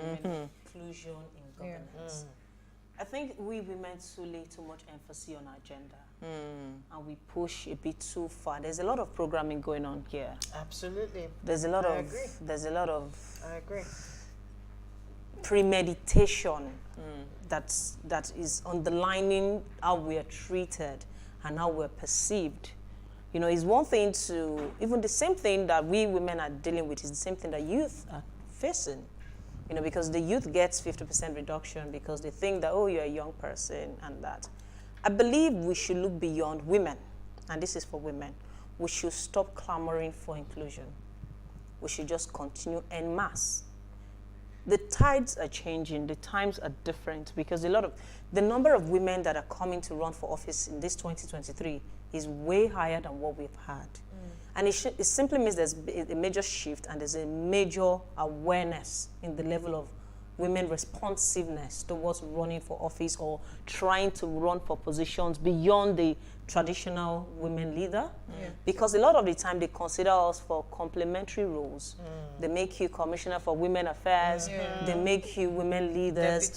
women, inclusion in governance. I think we women too lay too much emphasis on our gender, and we push a bit too far. There's a lot of programming going on here. Absolutely. There's a lot I agree. I agree. premeditation that is underlining how we are treated and how we're perceived. You know, it's one thing to, even the same thing that we women are dealing with is the same thing that youth are facing. You know, because the youth gets 50% reduction because they think that, oh, you're a young person and that. I believe we should look beyond women, and this is for women. We should stop clamoring for inclusion. We should just continue en masse. The tides are changing, the times are different because the number of women that are coming to run for office in this 2023 is way higher than what we've had. And it simply means there's a major shift and there's a major awareness in the level of women responsiveness towards running for office or trying to run for positions beyond the traditional women leader. Because a lot of the time they consider us for complementary roles. They make you commissioner for women affairs, they make you women leaders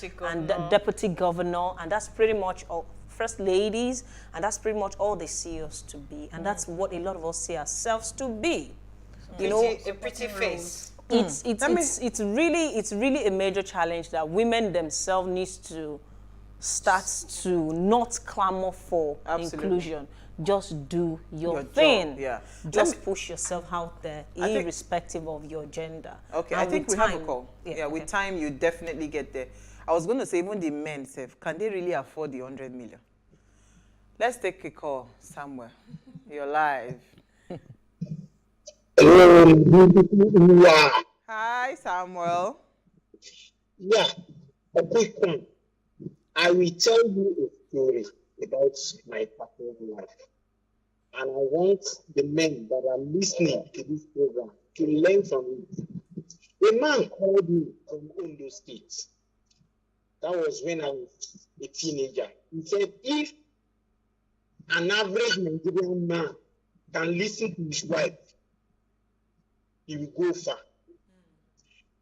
deputy governor, and that's pretty much all. First ladies, and that's pretty much all they see us to be, and that's what a lot of us see ourselves to be. You know, A pretty face. It's really a major challenge that women themselves needs to start to not clamor for inclusion. Just do your thing. Job, Just push yourself out there, irrespective of your gender. Okay, and I think we have a call. Yeah, with time you definitely get there. I was going to say, even the men, can they really afford the 100 million? Let's take a call, Samuel. You're live. Hi, Samuel. Yeah, a quick one. I will tell you a story about my personal life. And I want the men that are listening to this program to learn from it. A man called me from Ondo State. That was when I was a teenager. He said, if an average Nigerian man can listen to his wife, he will go far.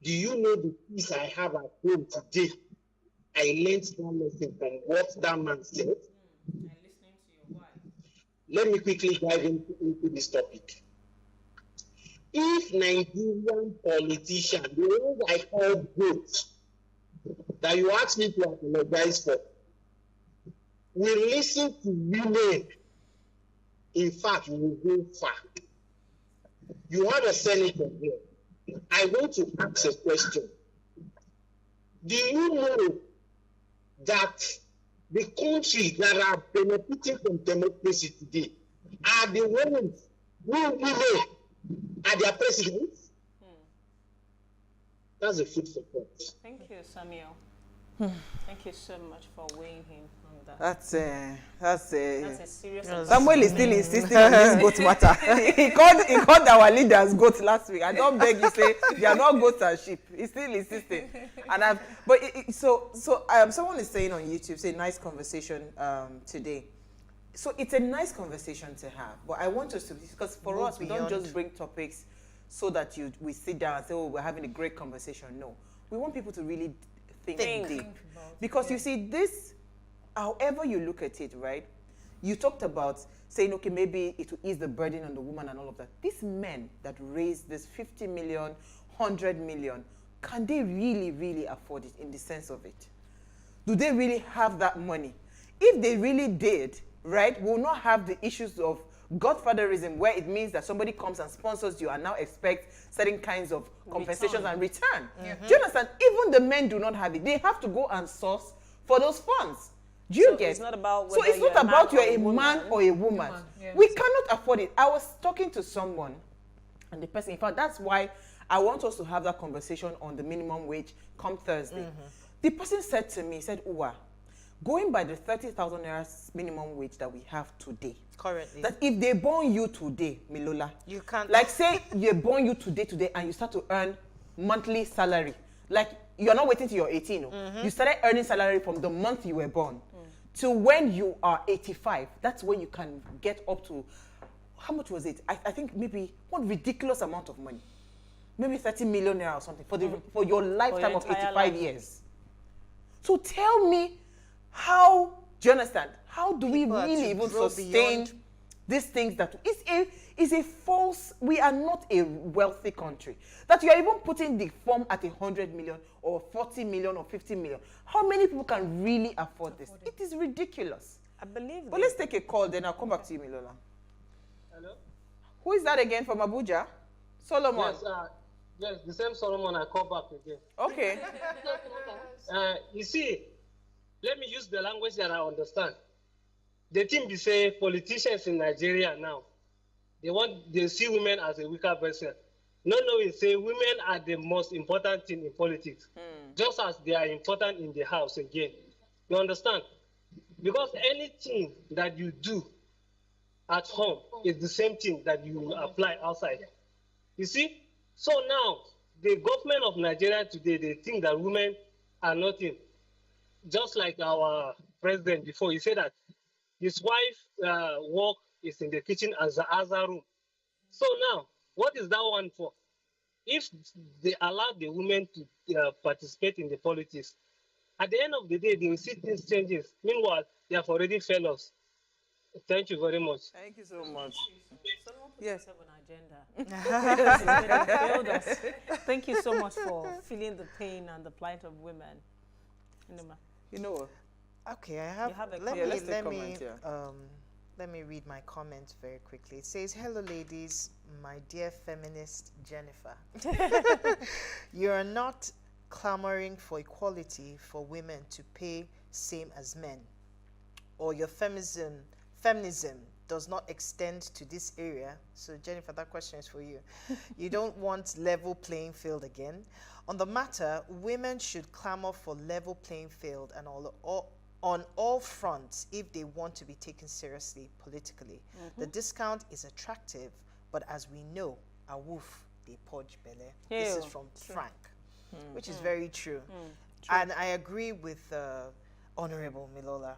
Do you know the peace I have at home today? I learned one lesson from what that man said. And listening to your wife. Let me quickly dive into this topic. If Nigerian politicians, the ones I call votes, that you ask me to apologize for, we listen to women, in fact, we will go far. You have a senator here. I want to ask a question. Do you know that the countries that are benefiting from democracy today are the ones who women are their presidents? That's a food for thought. Thank you, Samuel. Thank you so much for weighing him on that. That's a serious Samuel is still insisting on this goat matter. he called our leaders goats last week. I don't beg you say they are not goats and sheep. He's still insisting. And someone is saying on YouTube, say nice conversation today. So it's a nice conversation to have, but I want us to, because for us we don't just bring topics so that we sit down and say, oh, we're having a great conversation. No, we want people to really think deep. Because you see, this, however you look at it, right? You talked about saying, okay, maybe it will ease the burden on the woman and all of that. These men that raise this 50 million, 100 million, can they really, really afford it in the sense of it? Do they really have that money? If they really did, right, we'll not have the issues of godfatherism, where it means that somebody comes and sponsors you and now expects certain kinds of compensations and return. Do you understand? Even the men do not have it. They have to go and source for those funds. Do you get? It's not about so it's not about you're a man or a woman. We cannot afford it. I was talking to someone, and the person, in fact, that's why I want us to have that conversation on the minimum wage come Thursday. The person said to me, he said, Uwa, going by the 30,000 naira minimum wage that we have today, currently, that if they born you today, Milola, you can't, like say they born you today and you start to earn monthly salary, like you're not waiting till you're 18. You started earning salary from the month you were born till when you are 85. That's when you can get up to, how much was it? I think maybe one ridiculous amount of money. maybe 30 million naira or something for your lifetime of entire 85 life. years. So tell me, how do you understand? How do People we are really to even grow sustain beyond- these things that is a false? We are not a wealthy country. That you are even putting the form at 100 million or 40 million or 50 million. How many people can really afford this? It is ridiculous. I believe But let's take a call, then I'll come back to you, Milola. Hello? Who is that again from Abuja? Solomon. Yes, the same Solomon. I call back again. Okay. You see, let me use the language that I understand. The thing they say, politicians in Nigeria now, they see women as a weaker vessel. No, we say women are the most important thing in politics, just as they are important in the house again. You understand? Because anything that you do at home is the same thing that you apply outside. You see? So now, the government of Nigeria today, they think that women are nothing. Just like our president before, he said that his wife work is in the kitchen as the other room. So now, what is that one for? If they allow the women to participate in the politics, at the end of the day, they will see things changes. Meanwhile, they have already failed us. Thank you very much. Thank you so much. Yes. Agenda. Thank you so much for feeling the pain and the plight of women. You know what? Okay, I have. You have a let's take comment, Let me read my comment very quickly. It says, "Hello, ladies, my dear feminist Jennifer. You are not clamoring for equality for women to pay same as men, or your feminism does not extend to this area." So Jennifer, that question is for you. You don't want level playing field again. On the matter, women should clamor for level playing field and on all fronts if they want to be taken seriously politically. The discount is attractive, but as we know, a wolf they podge belle. This is from Frank, which is very true. And I agree with Honorable Milola,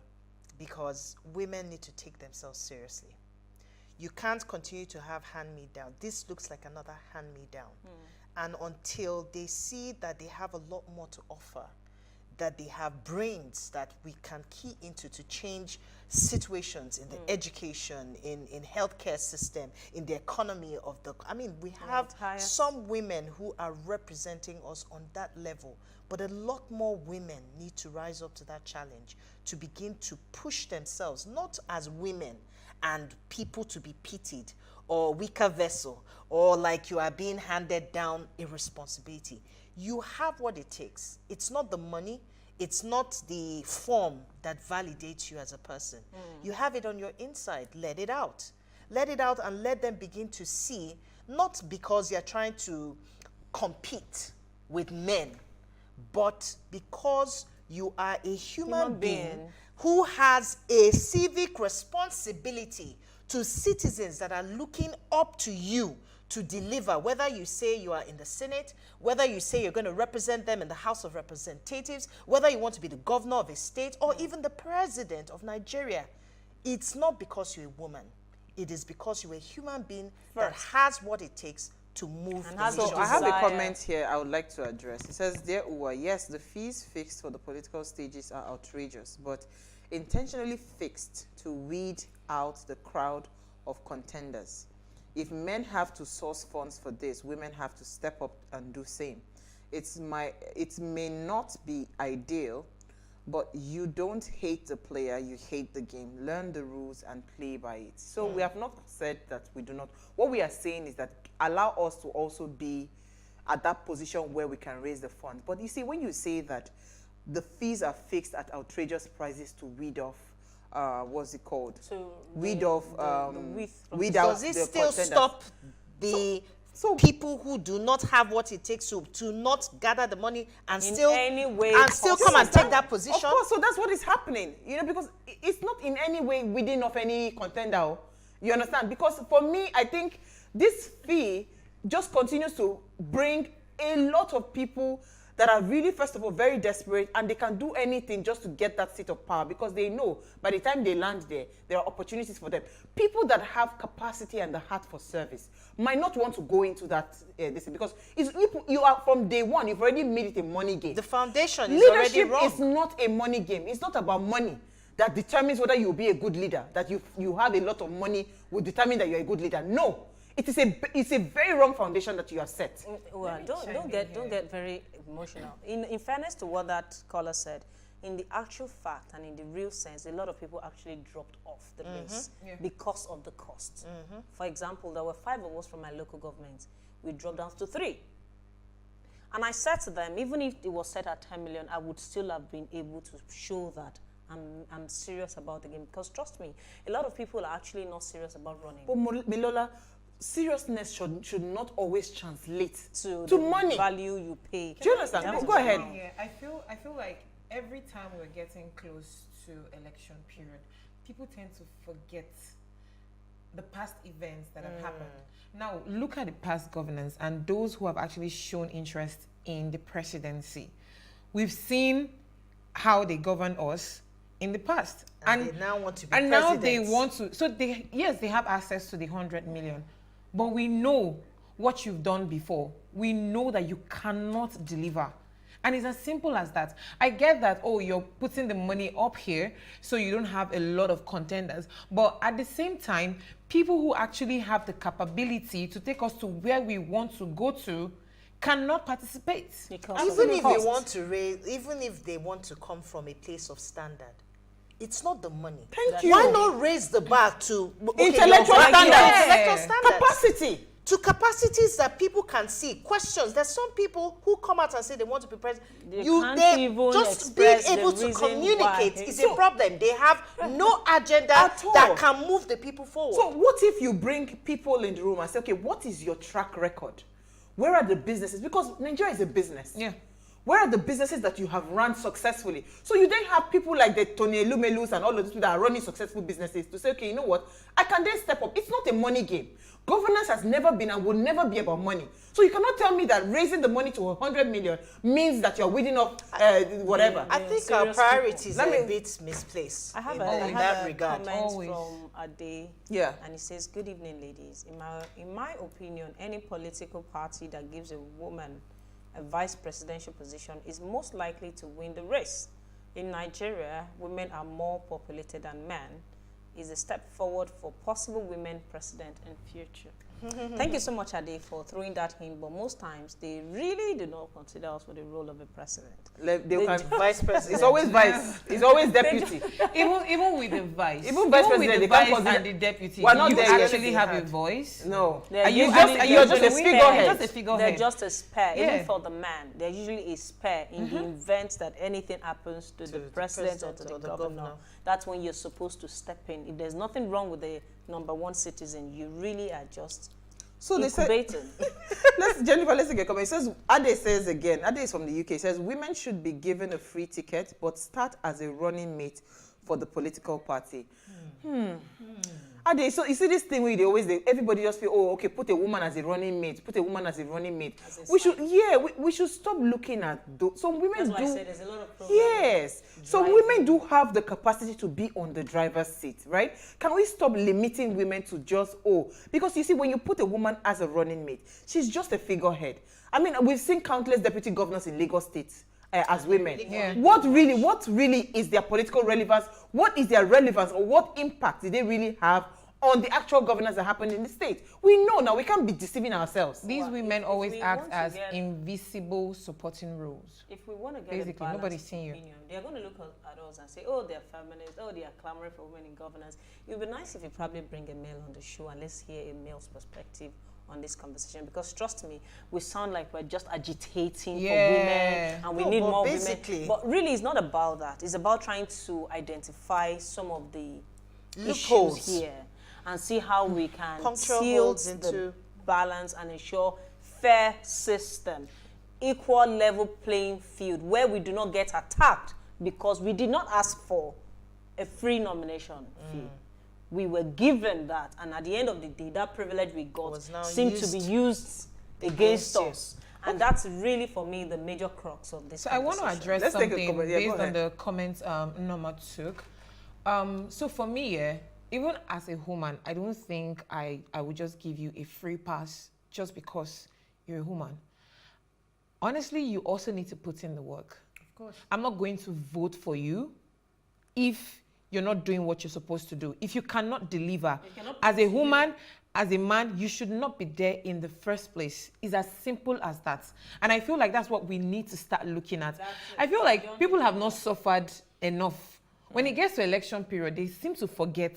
because women need to take themselves seriously. You can't continue to have hand-me-down. This looks like another hand-me-down. And until they see that they have a lot more to offer, that they have brains that we can key into to change situations in the education, in healthcare system, in the economy of the, I mean, we have some women who are representing us on that level, but a lot more women need to rise up to that challenge, to begin to push themselves, not as women and people to be pitied or weaker vessel, or like you are being handed down a responsibility. You have what it takes. It's not the money, it's not the form that validates you as a person. You have it on your inside. Let it out. Let it out and let them begin to see, not because you're trying to compete with men, but because you are a human being who has a civic responsibility to citizens that are looking up to you to deliver, whether you say you are in the Senate, whether you say you're going to represent them in the House of Representatives, whether you want to be the governor of a state or even the president of Nigeria. It's not because you're a woman. It is because you're a human being that has what it takes to move. So I have a comment here I would like to address. It says, "Dear Uwa, yes, the fees fixed for the political stages are outrageous, but intentionally fixed to weed out the crowd of contenders. If men have to source funds for this, women have to step up and do same. It may not be ideal, but you don't hate the player, you hate the game. Learn the rules and play by it." So we have not said that we do not. What we are saying is that allow us to also be at that position where we can raise the funds. But you see, when you say that the fees are fixed at outrageous prices to weed off, what's it called? To weed off, weed out Does it the still contenders. stop the people who do not have what it takes to not gather the money and still come and take that position? Of course, so that's what is happening, you know, because it's not in any way weeding off any contender. You understand? Because for me, I think this fee just continues to bring a lot of people that are really, first of all, very desperate, and they can do anything just to get that seat of power because they know by the time they land there are opportunities for them. People that have capacity and the heart for service might not want to go into that this because you are from day one, you've already made it a money game. The foundation is already Leadership wrong. is not a money game. It's not about money that determines whether you'll be a good leader. That you have a lot of money will determine that you're a good leader. No. It's a very wrong foundation that you have set. Well, don't get very emotional. In fairness to what that caller said, in the actual fact and in the real sense, a lot of people actually dropped off the race because of the cost. For example, there were 5 of us from my local government. We dropped down to 3. And I said to them, even if it was set at 10 million, I would still have been able to show that I'm serious about the game. Because trust me, a lot of people are actually not serious about running. But Milola, seriousness should not always translate to to the money. value you pay. Do you understand? That's Go ahead. Yeah, I feel like every time we're getting close to election period, people tend to forget the past events that have happened. Now, look at the past governance and those who have actually shown interest in the presidency. We've seen how they governed us in the past, And they now want to be and now they presidents. want to. So they have access to the 100 million, but we know what you've done before. We know that you cannot deliver. And it's as simple as that. I get that, oh, you're putting the money up here so you don't have a lot of contenders. But at the same time, people who actually have the capability to take us to where we want to go to cannot participate. Because of Even the if cost. they want to raise, even if they want to come from a place of standard, it's not the money. Thank you. Why not raise the bar to Intellectual your standards. intellectual standards. Capacity. To capacities that people can see. Questions. There's some people who come out and say they want to be president. They can't even just being express the able to reason communicate why. is a problem. They have no agenda At all. that can move the people forward. So what if you bring people in the room and say, okay, what is your track record? Where are the businesses? Because Nigeria is a business. Yeah. Where are the businesses that you have run successfully? So you then have people like the Tony Elumelus and all of these people that are running successful businesses to say, okay, you know what? I can then step up. It's not a money game. Governance has never been and will never be about money. So you cannot tell me that raising the money to 100 million means that you're weeding up whatever. I think serious our people. priorities Let are me- a bit misplaced I have in a that regard. comment Always. from Ade. Yeah. And he says, good evening, ladies. In my opinion, any political party that gives a woman a vice presidential position is most likely to win the race. In Nigeria, women are more populated than men. Is a step forward for possible women president in future. Thank you so much, Ade, for throwing that in. But most times, they really do not consider us for the role of a president. They can, Vice president. it's always vice. It's always deputy. Even with the vice, Even vice with president, the they can't vice consider- and the deputy, We're not you there yet. actually have a voice. No. They're And you usually- just, you're just a usually figurehead. Just a figurehead. They're just a spare, Yeah. even for the man. They're usually a spare in the event that anything happens to the president or to the governor. That's when you're supposed to step in. If there's nothing wrong with the #1 citizen, you really are just So they said, incubating. Jennifer, let's take a comment. It says, Ade says again, Ade is from the UK, says, women should be given a free ticket, but start as a running mate for the political party. Ade, so you see this thing where everybody just feel, oh, okay, put a woman as a running mate, put a woman as a running mate. We should stop looking at those. Some women That's why do. I said there's a lot of problems. Yes. Some women do have the capacity to be on the driver's seat, right? Can we stop limiting women to just, because you see, when you put a woman as a running mate, she's just a figurehead. I mean, we've seen countless deputy governors in Lagos State as women. Yeah. What really is their political relevance? What is their relevance, or what impact did they really have on the actual governance that happened in the state? We know now, we can't be deceiving ourselves. These women if always we act want to as get- invisible supporting roles. If we want to get Basically, a balanced nobody's seeing you. opinion, they're going to look at us and say, oh, they're feminists, oh, they are clamoring for women in governance. It would be nice if you probably bring a male on the show and let's hear a male's perspective on this conversation, because trust me, we sound like we're just agitating for women and we No, need but more basically- women. But really, it's not about that. It's about trying to identify some of the Loopholes. issues here and see how we can Punctual tilt holes the into- balance and ensure fair system, equal level playing field where we do not get attacked because we did not ask for a free nomination fee. We were given that, and at the end of the day, that privilege we got Was now seemed to be used against you. us. And that's really, for me, the major crux of this So I want to conversation. address Let's take a something comment. Yeah, go based on ahead. the comments Norma took. So for me, yeah, even as a woman, I don't think I would just give you a free pass just because you're a woman. Honestly, you also need to put in the work. Of course. I'm not going to vote for you if you're not doing what you're supposed to do. If you cannot deliver, as a woman, as a man, you should not be there in the first place. It's as simple as that. And I feel like that's what we need to start looking at. I feel like people have not suffered enough. When it gets to election period, they seem to forget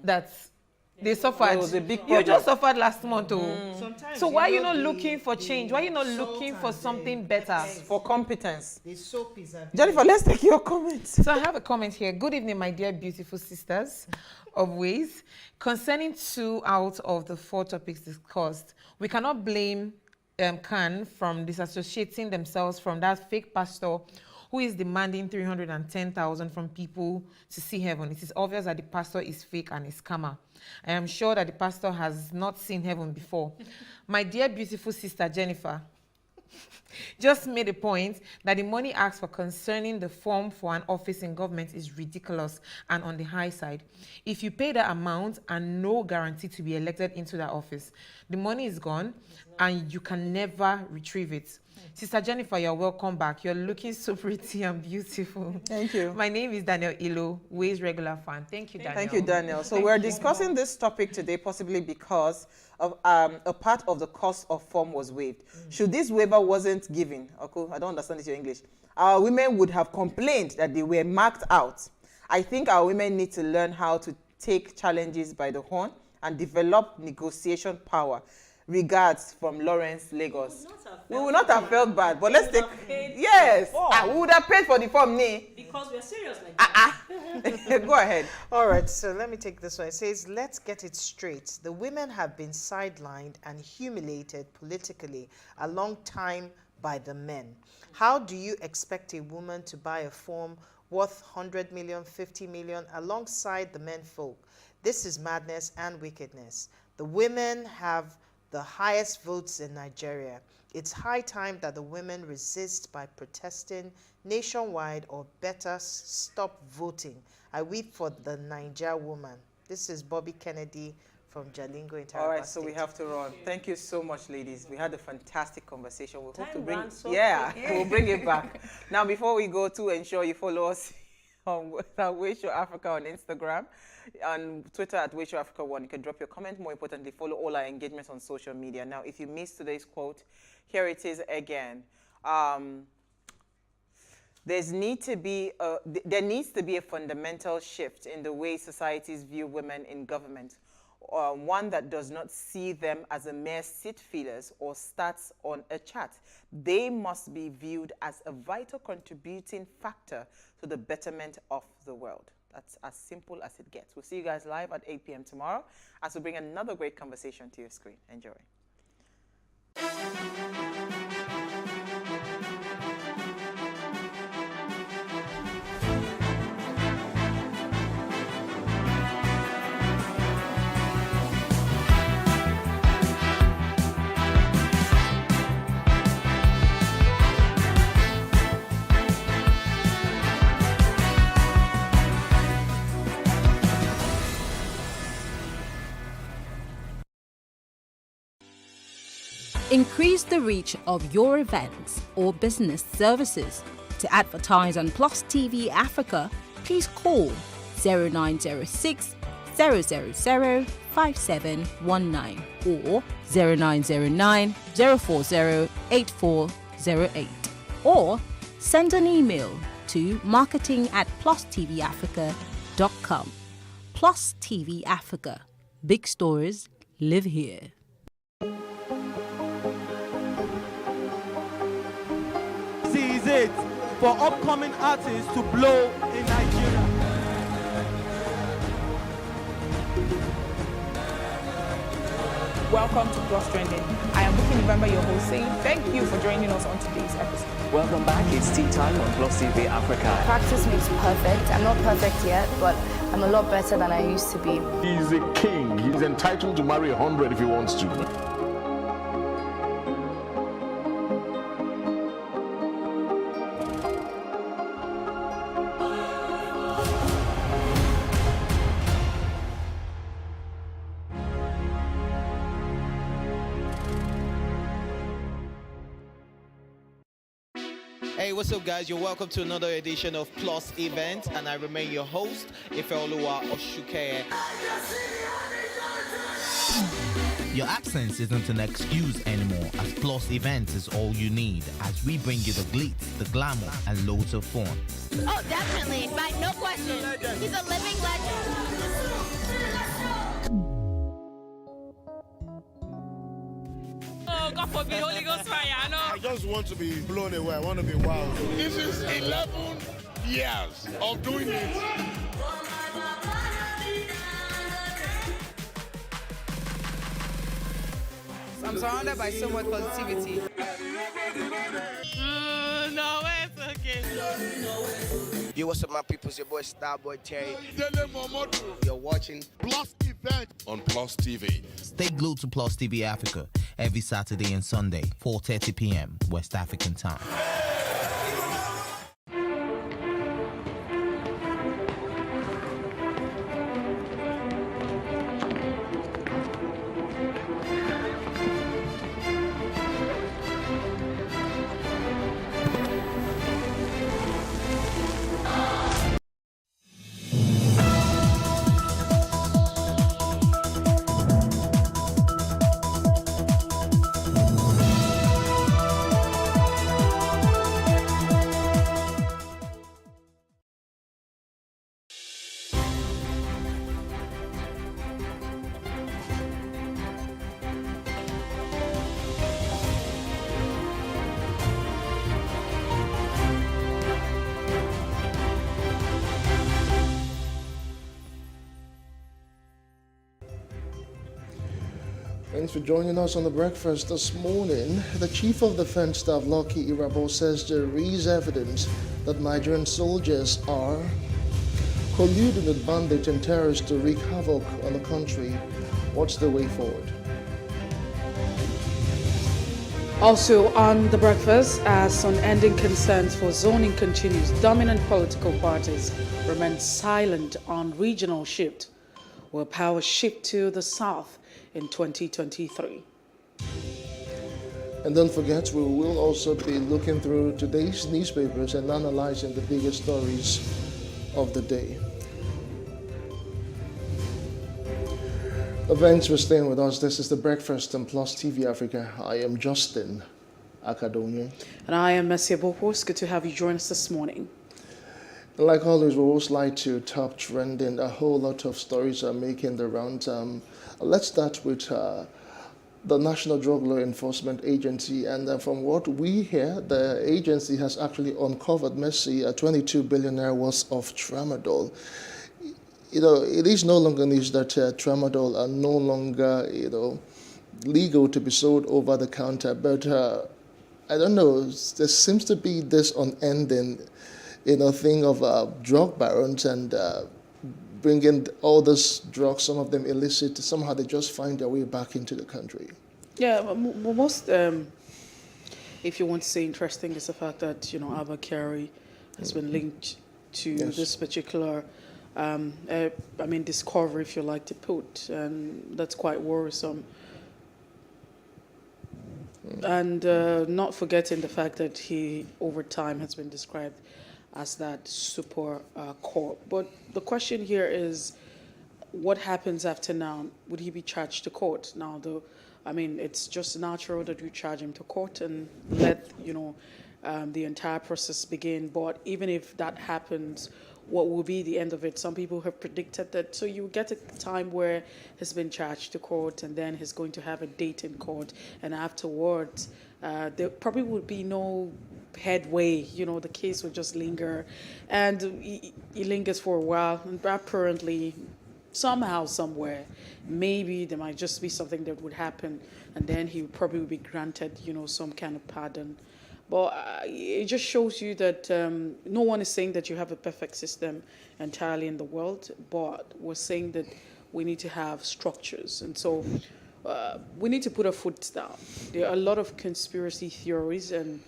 that they suffered. There was a big You just problem. suffered last month. Sometimes So why are you not the- looking for the change? Why are you not salt looking and for the something better? peppers, For competence. The soap is available. Jennifer, let's take your comments. So I have a comment here. Good evening, my dear beautiful sisters of Ways. Concerning 2 out of the 4 topics discussed, we cannot blame Khan from disassociating themselves from that fake pastor who is demanding 310,000 from people to see heaven. It is obvious that the pastor is fake and a scammer. I am sure that the pastor has not seen heaven before. My dear beautiful sister Jennifer, just made a point that the money asked for concerning the form for an office in government is ridiculous and on the high side. If you pay that amount and no guarantee to be elected into that office, the money is gone and you can never retrieve it. Sister Jennifer, you're welcome back. You're looking so pretty and beautiful. Thank you. My name is Daniel Ilo, Ways regular fan. Thank you, Daniel. Thank you, Daniel. So we're discussing this topic today possibly because of a part of the cost of form was waived. Should this waiver wasn't given, okay, I don't understand this in English, our women would have complained that they were marked out. I think our women need to learn how to take challenges by the horn and develop negotiation power. Regards from Lawrence, Lagos. We will not have felt bad, but let's take. Yes, we would have paid for the form, Because we're serious like that. Go ahead. All right, so let me take this one. It says, let's get it straight. The women have been sidelined and humiliated politically a long time by the men. How do you expect a woman to buy a form worth 100 million, 50 million alongside the men folk? This is madness and wickedness. The women have the highest votes in Nigeria. It's high time that the women resist by protesting nationwide or better stop voting. I weep for the Niger woman. This is Bobby Kennedy from Jalingo in Taraba All right, so we State. have to run. Thank you so much, ladies. We had a fantastic conversation. We hope to Time bring, ran so we'll bring it back. Now, before we go, to ensure you follow us on Wayshow Africa on Instagram, on Twitter at Wayshow Africa 1. You can drop your comment. More importantly, follow all our engagements on social media. Now, if you missed today's quote, here it is again. There needs to be a fundamental shift in the way societies view women in government. One that does not see them as a mere seat fillers or stats on a chart. They must be viewed as a vital contributing factor to the betterment of the world. That's as simple as it gets. We'll see you guys live at 8 p.m. tomorrow as we bring another great conversation to your screen. Enjoy. Increase the reach of your events or business services. To advertise on Plus TV Africa, please call 0906 000 5719 or 0909 040 8408 or send an email to marketing@plustvafrica.com. Plus TV Africa. Big stories live here. This is it for upcoming artists to blow in Nigeria. Welcome to Plus Trending. I am Bookie November, your host, saying thank you for joining us on today's episode. Welcome back. It's tea time on Plus TV Africa. Practice makes perfect. I'm not perfect yet, but I'm a lot better than I used to be. He's a king. He's entitled to marry 100 if he wants to. what's up, guys? You're welcome to another edition of Plus Event, and I remain your host, Ifeoluwa Oshukeye. Your absence isn't an excuse anymore, as Plus Events is all you need, as we bring you the glitz, the glamour, and loads of fun. Oh, definitely. By no question. He's a living legend. Oh, God forbid, Holy Ghost fire, I know. I just want to be blown away. I want to be wild. This is 11 years of doing it. I'm surrounded by so much positivity. No, it's okay. Yo, what's up, my people? It's your boy Starboy Terry. You're watching Plus Event on Plus TV. Stay glued to Plus TV Africa every Saturday and Sunday, 4:30 p.m. West African time. Thanks for joining us on the breakfast this morning. The Chief of Defense Staff, Lucky Irabo, says there is evidence that Nigerian soldiers are colluding with bandits and terrorists to wreak havoc on the country. What's the way forward? Also on the breakfast, as unending concerns for zoning continues, dominant political parties remain silent on regional shift. Will power shift to the south in 2023? And don't forget, we will also be looking through today's newspapers and analyzing the biggest stories of the day. Thanks for staying with us. This is The Breakfast on Plus TV Africa. I am Justin Akadonye. And I am Messia Bopos. Good to have you join us this morning. Like always, we always like to top trending. A whole lot of stories are making the rounds. Let's start with the National Drug Law Enforcement Agency. And from what we hear, the agency has actually uncovered, Messi, 22 billion naira worth of tramadol. You know, it is no longer news that tramadol are no longer, legal to be sold over the counter. But I don't know, there seems to be this unending, thing of drug barons and bringing all those drugs, some of them illicit, somehow they just find their way back into the country. Yeah, most, if you want to say interesting, is the fact that, Abba Kyari has been linked to this particular discovery, if you like to put, and that's quite worrisome. And not forgetting the fact that he, over time, has been described as that super corp. But the question here is, what happens after now? Would he be charged to court? Now, it's just natural that we charge him to court and let, the entire process begin. But even if that happens, what will be the end of it? Some people have predicted that. So you get a time where he's been charged to court and then he's going to have a date in court. And afterwards, there probably would be no headway. The case would just linger. And it lingers for a while. And apparently, somehow, somewhere, maybe there might just be something that would happen. And then he probably would be granted, some kind of pardon. But it just shows you that no one is saying that you have a perfect system entirely in the world, but we're saying that we need to have structures. And so we need to put our foot down. There are a lot of conspiracy theories, and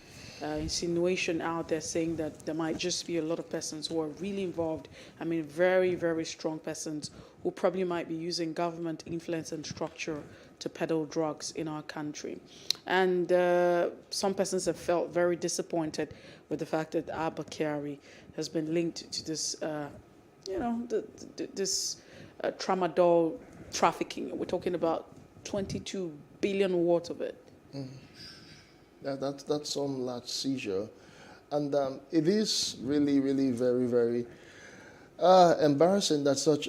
insinuation out there saying that there might just be a lot of persons who are really involved. I mean, very, very strong persons who probably might be using government influence and structure to peddle drugs in our country. And some persons have felt very disappointed with the fact that Abba Kyari has been linked to this, this tramadol trafficking. We're talking about 22 billion worth of it. That's some large seizure. And it is really, really very, very embarrassing that such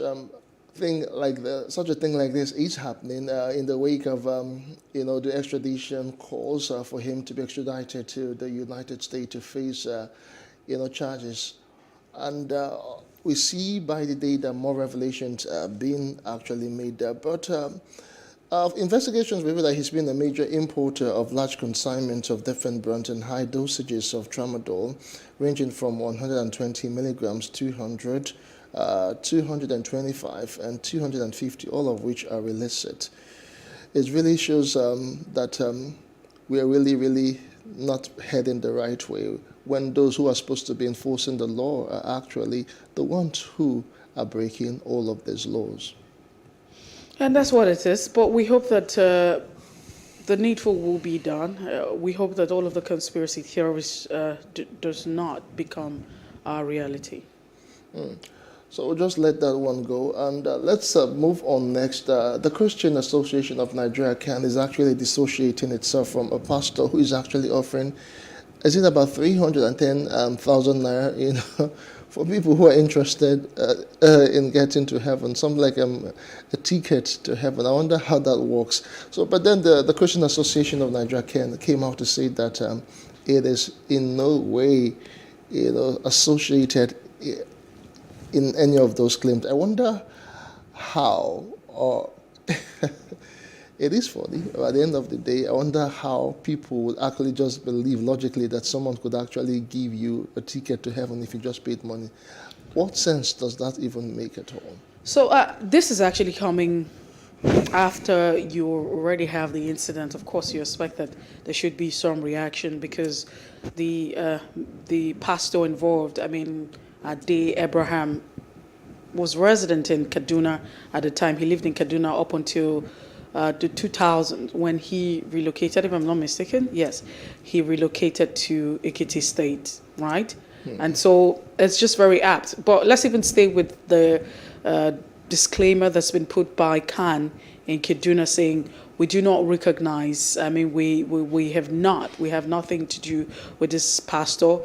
such a thing like this is happening in the wake of the extradition calls for him to be extradited to the United States to face charges, and we see by the day that more revelations are being actually made. But investigations reveal that he's been a major importer of large consignments of different brands and high dosages of tramadol, ranging from 120 milligrams, 200. 225 and 250, all of which are illicit. It really shows that we are really, really not heading the right way when those who are supposed to be enforcing the law are actually the ones who are breaking all of these laws. And that's what it is. But we hope that the needful will be done. We hope that all of the conspiracy theories does not become our reality. So we'll just let that one go. And let's move on next. The Christian Association of Nigeria, CAN, is actually dissociating itself from a pastor who is actually offering, is it about 310,000 naira, for people who are interested in getting to heaven, something like a ticket to heaven. I wonder how that works. So, but then the Christian Association of Nigeria, CAN, came out to say that it is in no way, associated in any of those claims. I wonder how, or it is funny, but at the end of the day, I wonder how people would actually just believe logically that someone could actually give you a ticket to heaven if you just paid money. What sense does that even make at all? So this is actually coming after you already have the incident. Of course, you expect that there should be some reaction because the pastor involved, Ade Abraham, was resident in Kaduna at the time. He lived in Kaduna up until the 2000 when he relocated, if I'm not mistaken. Yes, he relocated to Ekiti State, right? And so it's just very apt. But let's even stay with the disclaimer that's been put by CAN in Kaduna saying, we do not recognize, we have nothing to do with this pastor.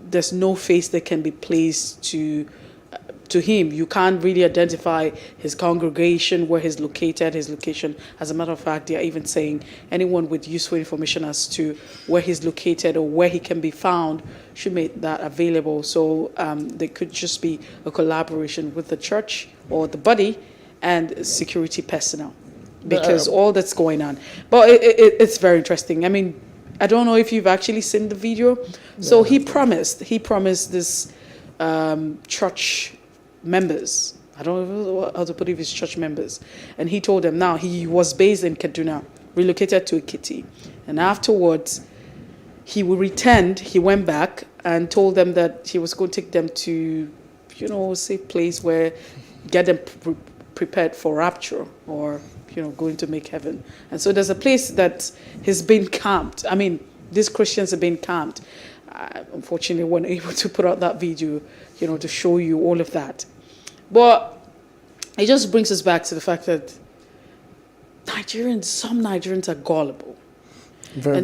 There's no face that can be placed to him. You can't really identify his congregation, where he's located, his location. As a matter of fact, they are even saying anyone with useful information as to where he's located or where he can be found should make that available. So there could just be a collaboration with the church or the body and security personnel, because all that's going on. But it's very interesting. I don't know if you've actually seen the video. So he promised this church members, I don't know how to put it, his church members, and he told them now he was based in Kaduna, relocated to Ekiti, and afterwards he went back and told them that he was going to take them to, a safe place where get them prepared for rapture or going to make heaven. And so there's a place that has been camped. These Christians have been camped. Unfortunately, weren't able to put out that video, to show you all of that. But it just brings us back to the fact that some Nigerians are gullible.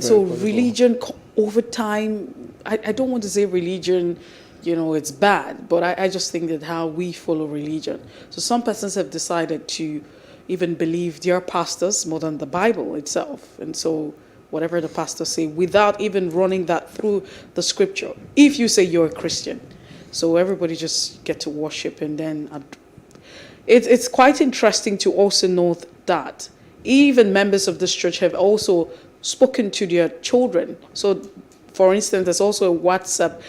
So religion over time, I don't want to say religion, it's bad, but I just think that how we follow religion. So some persons have decided to even believe their pastors more than the Bible itself. And so whatever the pastors say, without even running that through the scripture, if you say you're a Christian. So everybody just get to worship, and then it's quite interesting to also note that even members of this church have also spoken to their children. So, for instance, there's also a WhatsApp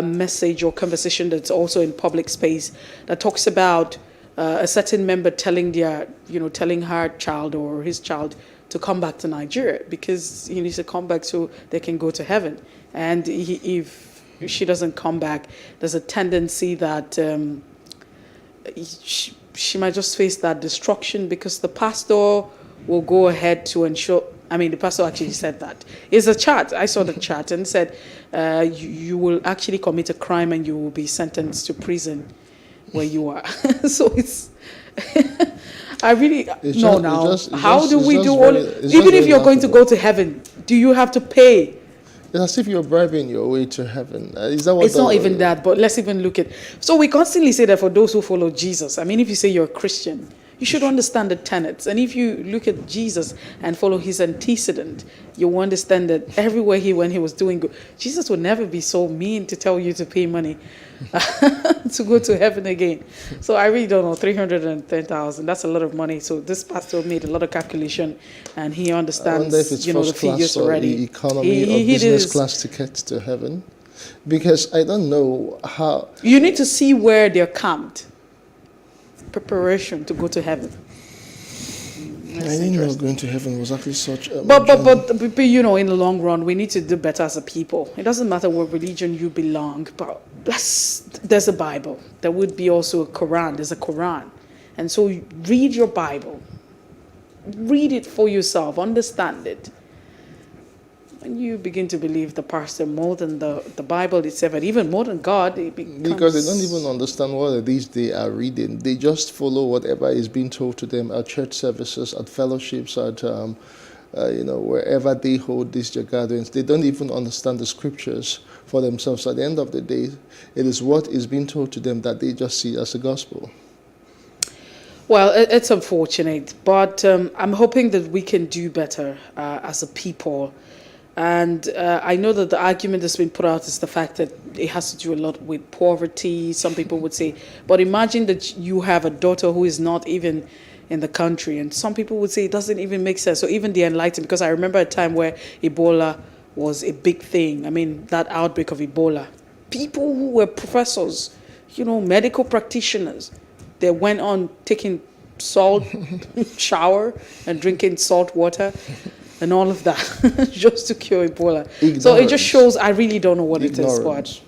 message or conversation that's also in public space that talks about a certain member telling her child or his child to come back to Nigeria because he needs to come back so they can go to heaven. And if she doesn't come back, there's a tendency that she might just face that destruction, because the pastor will go ahead to ensure. I mean, the pastor actually said that. It's a chart. I saw the chart and said, you will actually commit a crime and you will be sentenced to prison where you are. So it's, I really, how do we do all, even if you're going to go to heaven, do you have to pay? It's as if you're bribing your way to heaven. Is that what? It's not even that, but let's even look at. So we constantly say that for those who follow Jesus. I mean, if you say you're a Christian, you should understand the tenets. And if you look at Jesus and follow his antecedent, you will understand that everywhere he went, he was doing good. Jesus would never be so mean to tell you to pay money to go to heaven again. So I really don't know, 310,000, that's a lot of money. So this pastor made a lot of calculation, and he understands, the figures already. Economy or business class tickets to heaven. Because I don't know how. You need to see where they're camped. Preparation to go to heaven. I didn't know going to heaven was actually such a... But in the long run, we need to do better as a people. It doesn't matter what religion you belong, but there's a Bible. There would be also a Quran. There's a Quran. And so read your Bible. Read it for yourself. Understand it. And you begin to believe the pastor more than the Bible itself, and even more than God. Because they don't even understand what it is they are reading. They just follow whatever is being told to them at church services, at fellowships, at wherever they hold these gatherings. They don't even understand the scriptures for themselves. At the end of the day, it is what is being told to them that they just see as the gospel. Well, it's unfortunate, but I'm hoping that we can do better as a people. And I know that the argument that's been put out is the fact that it has to do a lot with poverty. Some people would say, but imagine that you have a daughter who is not even in the country. And some people would say it doesn't even make sense. So even the enlightened, because I remember a time where Ebola was a big thing. I mean, that outbreak of Ebola. People who were professors, medical practitioners, they went on taking salt shower and drinking salt water and all of that just to cure Ebola. Ignorance. So it just shows, I really don't know what Ignorance. It is, but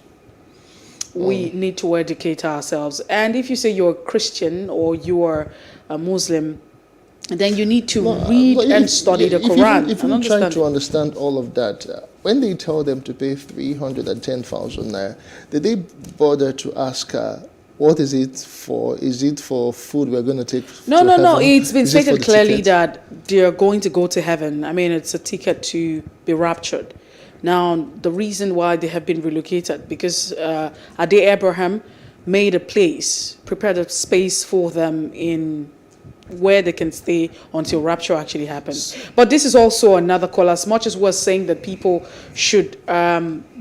we need to educate ourselves. And if you say you're a Christian or you are a Muslim, then you need to read and study the Quran. If you try to understand all of that, when they tell them to pay 310,000 naira, did they bother to ask what is it for? Is it for food we're going to take? No. It's been stated clearly that they're going to go to heaven. I mean, it's a ticket to be raptured. Now, the reason why they have been relocated, because Ade Abraham made a place, prepared a space for them in where they can stay until rapture actually happens. But this is also another call. As much as we're saying that people should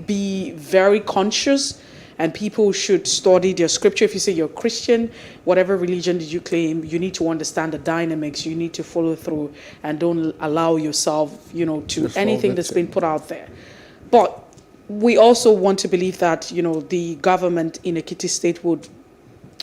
be very conscious, and people should study their scripture. If you say you're a Christian, whatever religion did you claim, you need to understand the dynamics. You need to follow through and don't allow yourself, to anything that's been put out there. But we also want to believe that, the government in Ekiti State would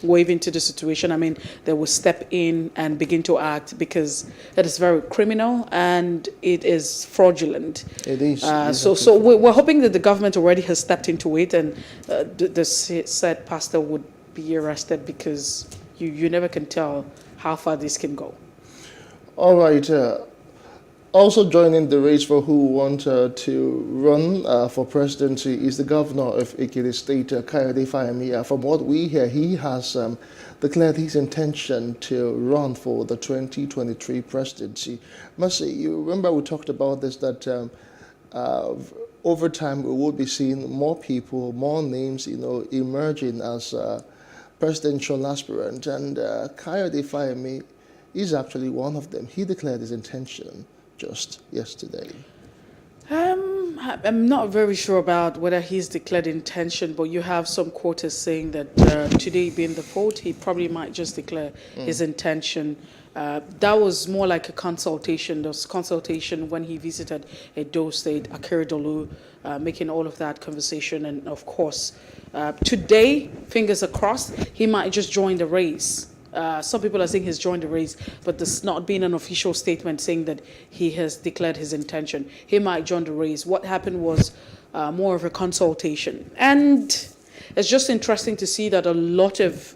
wave into the situation. I mean, they will step in and begin to act, because it is very criminal and it is fraudulent. It is. So we're hoping that the government already has stepped into it, and the said pastor would be arrested, because you never can tell how far this can go. All right. Also joining the race for who want to run for presidency is the governor of Ekiti State, Kayode Fayemi. From what we hear, he has declared his intention to run for the 2023 presidency. Mercy, you remember we talked about this, that over time we will be seeing more people, more names, emerging as presidential aspirant, and Kayode Fayemi is actually one of them. He declared his intention just yesterday. I'm not very sure about whether he's declared intention, but you have some quarters saying that today being the 4th, he probably might just declare his intention. That was more like a consultation. There was consultation when he visited Edo State, Akeredolu, making all of that conversation. And of course, today, fingers are crossed, he might just join the race. Some people are saying he's joined the race, but there's not been an official statement saying that he has declared his intention. He might join the race. What happened was more of a consultation. And it's just interesting to see that a lot of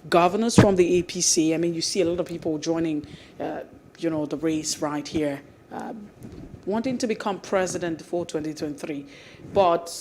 governors from the APC, I mean, you see a lot of people joining, the race right here, wanting to become president for 2023. But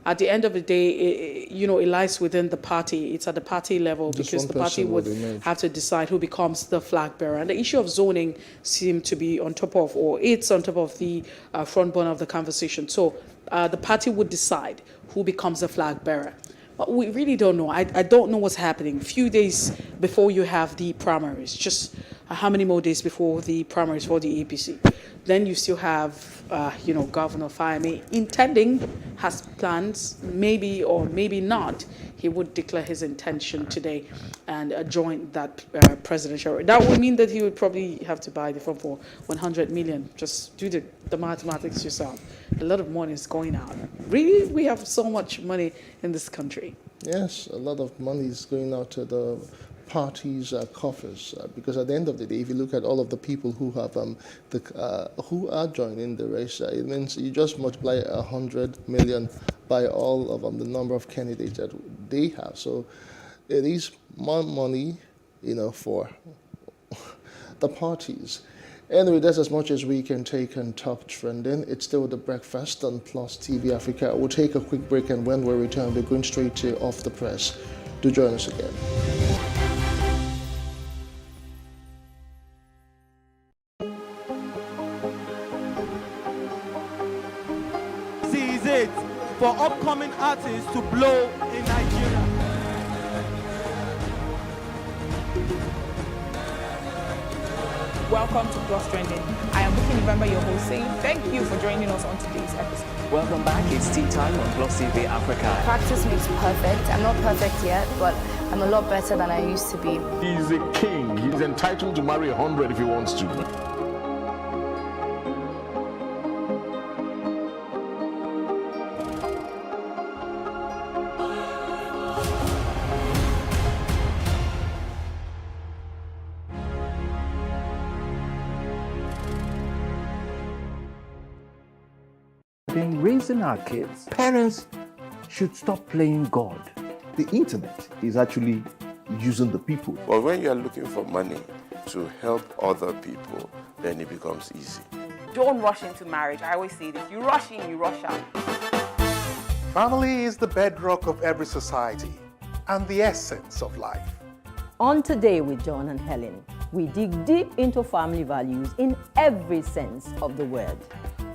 at the end of the day, it lies within the party. It's at the party level, because the party would have to decide who becomes the flag bearer. And the issue of zoning seemed to be on top of the front burner of the conversation. So the party would decide who becomes the flag bearer. But we really don't know. I don't know what's happening. A few days before you have the primaries, just how many more days before the primaries for the APC? Then you still have, Governor Fayemi has plans, maybe or maybe not. He would declare his intention today and join that presidential. That would mean that he would probably have to buy the phone for 100 million. Just do the mathematics yourself. A lot of money is going out. Really, we have so much money in this country. Yes, a lot of money is going out to the parties' coffers, because at the end of the day, if you look at all of the people who have who are joining the race, it means you just multiply 100 million by all of the number of candidates that they have. So it is more money, for the parties. Anyway, that's as much as we can take on Top Trending. It's still The Breakfast on Plus TV Africa. We'll take a quick break, and when we return, we're going straight to Off the Press. Do join us again. It for upcoming artists to blow in Nigeria. Welcome to Plus Trending. I am Bukky November, your host, saying thank you for joining us on today's episode. Welcome back. It's Tea Time on Plus TV Africa. Practice makes perfect. I'm not perfect yet, but I'm a lot better than I used to be. He's a king. He's entitled to marry 100 if he wants to. In raising our kids, parents should stop playing God. The internet is actually using the people. But when you are looking for money to help other people, then it becomes easy. Don't rush into marriage. I always say this. You rush in, you rush out. Family is the bedrock of every society and the essence of life. On Today with John and Helen, we dig deep into family values in every sense of the word.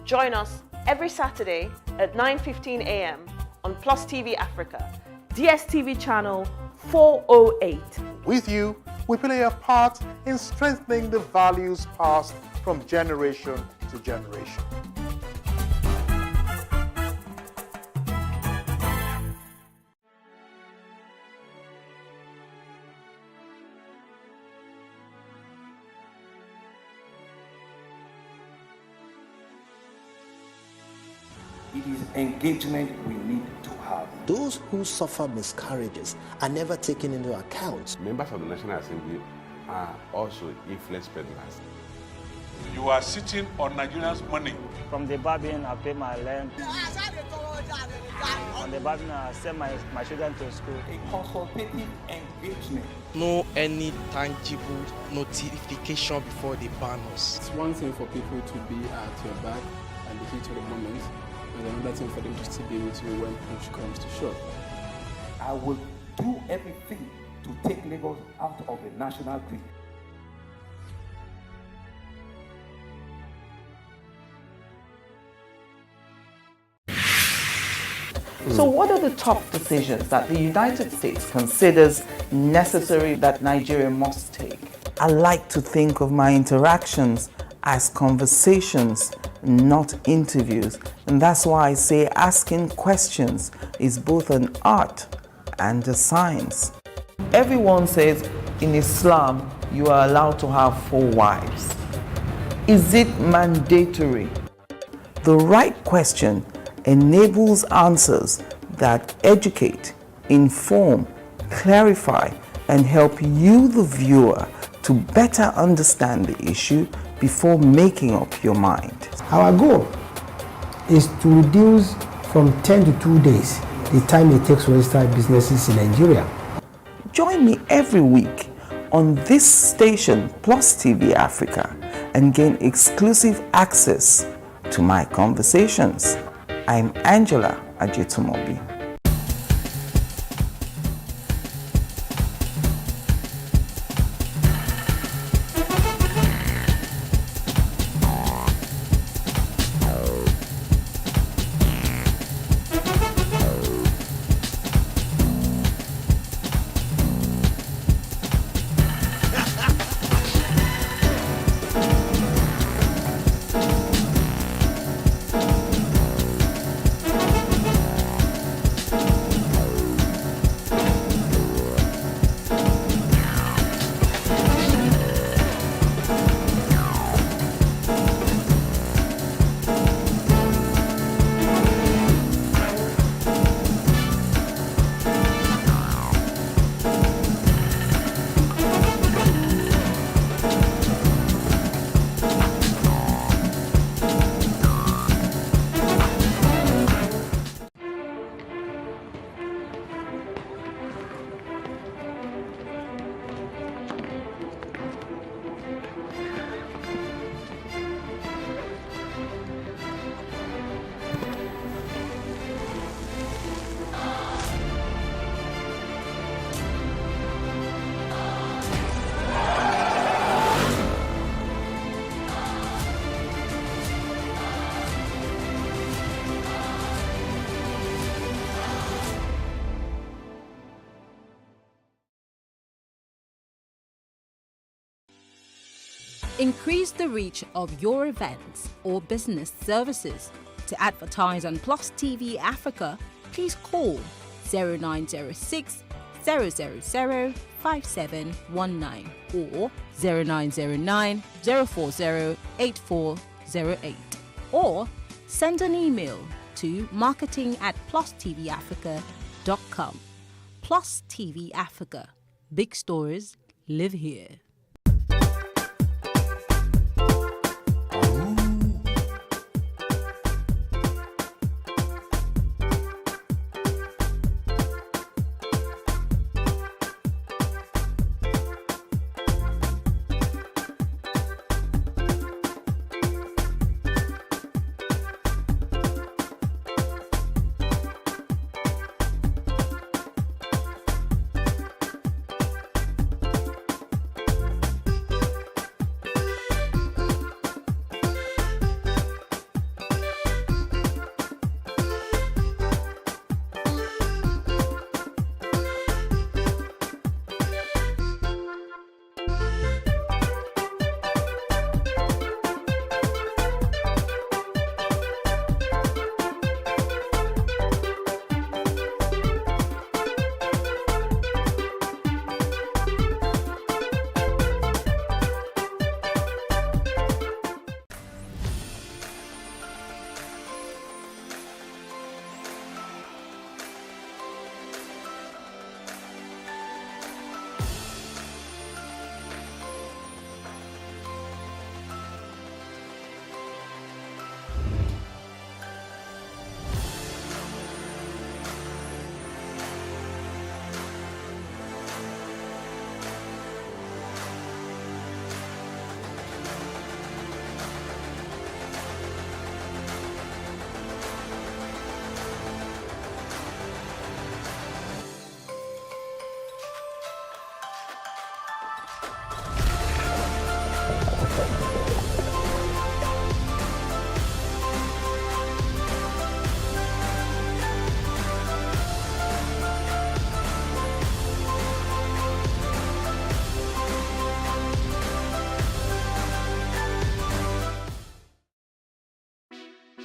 Join us every Saturday at 9:15 a.m. on Plus TV Africa, DSTV channel 408. With you, we play a part in strengthening the values passed from generation to generation. It is engagement we need to have. Those who suffer miscarriages are never taken into account. Members of the National Assembly are also influence peddlers. You are sitting on Nigerians' money. From the barbing, I pay my rent. On the barbing, I send my children to school. A consultative engagement. No any tangible notification before they ban us. It's one thing for people to be at your back and the heat of the moment, and another thing for them to still be with you when push comes to shove. I will do everything to take Lagos out of the national grid. So what are the top decisions that the United States considers necessary that Nigeria must take? I like to think of my interactions as conversations, not interviews. And that's why I say asking questions is both an art and a science. Everyone says in Islam you are allowed to have 4 wives. Is it mandatory? The right question enables answers that educate, inform, clarify, and help you, the viewer, to better understand the issue before making up your mind. Our goal is to reduce from 10 to 2 days, the time it takes to register businesses in Nigeria. Join me every week on this station, Plus TV Africa, and gain exclusive access to my conversations. I'm Angela Ajetumobi. Increase the reach of your events or business services. To advertise on Plus TV Africa, please call 0906 000 5719 or 0909 040 8408 or send an email to marketing@plustvafrica.com. Plus TV Africa. Big stories live here.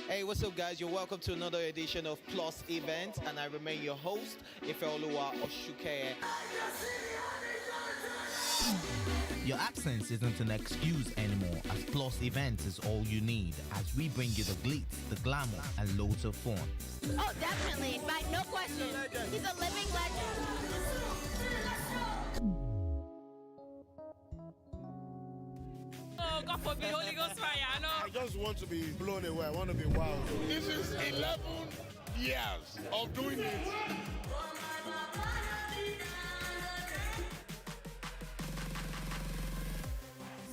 Hey, what's up guys? You're welcome to another edition of Plus Event, and I remain your host, Ifeoluwa Oshukeye. Your absence isn't an excuse anymore, as Plus Events is all you need, as we bring you the glitz, the glamour, and loads of fun. Oh, definitely. Like, no question. He's a living legend. Oh, God forbid, Holy Ghost fire, I know. I just want to be blown away. I want to be wild. This is 11 years of doing it.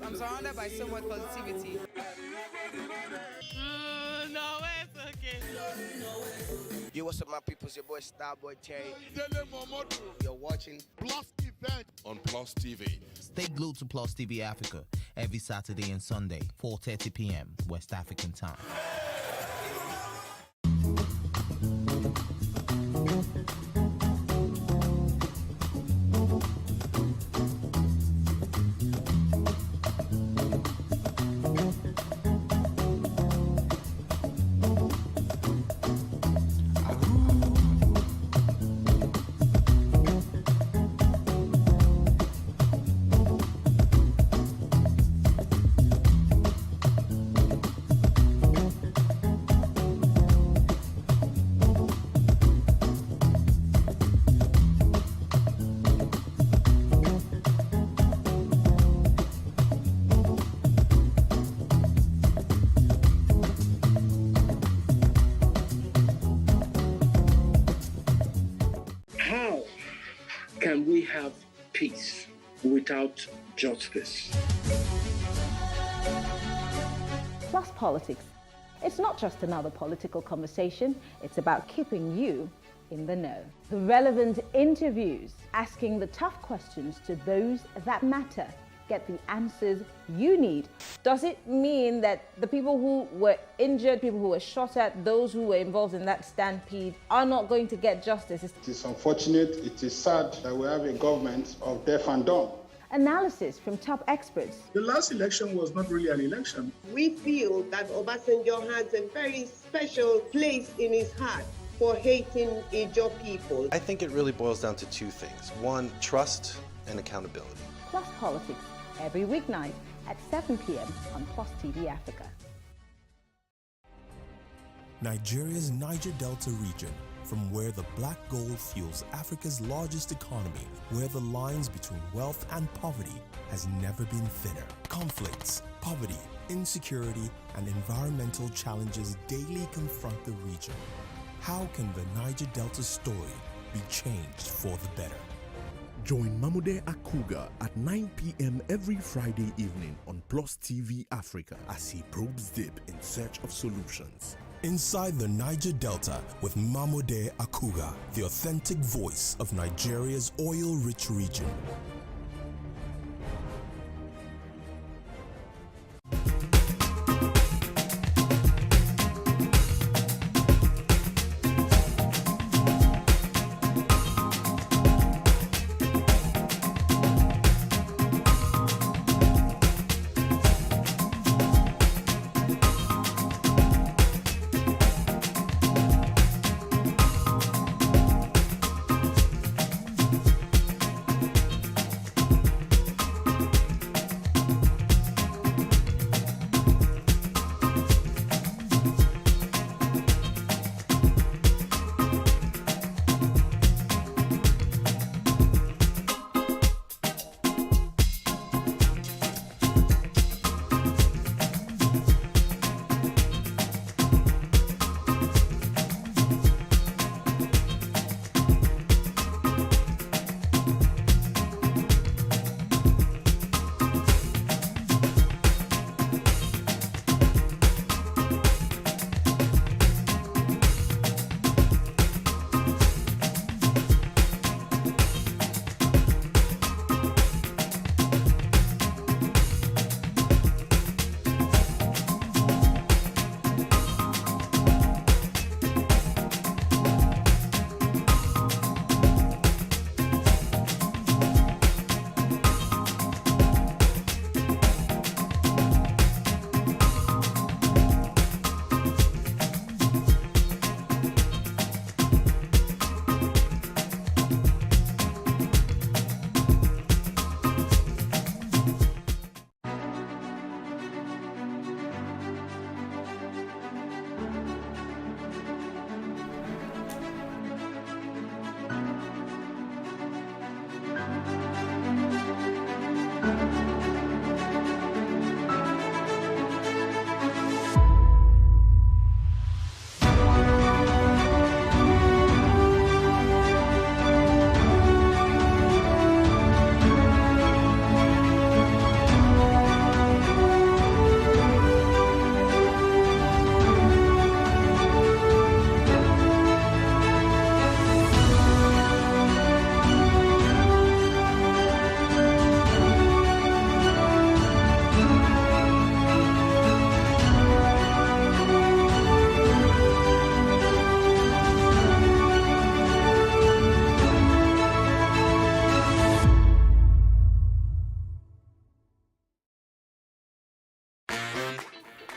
I'm surrounded by so much positivity. No, it's okay. Yo, what's up, my people? It's your boy Starboy Terry. You're watching Plus Event on Plus TV. Stay glued to Plus TV Africa every Saturday and Sunday, 4:30 p.m. West African time. How can we have peace without justice? Plus Politics. It's not just another political conversation, it's about keeping you in the know. The relevant interviews, asking the tough questions to those that matter. Get the answers you need. Does it mean that the people who were injured, people who were shot at, those who were involved in that stampede are not going to get justice? It is unfortunate, it is sad that we have a government of deaf and dumb. Analysis from top experts. The last election was not really an election. We feel that Obasanjo has a very special place in his heart for hating Ijaw people. I think it really boils down to two things. One, trust and accountability. Plus Politics, every weeknight at 7 p.m. on Plus TV Africa. Nigeria's Niger Delta region, from where the black gold fuels Africa's largest economy, where the lines between wealth and poverty has never been thinner. Conflicts, poverty, insecurity, and environmental challenges daily confront the region. How can the Niger Delta story be changed for the better? Join Mamude Akuga at 9 p.m. every Friday evening on Plus TV Africa as he probes deep in search of solutions. Inside the Niger Delta with Mamude Akuga, the authentic voice of Nigeria's oil-rich region.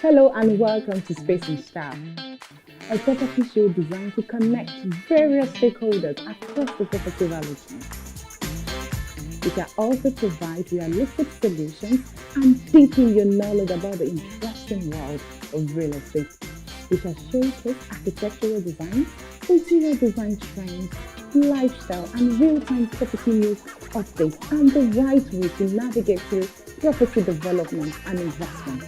Hello and welcome to Space and Style, a property show designed to connect various stakeholders across the property value chain. We can also provide realistic solutions and deepen your knowledge about the interesting world of real estate. We shall showcase architectural design, interior design trends, lifestyle and real-time property news updates, and the right way to navigate through property development and investment.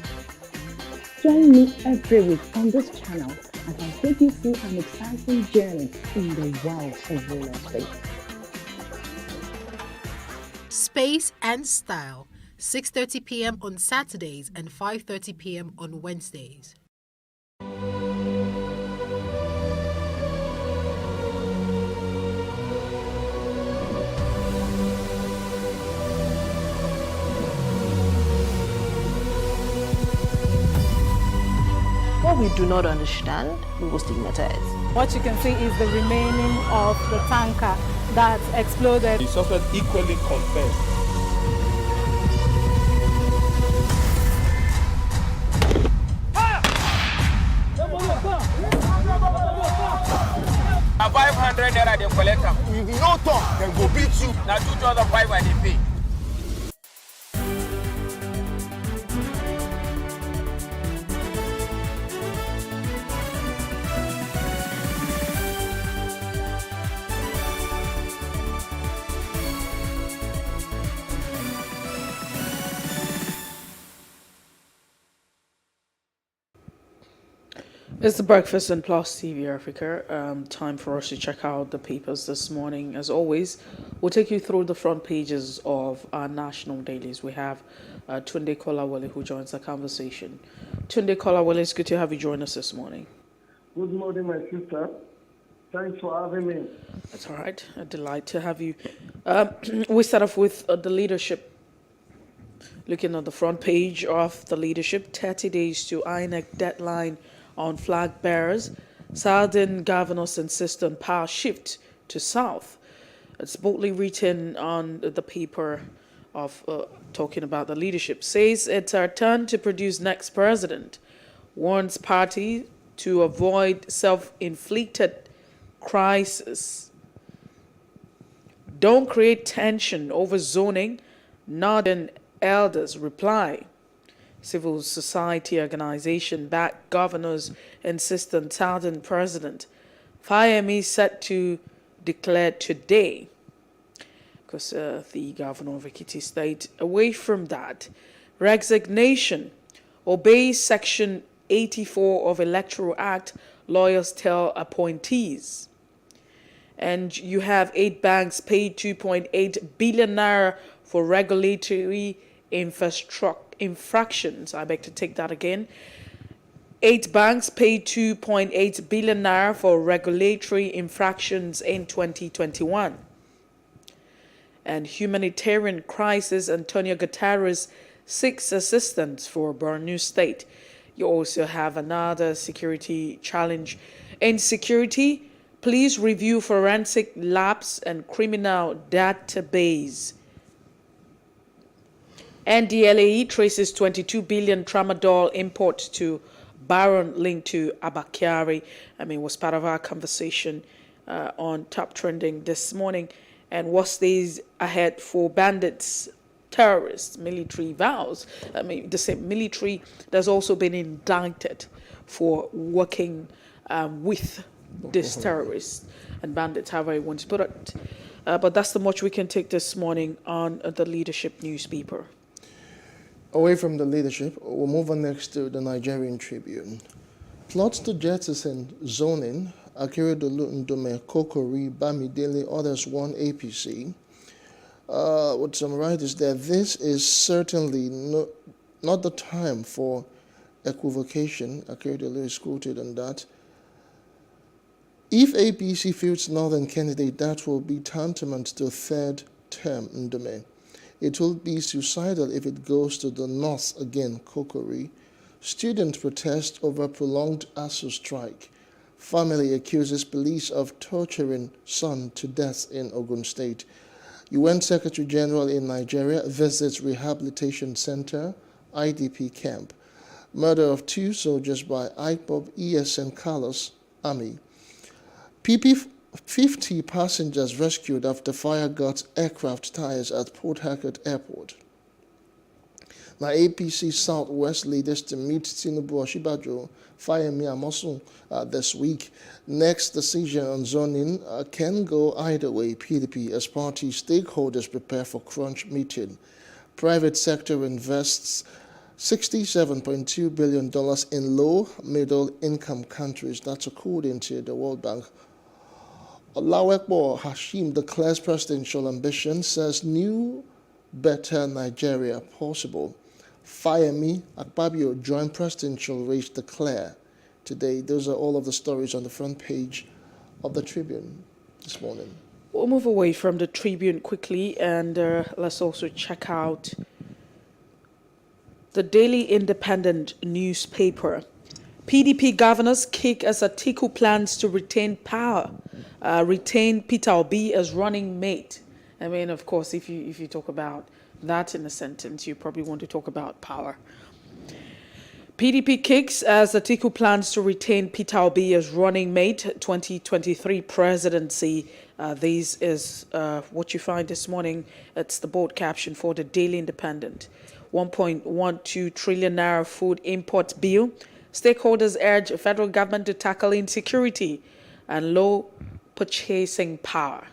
Join me every week on this channel as I take you through an exciting journey in the world of real estate. Space and Style, 6:30 p.m. on Saturdays and 5:30 p.m. on Wednesdays. What we do not understand, we will stigmatize. What you can see is the remaining of the tanker that exploded. He suffered equally confessed. Now 500 naira they collect them. If you no talk, then go beat you. Now 2,500 and they pay. It's the Breakfast on Plus TV Africa. Time for us to check out the papers this morning. As always, we'll take you through the front pages of our national dailies. We have Tunde Kolawole who joins the conversation. Tunde Kolawole, it's good to have you join us this morning. Good morning, my sister. Thanks for having me. That's all right. A delight to have you. We start off with the leadership. Looking at the front page of the leadership, 30 days to INEC deadline on flag bearers. Southern governors insist on power shift to South. It's boldly written on the paper of talking about the leadership. Says it's our turn to produce next president. Warns party to avoid self-inflicted crisis. Don't create tension over zoning. Northern elders reply. Civil society organization back governors insist on Southern president. Fayemi set to declare today, because the governor of Ekiti State, away from that, resignation, obeys Section 84 of Electoral Act, lawyers tell appointees. And you have 8 banks paid 2.8 billion naira for regulatory infractions. I beg to take that again. 8 banks paid 2.8 billion naira for regulatory infractions in 2021. And humanitarian crisis, Antonio Guterres seeks assistance for Borno State. You also have another security challenge. Insecurity, please review forensic labs and criminal database. NDLAE traces 22 billion tramadol import to Baron linked to Abakari. Was part of our conversation on Top Trending this morning. And what stays ahead for bandits, terrorists, military vows? The same military that's also been indicted for working with these terrorists and bandits, however you want to put it. But that's the much we can take this morning on the Leadership newspaper. Away from the leadership, we'll move on next to the Nigerian Tribune. Plots to jettison zoning, Akeredolu, Ndome, Kokori, Bamidele, others won APC. What some writers there, this is certainly not the time for equivocation. Akeredolu is quoted on that. If APC fields Northern candidate, that will be tantamount to third term Ndome. It will be suicidal if it goes to the north again, Kokori. Student protest over prolonged ASU strike. Family accuses police of torturing son to death in Ogun State. UN Secretary General in Nigeria visits rehabilitation center, IDP camp. Murder of 2 soldiers by IPOB ESN Carlos Army. PP-50 passengers rescued after fire got aircraft tires at Port Harcourt Airport. Now, APC Southwest leaders to meet Tinubu Oshibajo, Fayemi Amosun this week. Next decision on zoning can go either way, PDP, as party stakeholders prepare for crunch meeting. Private sector invests $67.2 billion in low, middle-income countries. That's according to the World Bank. Olawekbo Hashim declares presidential ambition, says new, better Nigeria possible. Fayemi Akpabio joint presidential race declare today. Those are all of the stories on the front page of the Tribune this morning. We'll move away from the Tribune quickly and let's also check out the Daily Independent newspaper. PDP governors kick as Atiku plans to retain power, retain Peter Obi as running mate. I mean, of course, if you talk about that in a sentence, you probably want to talk about power. PDP kicks as Atiku plans to retain Peter Obi as running mate 2023 presidency. This is what you find this morning. It's the board caption for the Daily Independent. 1.12 trillion naira food import bill. Stakeholders urge the federal government to tackle insecurity and low purchasing power.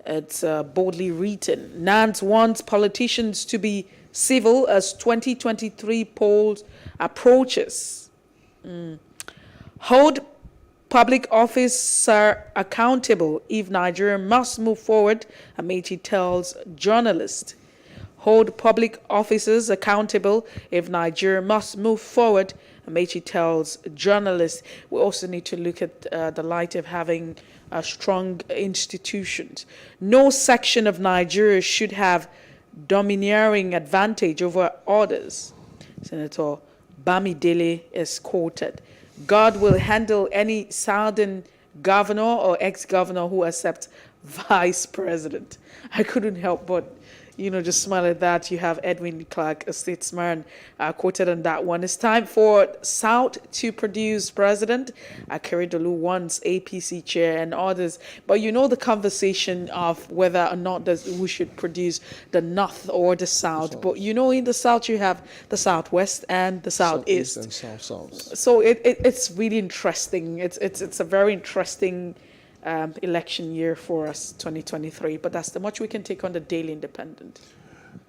It's boldly written. Nance wants politicians to be civil as 2023 polls approaches. Hold public officer accountable if Nigeria must move forward, Amechi tells journalists. Hold public officers accountable if Nigeria must move forward, Amechi tells journalists. We also need to look at the light of having strong institutions. No section of Nigeria should have domineering advantage over others. Senator Bamidele is quoted. God will handle any southern governor or ex-governor who accepts vice president. I couldn't help but just smile at that. You have Edwin Clark, a statesman, quoted on that one. It's time for South to produce president. Akeredolu wants APC chair and others. But the conversation of whether or not we should produce the North or the South. But in the South you have the Southwest and the Southeast. And South. So it's really interesting. It's a very interesting election year for us, 2023, but that's the much we can take on the Daily Independent.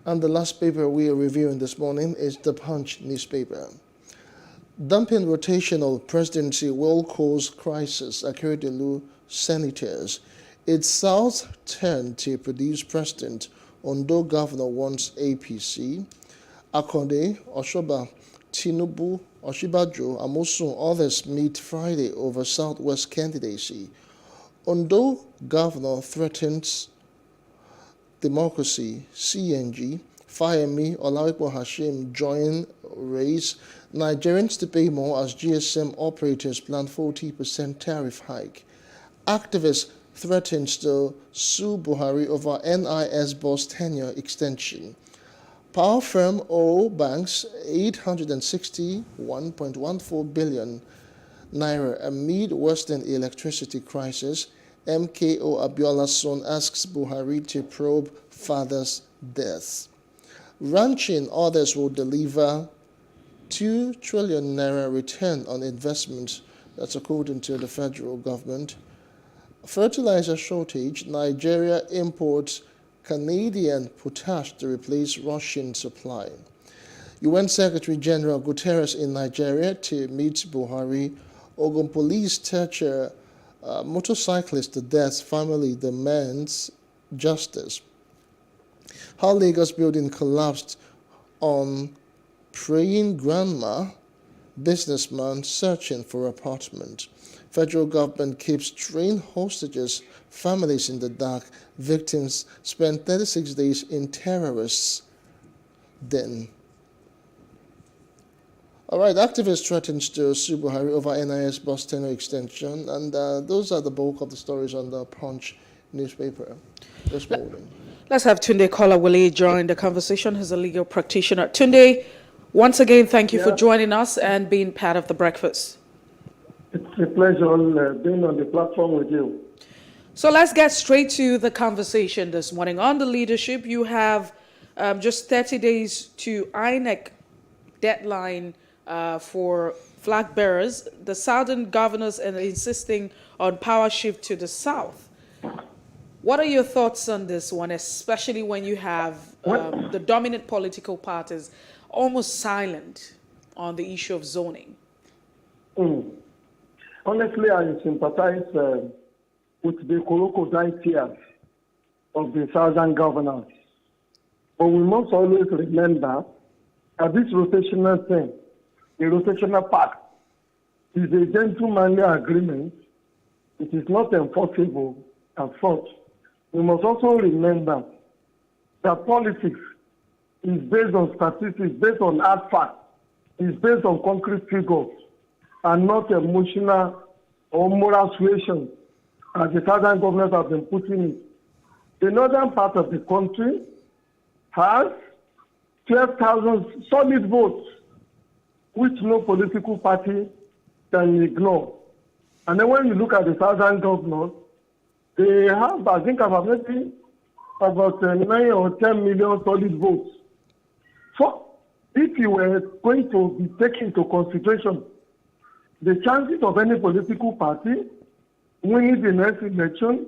And the last paper we are reviewing this morning is the Punch newspaper. Dumping rotational presidency will cause crisis, Akeredolu senators. It's South's turn to produce president. Ondo governor wants APC. Akode, Oshoba, Tinubu, Oshibajo, Amosun, others meet Friday over Southwest candidacy. Ondo governor threatens democracy, CNG, Fayemi Olawekbo Hashim join race. Nigerians to pay more as GSM operators plan 40% tariff hike. Activists threatens to sue Buhari over NIS boss tenure extension. Power firm owe banks 861.14 billion naira amid Western electricity crisis. MKO Abiola's son asks Buhari to probe father's death. Ranching others will deliver 2 trillion naira return on investment. That's according to the federal government. Fertilizer shortage. Nigeria imports Canadian potash to replace Russian supply. UN Secretary General Guterres in Nigeria to meet Buhari. Ogun police torture motorcyclist to death. Family demands justice. How Lagos building collapsed on praying grandma. Businessman searching for apartment. Federal government keeps trained hostages, families in the dark. Victims spent 36 days in terrorists' den. All right, activists threatens to sue Buhari over NIS bus tenure extension, and those are the bulk of the stories on the Punch newspaper this morning. Let's have Tunde Kolawole join the conversation. He's a legal practitioner. Tunde, Once again, thank you for joining us and being part of the breakfast. It's a pleasure being on the platform with you. So let's get straight to the conversation this morning. On the leadership, you have just 30 days to INEC deadline for flag bearers. The southern governors are insisting on power shift to the south. What are your thoughts on this one, especially when you have the dominant political parties almost silent on the issue of zoning? Honestly, I sympathize with the crocodile tears of the southern governors. But we must always remember that this rotational thing, the rotational pact, is a gentlemanly agreement. It is not enforceable as such. We must also remember that politics is based on statistics, based on hard facts, is based on concrete figures, and not emotional or moral suasion, as the southern governors have been putting it. The northern part of the country has 12,000 solid votes, which no political party can ignore. And then when you look at the southern governors, they have, I think, about 9 or 10 million solid votes. So, if you were going to be taken into consideration the chances of any political party winning the next election,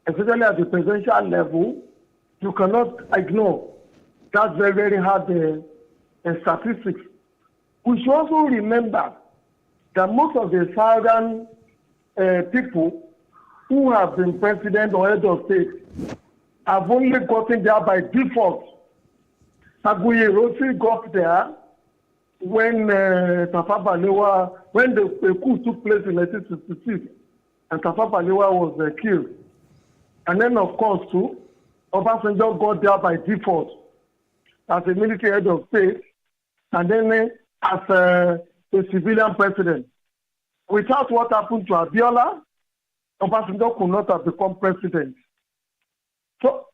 especially at the presidential level, you cannot ignore that very, very hard statistics. We should also remember that most of the southern people who have been president or head of state have only gotten there by default. Aguiyi Ironsi got there when Tafawa Balewa, when the coup took place in 1966, and Tafawa Balewa was killed. And then, of course, too, Obasanjo got there by default as a military head of state, and then as a civilian president. Without what happened to Abiola, Obasanjo could not have become president. So,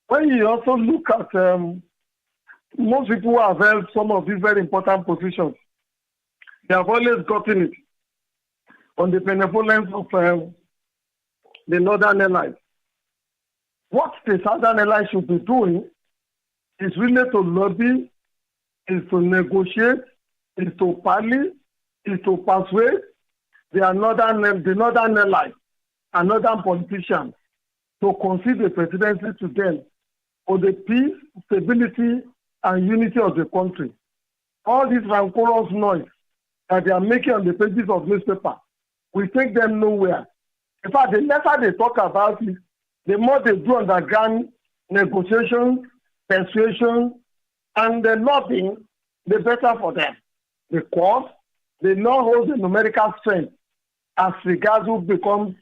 when you also look at most people who have held some of these very important positions, they have always gotten it on the benevolence of the Northern Allies. What the Southern Allies should be doing is really to lobby, is to negotiate, is to parley, is to persuade the Northern Allies and Northern politicians to concede the presidency to them for the peace, stability, and unity of the country. All this rancorous noise that they are making on the pages of newspaper will take them nowhere. In fact, the lesser they talk about it, the more they do underground negotiations, persuasion, and the lobbying, the better for them. Because they now hold the numerical strength as regards who becomes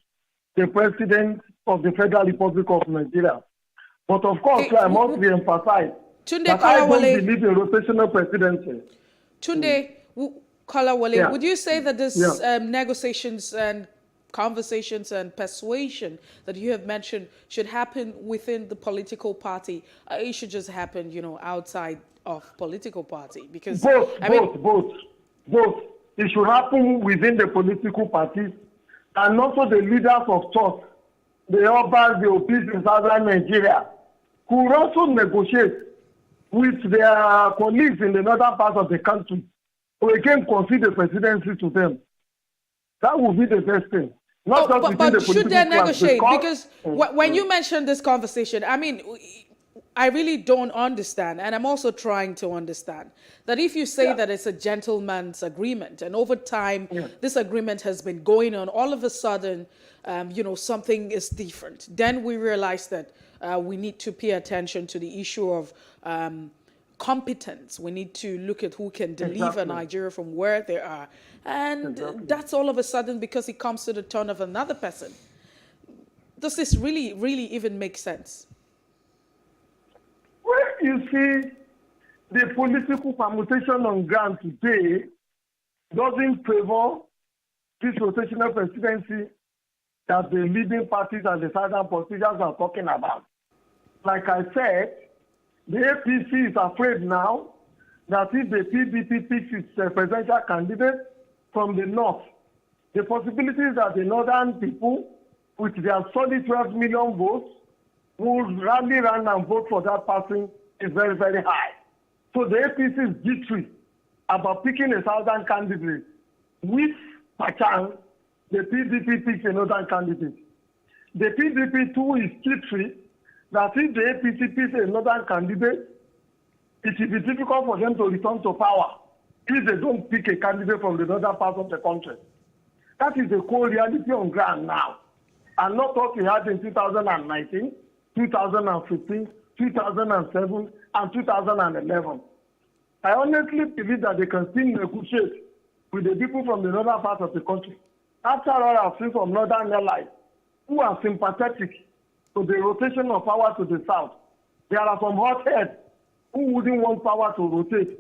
the president of the Federal Republic of Nigeria. But of course, I must be emphasized that I don't believe in rotational presidency. Tunde Kolawole, would you say that this negotiations and conversations and persuasion that you have mentioned should happen within the political party? It should just happen, outside of political party? Because both. It should happen within the political parties and also the leaders of thought, the Obas, the Opis in southern Nigeria, who also negotiate with their colleagues in the northern part of the country who again concede the presidency to them. That would be the best thing. But should they negotiate? Because when you mentioned this conversation, I really don't understand, and I'm also trying to understand, that if you say that it's a gentleman's agreement, and over time this agreement has been going on, all of a sudden, something is different. Then we realize that we need to pay attention to the issue of competence. We need to look at who can deliver Nigeria from where they are. And that's all of a sudden because it comes to the turn of another person. Does this really, really even make sense? Well, you see, the political permutation on ground today doesn't favor this rotational presidency that the leading parties and the southern politicians are talking about. Like I said, the APC is afraid now that if the PDP picks its presidential candidate from the north, the possibilities that the northern people, with their solid 12 million votes, will rally around and vote for that person is very, very high. So the APC is jittery about picking a southern candidate, which, by chance, the PDP picks a northern candidate. The PDP too is jittery that if the APC picks a northern candidate, it will be difficult for them to return to power if they don't pick a candidate from the northern part of the country. That is the core reality on ground now. And not what we had in 2019, 2015, 2007, and 2011. I honestly believe that they can still negotiate with the people from the northern part of the country. After all, I've seen some northern allies who are sympathetic to the rotation of power to the south. There are some hotheads who wouldn't want power to rotate.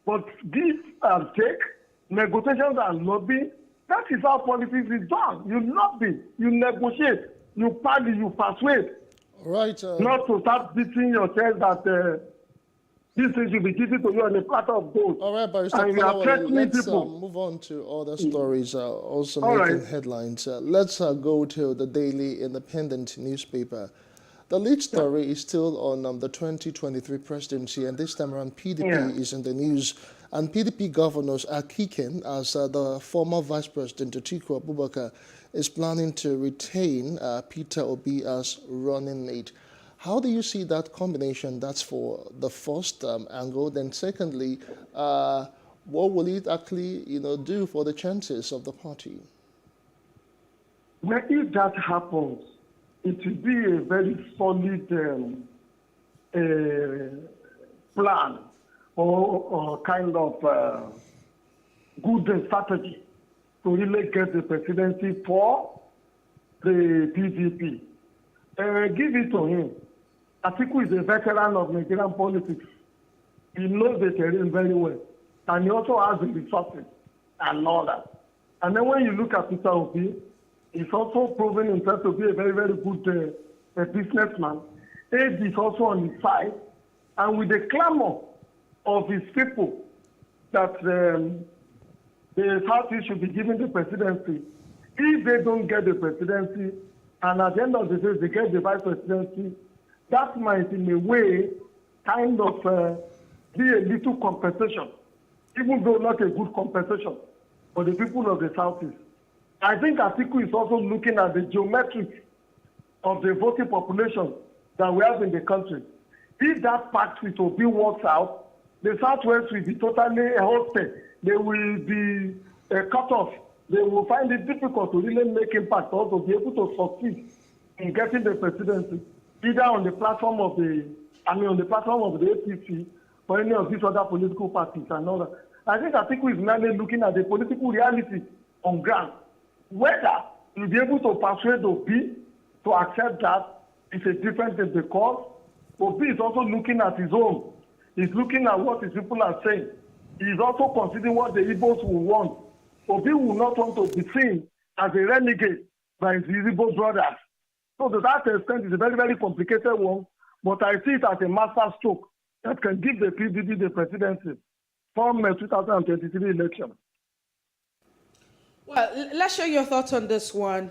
But give and take, negotiations and lobbying, that is how politics is done. You lobby, you negotiate, you parley, you persuade. All right. Not to start beating your chest that this thing should be given to you on a platter of gold. All right, Barrister Kolawole, let's move on to other stories also making headlines. Let's go to the Daily Independent newspaper. The lead story is still on the 2023 presidency, and this time around PDP is in the news. And PDP governors are kicking as the former Vice President Atiku Abubakar is planning to retain Peter Obi as running mate. How do you see that combination? That's for the first angle. Then secondly, what will it actually do for the chances of the party? Well, if that happens, it will be a very solid plan or kind of good strategy to really get the presidency for the PDP. Give it to him. Atiku is a veteran of Nigerian politics. He knows the terrain very well. And he also has the resources and all that. And then when you look at Peter Obi, he's also proven himself to be a very, very good businessman. Age is also on his side. And with the clamor of his people that the Southeast should be given the presidency, if they don't get the presidency, and at the end of the day, they get the vice presidency, that might, in a way, kind of be a little compensation, even though not a good compensation for the people of the Southeast. I think Atiku is also looking at the geometric of the voting population that we have in the country. If that pact with Obi works out, the Southwest will be totally hosted. They will be cut off. They will find it difficult to really make impact or to be able to succeed in getting the presidency, either on the platform of the APC or any of these other political parties and all that. I think Atiku is merely looking at the political reality on ground. Whether you'll be able to persuade Obi to accept that is a different thing, because Obi is also looking at his own. He's looking at what his people are saying. He's also considering what the Igbos will want. Obi will not want to be seen as a renegade by his Igbo brothers. So to that extent, it's a very, very complicated one, but I see it as a master stroke that can give the PDP the presidency from the 2023 election. Well, let's share your thoughts on this one.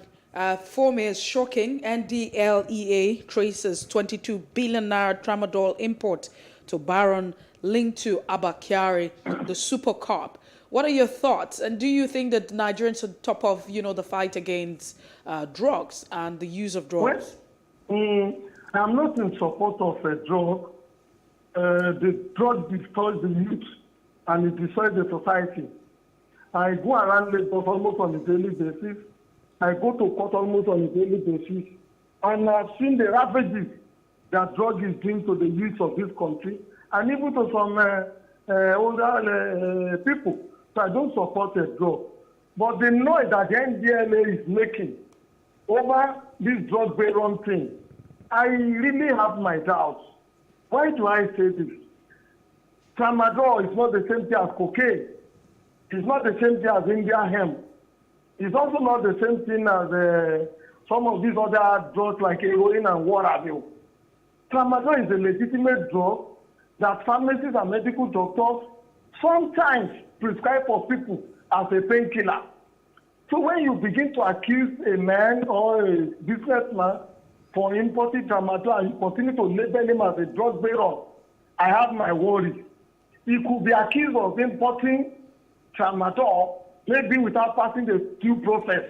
Form is shocking. NDLEA traces 22 billion naira tramadol import to Baron linked to Abba Kyari, the super cop. What are your thoughts? And do you think that Nigerians are top of, the fight against drugs and the use of drugs? Well, I'm not in support of a drug. The drug destroys the youth and it destroys the society. I go around Lagos almost on a daily basis. I go to court almost on a daily basis. And I've seen the ravages that drug is doing to the youth of this country and even to some older people. So I don't support a drug. But the noise that the NDLA is making over this drug baron thing, I really have my doubts. Why do I say this? Tramadol is not the same thing as cocaine. It's not the same thing as India hemp. It's also not the same thing as some of these other drugs like heroin and what have you. Tramadol is a legitimate drug that pharmacists and medical doctors sometimes prescribe for people as a painkiller. So when you begin to accuse a man or a businessman for importing tramadol and you continue to label him as a drug baron, I have my worries. He could be accused of importing tramadol, maybe without passing the due process.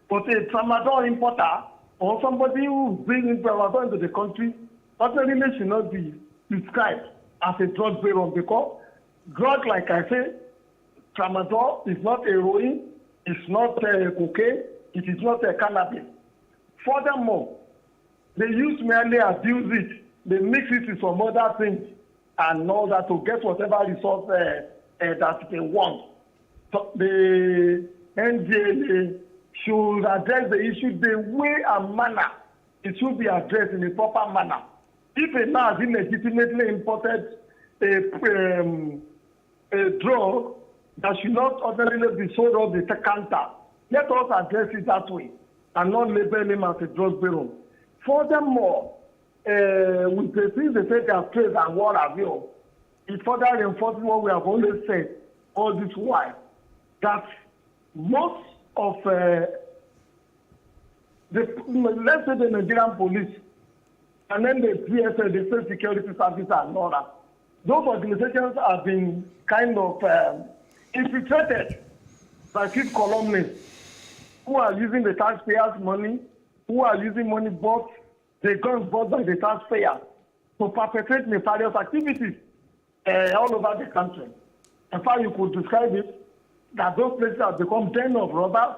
But a tramadol importer or somebody who is bringing tramadol into the country certainly should not be described as a drug baron, because drug, like I say, tramadol is not heroin, it's not cocaine, it is not cannabis. Furthermore, they use merely abuse it, they mix it with some other things and all that to get whatever resource that they want. So the NDLA should address the issue the way and manner it should be addressed in a proper manner. If a man has illegitimately imported a drug that should not ordinarily be sold off the counter, let us address it that way and not label him as a drug baron. Furthermore, with the things they say they are trade and what have you, it further reinforces what we have always said all this while, that most of let's say the Nigerian police and then the DSS, the State Security Service and all that, those organizations have been kind of infiltrated by chief columnists who are using the taxpayers' money, who are using money bought, the guns bought by the taxpayer to perpetrate nefarious activities all over the country. In fact, you could describe it that those places have become den of robbers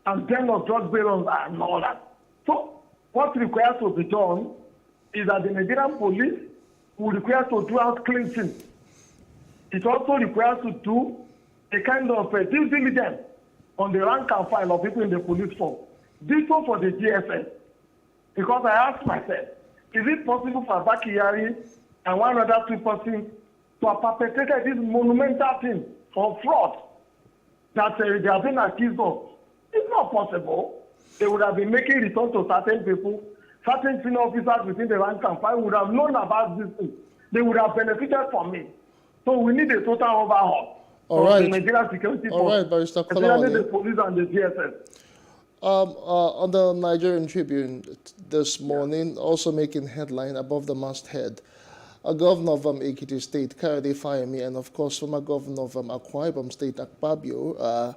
and den of drug barons and all that. So what requires to be done is that the Nigerian police will require to do house cleansing. It also requires to do a kind of due diligence on the rank and file of people in the police force. This one for the DSS. Because I asked myself, is it possible for Baki Yari and one other two persons to have perpetrated this monumental thing of fraud that they have been accused of? It's not possible. They would have been making returns to certain people. Certain senior officers within the rank and file would have known about this thing. They would have benefited from it. So we need a total overhaul of the Nigerian security force, Barrister especially the police and the DSS. On the Nigerian Tribune this morning, also making headline above the masthead, a governor of Ekiti State, Kayode Fayemi, and of course former governor of Akwa Ibom State, Akpabio,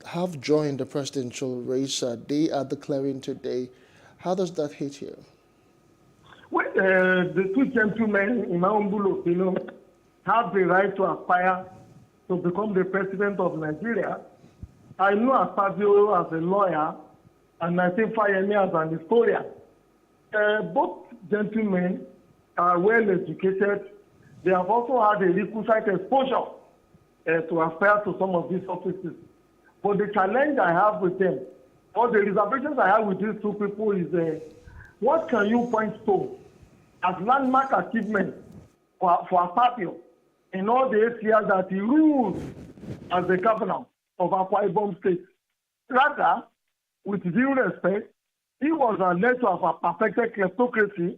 have joined the presidential race. They are declaring today. How does that hit you? Well, the two gentlemen, in my humble opinion, have the right to aspire to become the president of Nigeria. I know Akpabio as a lawyer, and I think Fayemi as an historian. Both gentlemen are well educated. They have also had a requisite exposure to aspire to some of these offices. But the challenge I have with them, or the reservations I have with these two people, is what can you point to as landmark achievement for Akpabio in all the 8 years that he ruled as the governor of Akwa Ibom State? Rather, with due respect, he was alleged to have perfected kleptocracy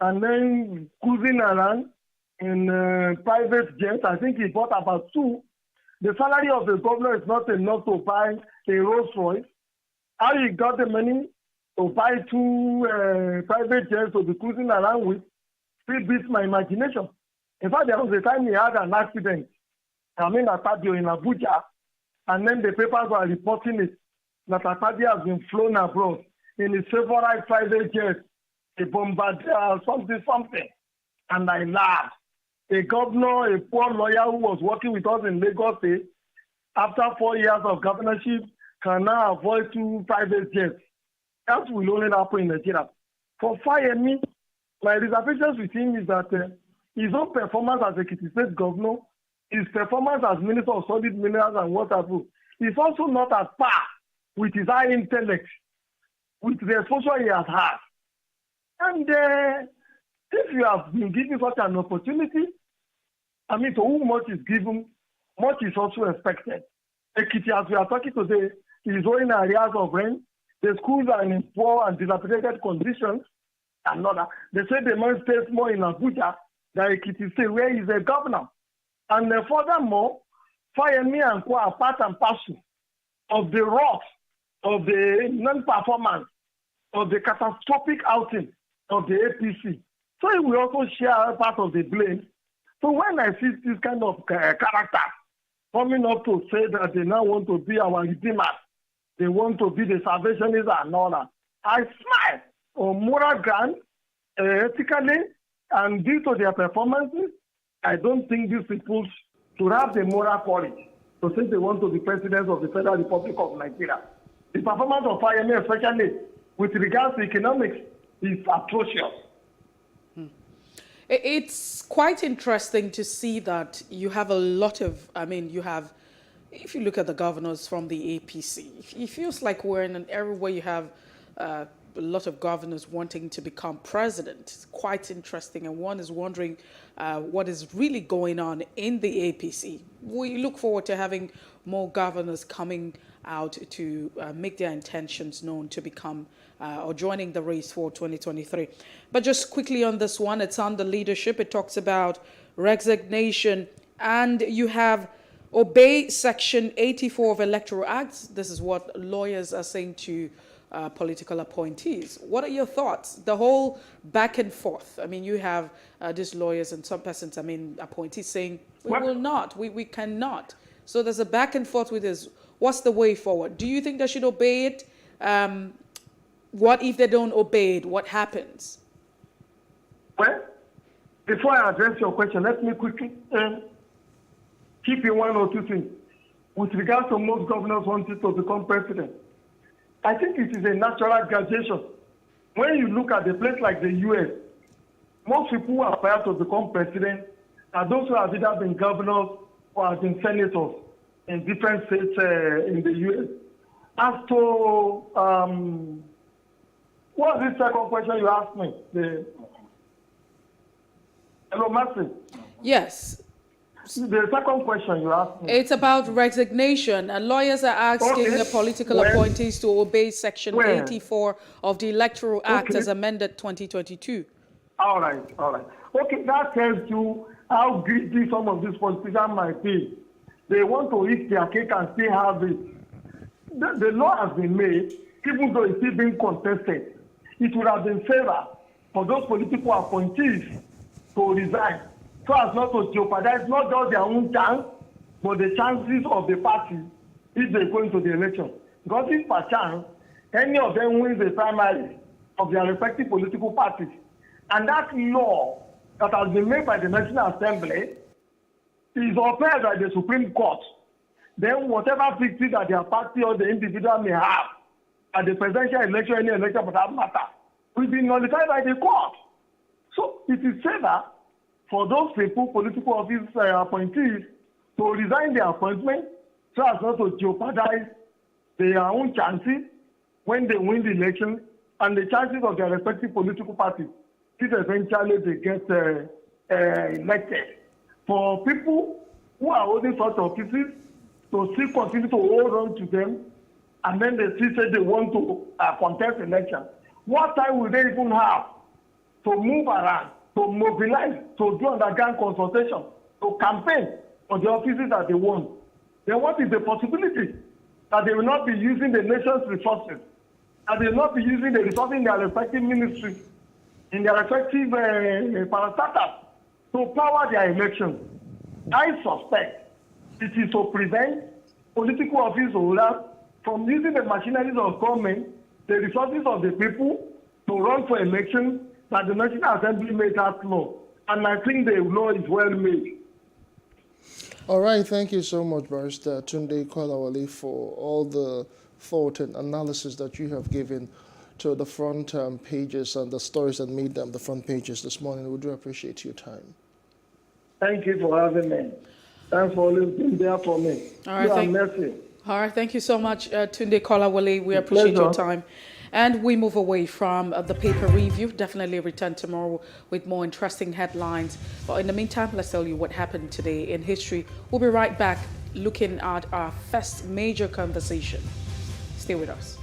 and then cruising around in private jets. I think he bought about 2. The salary of the governor is not enough to buy a Rolls Royce. How he got the money to buy 2 private jets to be cruising around with still beats my imagination. In fact, there was a time he had an accident, Akpabio in Abuja, and then the papers were reporting it, that Akpabio has been flown abroad in his favorite private jet, a Bombardier, something. And I laughed. A governor, a poor lawyer who was working with us in Lagos State, after 4 years of governorship, can now avoid 2 private jets. That will only happen in Nigeria. For Fayemi, my reservations with him is that his own performance as Ekiti State governor, his performance as Minister of Solid Minerals and Water, is also not at par with his high intellect, with the exposure he has had. And if you have been given such an opportunity, to whom much is given, much is also expected. Ekiti, as we are talking today, is owing areas of rent. The schools are in poor and dilapidated conditions. And all that. They say the man stays more in Abuja the Ekiti State, where he's a governor. And furthermore, Fayemi and Co are part and parcel of the rot, of the non-performance, of the catastrophic outing of the APC. So he will also share part of the blame. So when I see this kind of character coming up to say that they now want to be our redeemers, they want to be the salvationists and all that, I smile on moral ground, ethically, and due to their performances, I don't think these people should have the moral courage to say they want to be presidents of the Federal Republic of Nigeria. The performance of Fayemi, especially with regards to economics, is atrocious. It's quite interesting to see that you have a lot of, if you look at the governors from the APC, it feels like we're in an era where you have a lot of governors wanting to become president. It's quite interesting, and one is wondering what is really going on in the APC. We look forward to having more governors coming out to make their intentions known to become or joining the race for 2023. But just quickly on this one, it's under leadership. It talks about resignation, and you have obey Section 84 of Electoral Acts. This is what lawyers are saying to political appointees. What are your thoughts? The whole back and forth. I mean, you have these lawyers and some persons, appointees saying, we will not, we cannot. So there's a back and forth with this. What's the way forward? Do you think they should obey it? What if they don't obey it? What happens? Well, before I address your question, let me quickly keep in one or two things. With regard to most governors wanting to become president, I think it is a natural graduation. When you look at a place like the U.S., most people who aspire to become president are those who have either been governors or have been senators in different states in the U.S. As to, what was the second question you asked me? Hello, Martin. Yes. The second question you asked me. It's about resignation, and lawyers are asking the political appointees to obey Section 84 of the Electoral Act as amended 2022. All right. Okay, that tells you how greedy some of these politicians might be. They want to eat their cake and still have it. The law has been made, even though it's still being contested. It would have been fairer for those political appointees to resign, so as not to jeopardize not just their own chance, but the chances of the party if they go into the election. Because if per chance, any of them wins the primary of their respective political parties, and that law that has been made by the National Assembly is upheld by the Supreme Court, then whatever victory that their party or the individual may have at the presidential election, any election for that matter, will be nullified by the court. So it is safer for those people, political office appointees, to resign their appointment so as not to jeopardize their own chances when they win the election and the chances of their respective political parties if eventually they get elected. For people who are holding such offices to still continue to hold on to them, and then they still say they want to contest election, what time will they even have to move around, to mobilize, to do underground consultation, to campaign for the offices that they want? Then what is the possibility that they will not be using the nation's resources, that they will not be using the resources in their respective ministries, in their respective parastatals to power their elections? I suspect it is to prevent political office holders from using the machineries of government, the resources of the people, to run for elections that the National Assembly made that law. And I think the law is well made. All right, thank you so much, Barrister Tunde Kolawole, for all the thought and analysis that you have given to the front pages and the stories that made them the front pages this morning. We do appreciate your time. Thank you for having me. Thanks for always being there for me. All right, thank you so much, Tunde Kolawole. We appreciate your time. And we move away from the paper review. Definitely return tomorrow with more interesting headlines. But in the meantime, let's tell you what happened today in history. We'll be right back looking at our first major conversation. Stay with us.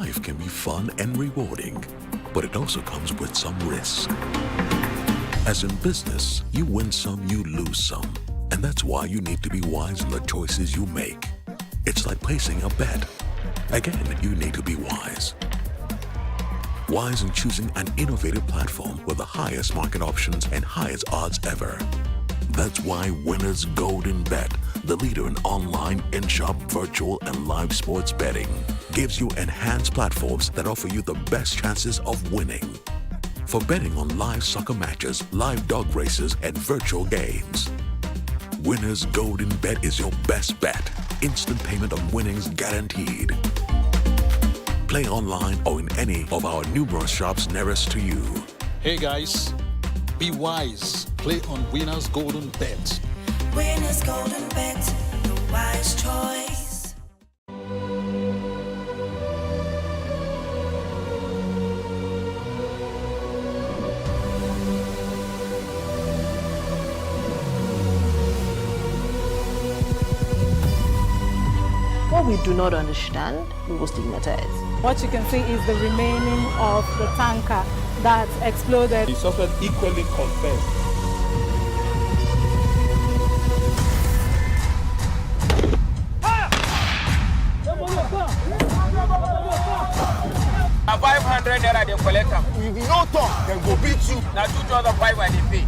Life can be fun and rewarding, but it also comes with some risk. As in business, you win some, you lose some. And that's why you need to be wise in the choices you make. It's like placing a bet. Again, you need to be wise. Wise in choosing an innovative platform with the highest market options and highest odds ever. That's why Winners Golden Bet, the leader in online, in-shop, virtual, and live sports betting, gives you enhanced platforms that offer you the best chances of winning. For betting on live soccer matches, live dog races, and virtual games. Winners Golden Bet is your best bet. Instant payment of winnings guaranteed. Play online or in any of our numerous shops nearest to you. Hey guys, be wise. Play on Winners Golden Bet. Winners Golden Bet, the wise choice. What we do not understand, we will stigmatize. What you can see is the remaining of the tanker that exploded. The suspect equally confessed. Now 500 naira they collect them. If you don't talk, then go beat you. Now 2,500 when they pay.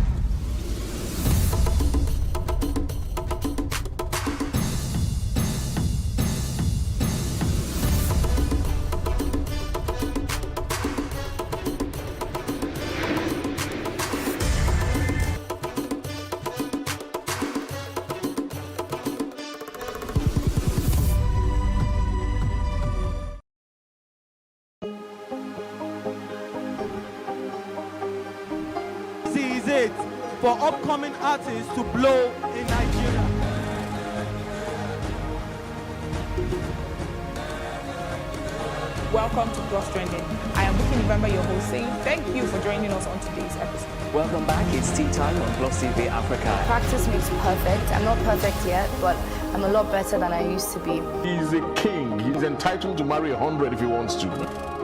For upcoming artists to blow in Nigeria. Welcome to Plus Trending. I am Bukky November, your host, saying thank you for joining us on today's episode. Welcome back. It's tea time on Plus TV Africa. Practice makes perfect. I'm not perfect yet, but I'm a lot better than I used to be. He's a king. He's entitled to marry 100 if he wants to.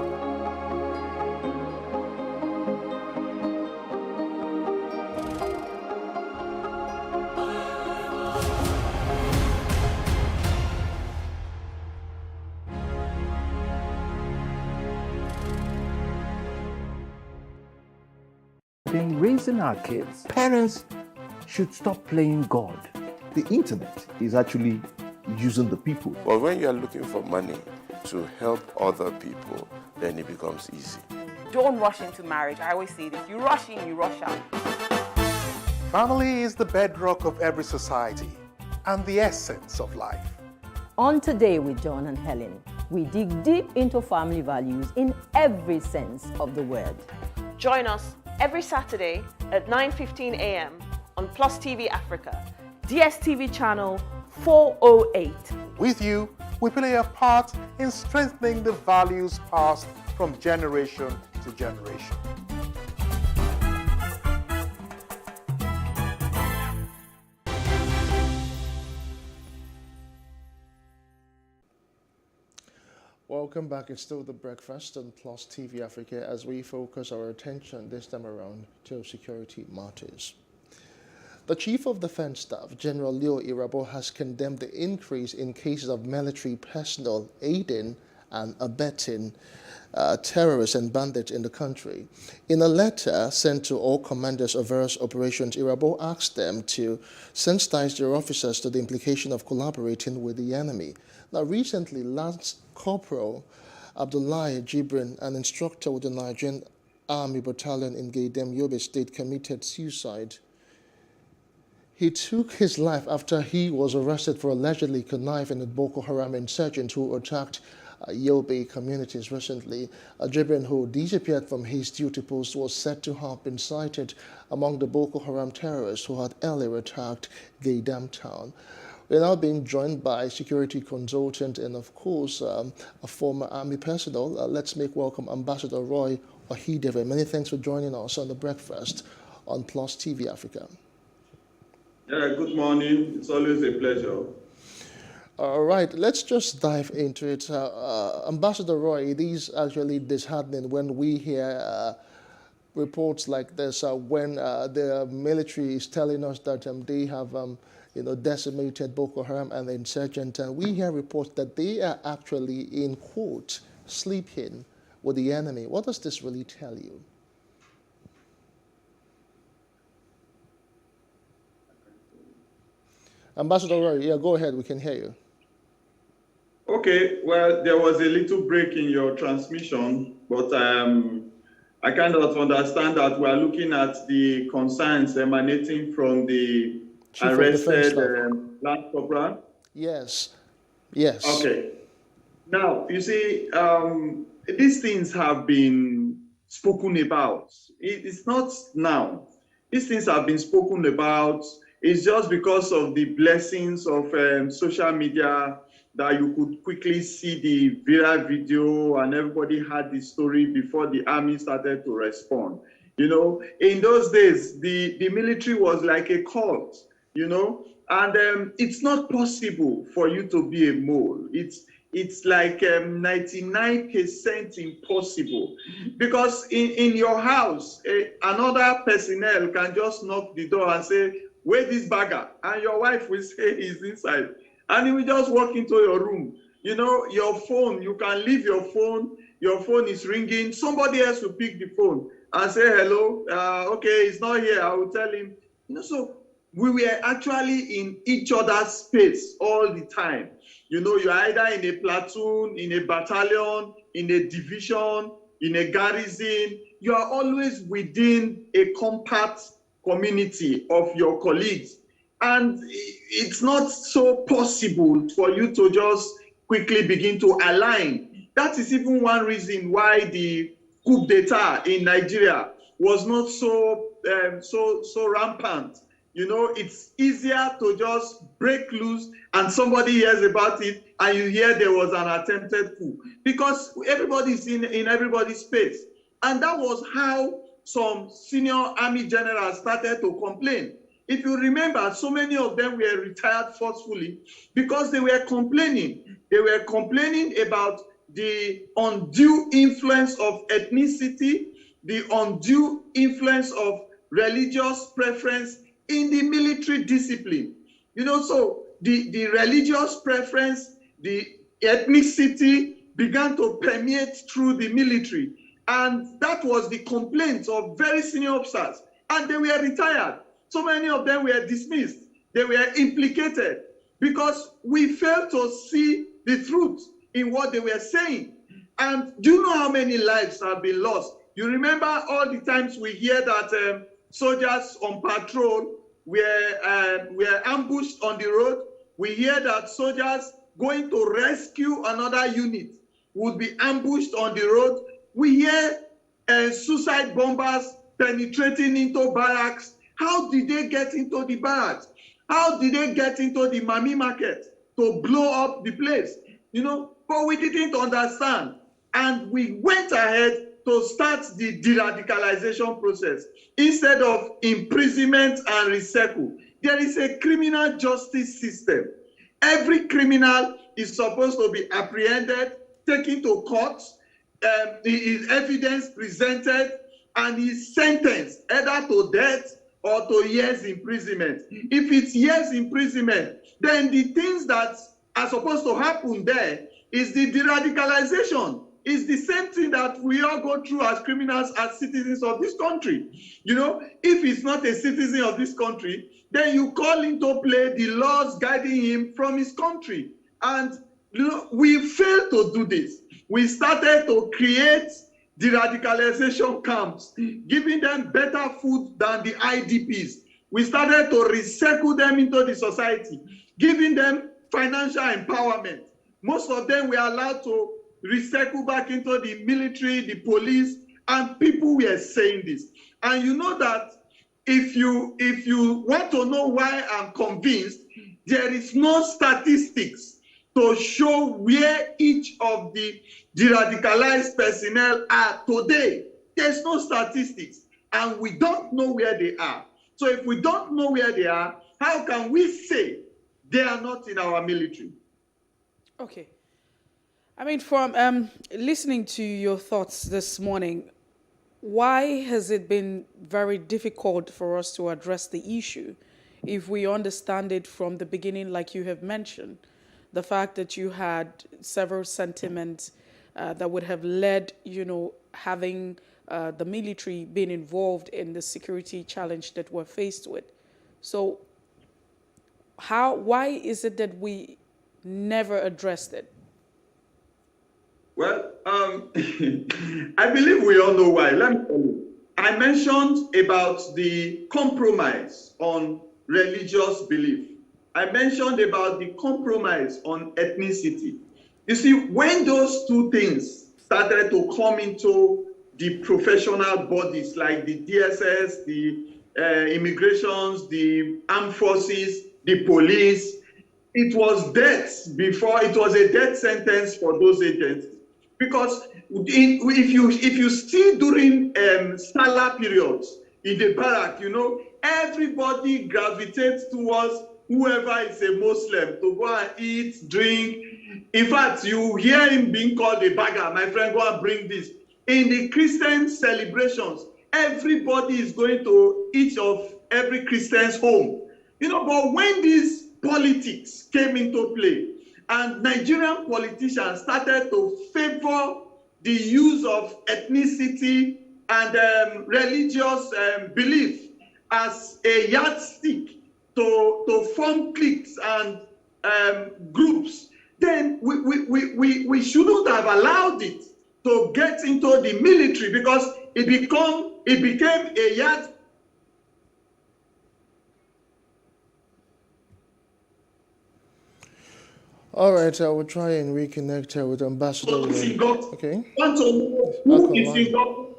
In raising our kids, parents should stop playing God. The internet is actually using the people. But when you are looking for money to help other people, then it becomes easy. Don't rush into marriage. I always say this. You rush in, you rush out. Family is the bedrock of every society and the essence of life. On Today with John and Helen, we dig deep into family values in every sense of the word. Join us every Saturday at 9:15 a.m. on Plus TV Africa, DSTV channel 408. With you, we play a part in strengthening the values passed from generation to generation. Welcome back. It's still The Breakfast on Plus TV Africa as we focus our attention this time around to security matters. The Chief of Defense Staff, General Leo Irabor, has condemned the increase in cases of military personnel aiding and abetting terrorists and bandits in the country. In a letter sent to all commanders of various operations, Irabor asked them to sensitize their officers to the implication of collaborating with the enemy. Now, recently, Lance Corporal Abdullahi Jibrin, an instructor with the Nigerian Army Battalion in Gaydem, Yobe State, committed suicide. He took his life after he was arrested for allegedly conniving with Boko Haram insurgents who attacked Yobe communities recently. Jibrin, who disappeared from his duty post, was said to have been cited among the Boko Haram terrorists who had earlier attacked Gaydem town. We're now being joined by security consultant and, of course, a former army personnel. Let's make welcome Ambassador Roy Ohideve. Many thanks for joining us on The Breakfast on Plus TV Africa. Yeah, good morning. It's always a pleasure. All right, let's just dive into it. Ambassador Roy, it is actually disheartening when we hear reports like this, when the military is telling us that they have decimated Boko Haram and the insurgent, and we hear reports that they are actually, in quote, sleeping with the enemy. What does this really tell you? Ambassador Roy, yeah, go ahead, we can hear you. Okay, well, there was a little break in your transmission, but I kind of understand that we are looking at the concerns emanating from the Chief arrested Lance Corporal. Yes, yes. Okay. Now, you see, these things have been spoken about. It's not now. These things have been spoken about. It's just because of the blessings of social media that you could quickly see the viral video and everybody had the story before the army started to respond. You know, in those days, the military was like a cult, you know, and it's not possible for you to be a mole. It's like 99% impossible, because in your house, another personnel can just knock the door and say, "Where this bagger?" And your wife will say he's inside. And he will just walk into your room. You know, your phone, you can leave your phone is ringing. Somebody else will pick the phone and say, "Hello, okay, he's not here." I will tell him. You know, so we were actually in each other's space all the time. You know, you're either in a platoon, in a battalion, in a division, in a garrison. You are always within a compact community of your colleagues. And it's not so possible for you to just quickly begin to align. That is even one reason why the coup d'etat in Nigeria was not so rampant. You know, it's easier to just break loose and somebody hears about it and you hear there was an attempted coup, because everybody's in everybody's space. And that was how some senior army generals started to complain. If you remember, so many of them were retired forcefully because they were complaining. They were complaining about the undue influence of ethnicity, the undue influence of religious preference in the military discipline. You know, so the religious preference, the ethnicity began to permeate through the military. And that was the complaint of very senior officers. And they were retired. So many of them were dismissed. They were implicated because we failed to see the truth in what they were saying. And do you know how many lives have been lost? You remember all the times we hear that soldiers on patrol were ambushed on the road. We hear that soldiers going to rescue another unit would be ambushed on the road. We hear suicide bombers penetrating into barracks. How did they get into the barracks? How did they get into the Mami market to blow up the place? You know, but we didn't understand. And we went ahead to start the de-radicalization process instead of imprisonment and recycle. There is a criminal justice system. Every criminal is supposed to be apprehended, taken to court, his evidence presented, and he's sentenced either to death or to years imprisonment. If it's years imprisonment, then the things that are supposed to happen there is the de-radicalization. It's the same thing that we all go through as criminals, as citizens of this country. You know, if he's not a citizen of this country, then you call into play the laws guiding him from his country. And you know, we failed to do this. We started to create de-radicalization camps, giving them better food than the IDPs. We started to recycle them into the society, giving them financial empowerment. Most of them were allowed to recycle back into the military, the police, and people were saying this. And you know that if you want to know why I'm convinced, there is no statistics to show where each of the de-radicalized personnel are today. There's no statistics, and we don't know where they are. So if we don't know where they are, how can we say they are not in our military? Okay. I mean, from listening to your thoughts this morning, why has it been very difficult for us to address the issue if we understand it from the beginning, like you have mentioned? The fact that you had several sentiments that would have led, having the military being involved in the security challenge that we're faced with. So why is it that we never addressed it? Well, I believe we all know why. Let me tell you. I mentioned about the compromise on religious belief. I mentioned about the compromise on ethnicity. You see, when those two things started to come into the professional bodies like the DSS, the immigrations, the armed forces, the police, it was death before, it was a death sentence for those agents. Because if you see during Salah periods in the barrack, everybody gravitates towards whoever is a Muslim to go and eat, drink. In fact, you hear him being called a beggar. My friend, go and bring this. In the Christian celebrations, everybody is going to each of every Christian's home. But when these politics came into play, and Nigerian politicians started to favor the use of ethnicity and religious belief as a yardstick to form cliques and groups, then we shouldn't have allowed it to get into the military, because it became a yard. All right, I will try and reconnect with Ambassador. Okay. Want to know who is in government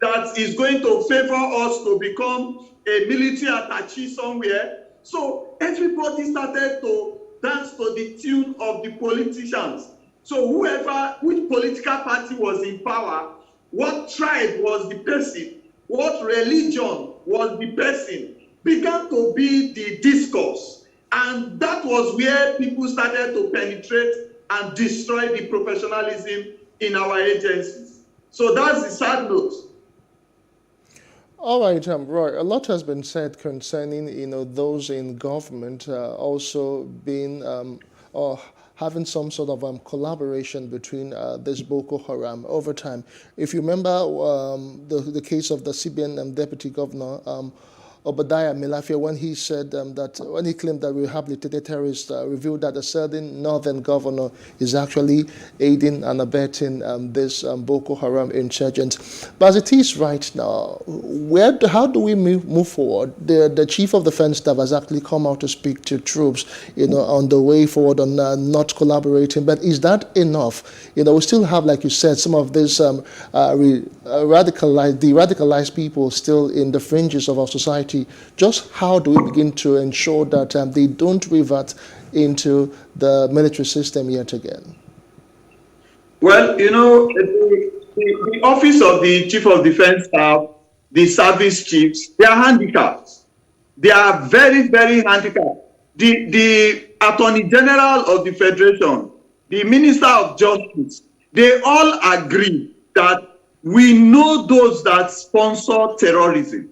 that is going to favor us to become a military attaché somewhere? So everybody started to dance to the tune of the politicians. So which political party was in power, what tribe was the person, what religion was the person, began to be the discourse. And that was where people started to penetrate and destroy the professionalism in our agencies. So that's the sad note. All right, Roy, a lot has been said concerning, those in government also being or having some sort of collaboration between this Boko Haram over time. If you remember the case of the CBN deputy governor, Obadiah Milafia, when he said when he claimed that rehabilitated terrorists revealed that a certain northern governor is actually aiding and abetting this Boko Haram insurgents. But as it is right now, how do we move forward? The chief of defense staff has actually come out to speak to troops, on the way forward on not collaborating. But is that enough? We still have, like you said, some of these radicalized people still in the fringes of our society. Just how do we begin to ensure that they don't revert into the military system yet again? Well, the office of the Chief of Defense Staff, the service chiefs, they are handicapped. They are very, very handicapped. The Attorney General of the Federation, the Minister of Justice, they all agree that we know those that sponsor terrorism.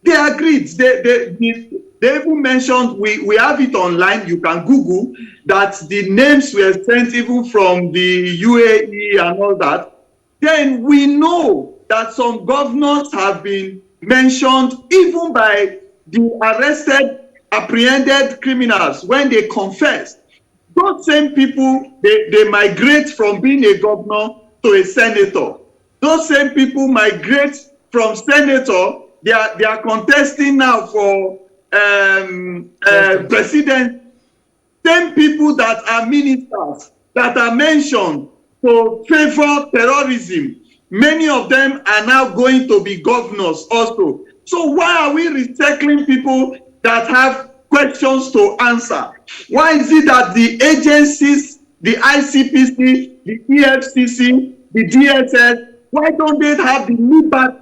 They agreed. They even mentioned, we have it online, you can Google, that the names were sent even from the UAE and all that. Then we know that some governors have been mentioned even by the arrested, apprehended criminals when they confess. Those same people, they migrate from being a governor to a senator. Those same people migrate from senator. They are contesting now for president. Same people that are ministers that are mentioned to favor terrorism. Many of them are now going to be governors also. So why are we recycling people that have questions to answer? Why is it that the agencies, the ICPC, the EFCC, the DSS, why don't they have the liberty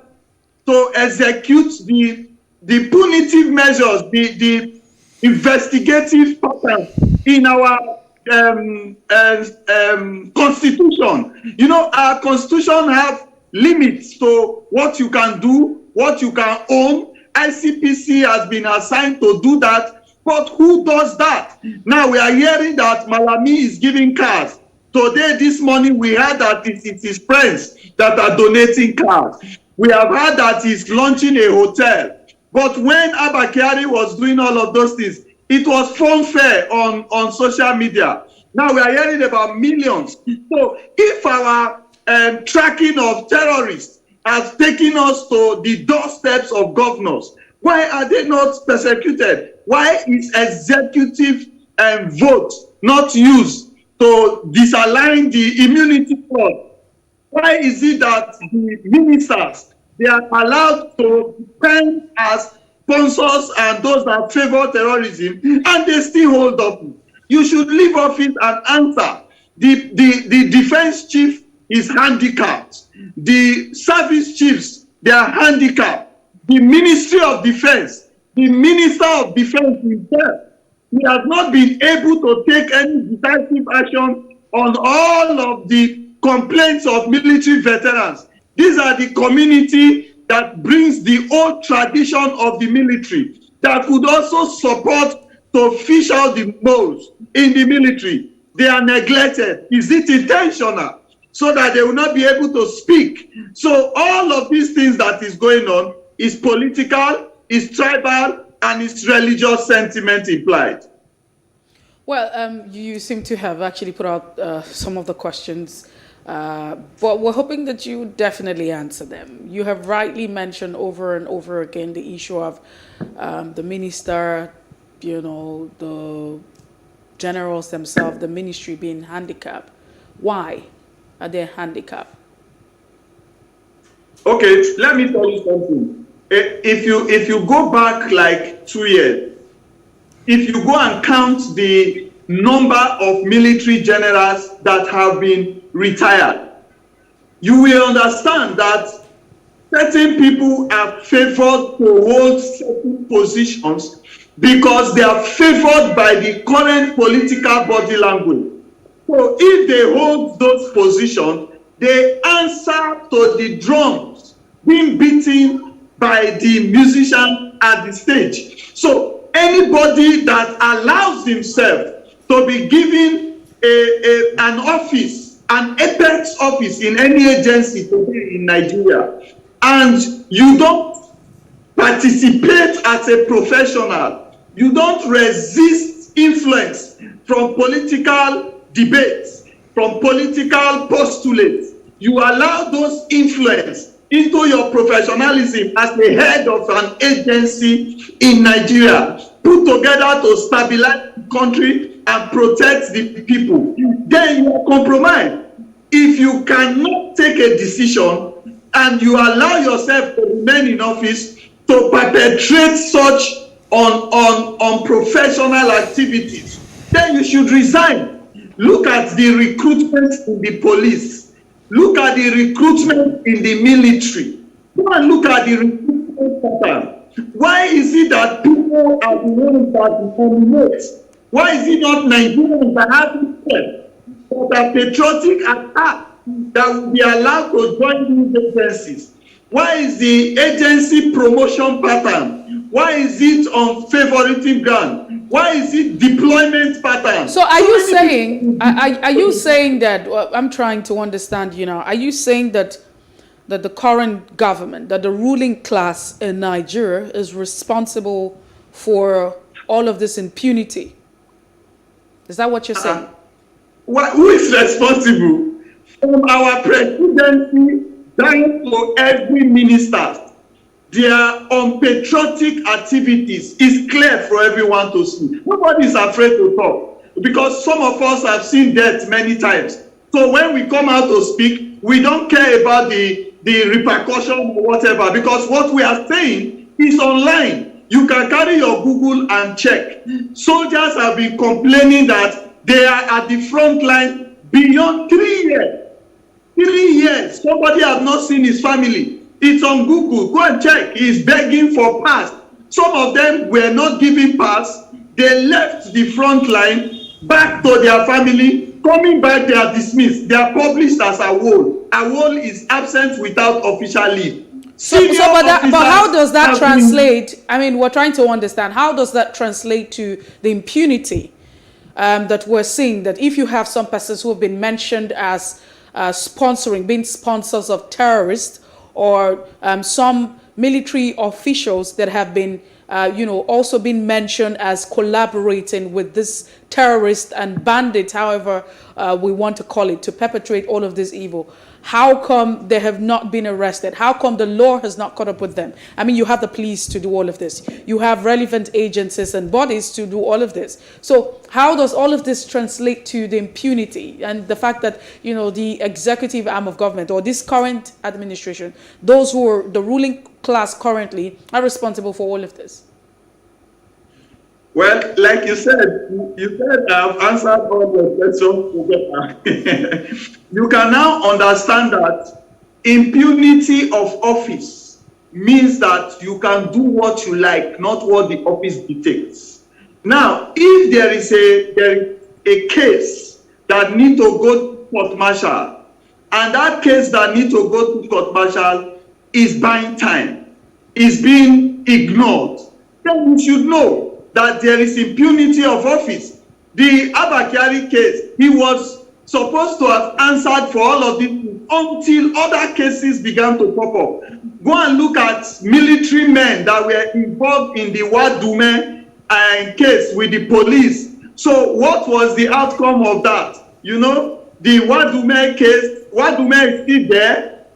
to execute the punitive measures, the investigative pattern in our constitution. You know, our constitution have limits to what you can do, what you can own. ICPC has been assigned to do that, but who does that? Now we are hearing that Malami is giving cars. Today, this morning, we heard that it's his friends that are donating cars. We have heard that he's launching a hotel. But when Abba Kyari was doing all of those things, it was fanfare on social media. Now we are hearing about millions. So if our tracking of terrorists has taken us to the doorsteps of governors, why are they not persecuted? Why is executive vote not used to disalign the immunity clause? Why is it that the ministers, they are allowed to stand as sponsors and those that favor terrorism, and they still hold up? You should leave office and answer. The defense chief is handicapped. The service chiefs, they are handicapped. The Ministry of Defense, the Minister of Defense himself, he has not been able to take any decisive action on all of the complaints of military veterans. These are the community that brings the old tradition of the military, that could also support to fish out the moles in the military. They are neglected. Is it intentional? So that they will not be able to speak. So all of these things that is going on is political, is tribal, and is religious sentiment implied. Well, you seem to have actually put out some of the questions, but we're hoping that you definitely answer them. You have rightly mentioned over and over again the issue of the minister, you know, the generals themselves, the ministry being handicapped. Why are they handicapped? Okay, let me tell you something. If you go back like 2 years, if you go and count the number of military generals that have been retired, you will understand that certain people are favored to hold certain positions because they are favored by the current political body language. So if they hold those positions, they answer to the drums being beaten by the musician at the stage. So anybody that allows himself to be given an office, an apex office in any agency today in Nigeria, and you don't participate as a professional, you don't resist influence from political debates, from political postulates, you allow those influence into your professionalism as the head of an agency in Nigeria, put together to stabilize the country and protect the people, then you are compromised. If you cannot take a decision and you allow yourself to remain in office to perpetrate such unprofessional activities, then you should resign. Look at the recruitment in the police. Look at the recruitment in the military. Go and look at the recruitment pattern. Why is it that people are the ones that nominate? Why is it not Nigerians that have it for the patriotic attack that will be allowed to join these agencies? Why is the agency promotion pattern? Why is it on favoritism ground? Why is it deployment pattern? So are you saying, are you saying that, well, I'm trying to understand, you know, are you saying that the current government, that the ruling class in Nigeria is responsible for all of this impunity? Is that what you're saying? Who is responsible? From our presidency down to every minister, their unpatriotic activities is clear for everyone to see. Nobody is afraid to talk because some of us have seen death many times. So when we come out to speak, we don't care about the repercussion or whatever, because what we are saying is online. You can carry your Google and check. Soldiers have been complaining that they are at the front line beyond 3 years. 3 years. Somebody have not seen his family. It's on Google. Go and check. He's begging for pass. Some of them were not given pass. They left the front line back to their family. Coming back, they are dismissed. They are published as a whole. A whole is absent without official leave. But how does that translate? I mean, we're trying to understand, how does that translate to the impunity that we're seeing? That if you have some persons who have been mentioned as being sponsors of terrorists, or some military officials that have been, also been mentioned as collaborating with this terrorist and bandit, however we want to call it, to perpetrate all of this evil. How come they have not been arrested? How come the law has not caught up with them? I mean, you have the police to do all of this. You have relevant agencies and bodies to do all of this. So how does all of this translate to the impunity and the fact that, the executive arm of government, or this current administration, those who are the ruling class currently, are responsible for all of this? Well, like you said I've answered all the questions. You can now understand that impunity of office means that you can do what you like, not what the office dictates. Now, if there is a case that needs to go to court-martial, and that case that needs to go to court-martial is buying time, is being ignored, then we should know that there is impunity of office. The Abba Kyari case, he was supposed to have answered for all of this until other cases began to pop up. Go and look at military men that were involved in the Wadume case with the police. So what was the outcome of that? The Wadume case, Wadume is still there,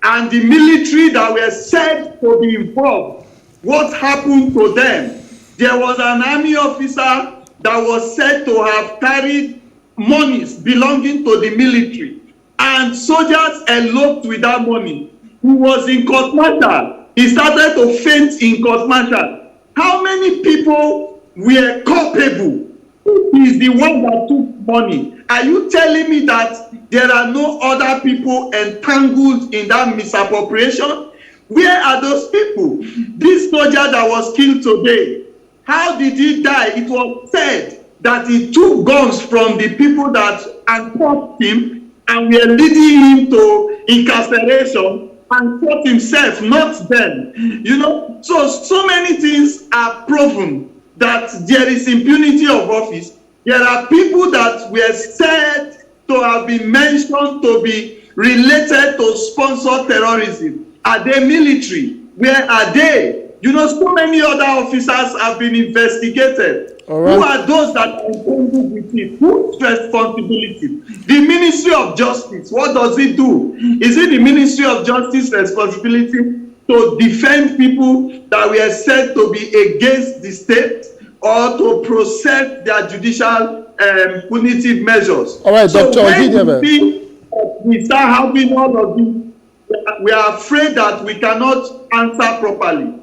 and the military that were said to be involved, what happened to them? There was an army officer that was said to have carried monies belonging to the military, and soldiers eloped with that money. He was in court-martial. He started to faint in court-martial. How many people were culpable? Who is the one that took money? Are you telling me that there are no other people entangled in that misappropriation? Where are those people? This soldier that was killed today, how did he die? It was said that he took guns from the people that handcuffed him and were leading him to incarceration, and shot himself, not them. So many things are proven that there is impunity of office. There are people that were said to have been mentioned to be related to sponsor terrorism. Are they military? Where are they? So many other officers have been investigated. Right. Who are those that are involved with it? Whose responsibility? The Ministry of Justice, what does it do? Is it the Ministry of Justice responsibility to defend people that were said to be against the state, or to process their judicial punitive measures? All right, so Dr. Hidebe, we start having all of this, we are afraid that we cannot answer properly.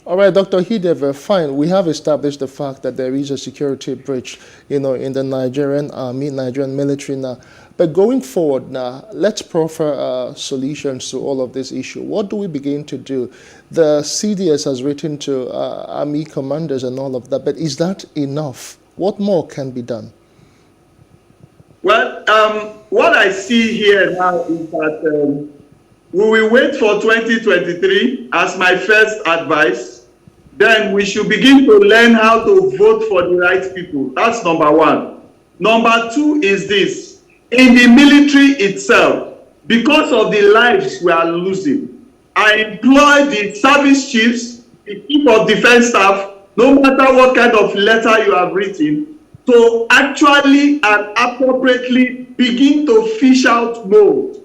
All right, Dr. Hidebe, fine. We have established the fact that there is a security breach, in the Nigerian army, Nigerian military now. But going forward now, let's proffer solutions to all of this issue. What do we begin to do? The CDS has written to army commanders and all of that, but is that enough? What more can be done? Well, what I see here now is that we will wait for 2023 as my first advice. Then we should begin to learn how to vote for the right people. That's number one. Number two is this. In the military itself, because of the lives we are losing, I employ the service chiefs, the chief of defense staff, no matter what kind of letter you have written, to actually and appropriately begin to fish out mode.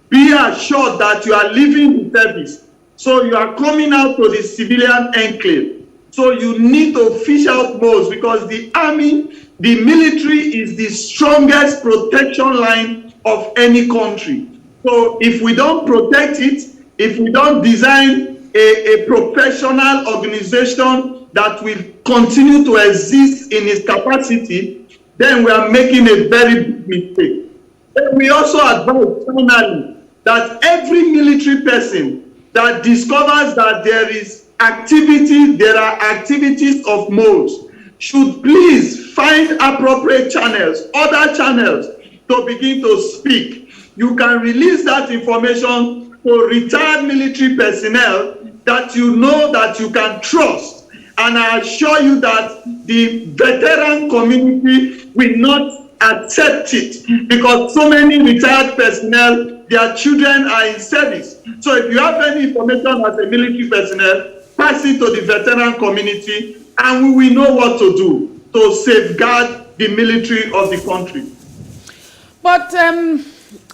Be assured that you are leaving the service. So you are coming out to the civilian enclave. So you need to fish out modes, because the army, the military is the strongest protection line of any country. So if we don't protect it, if we don't design a professional organization that will continue to exist in its capacity, then we are making a very big mistake. Then we also advise finally that every military person that discovers that there are activities of moles should please find appropriate channels, other channels, to begin to speak. You can release that information to retired military personnel that you know that you can trust. And I assure you that the veteran community will not accept it, because so many retired personnel, their children are in service. So if you have any information as a military personnel, pass it to the veteran community, and we will know what to do to safeguard the military of the country. But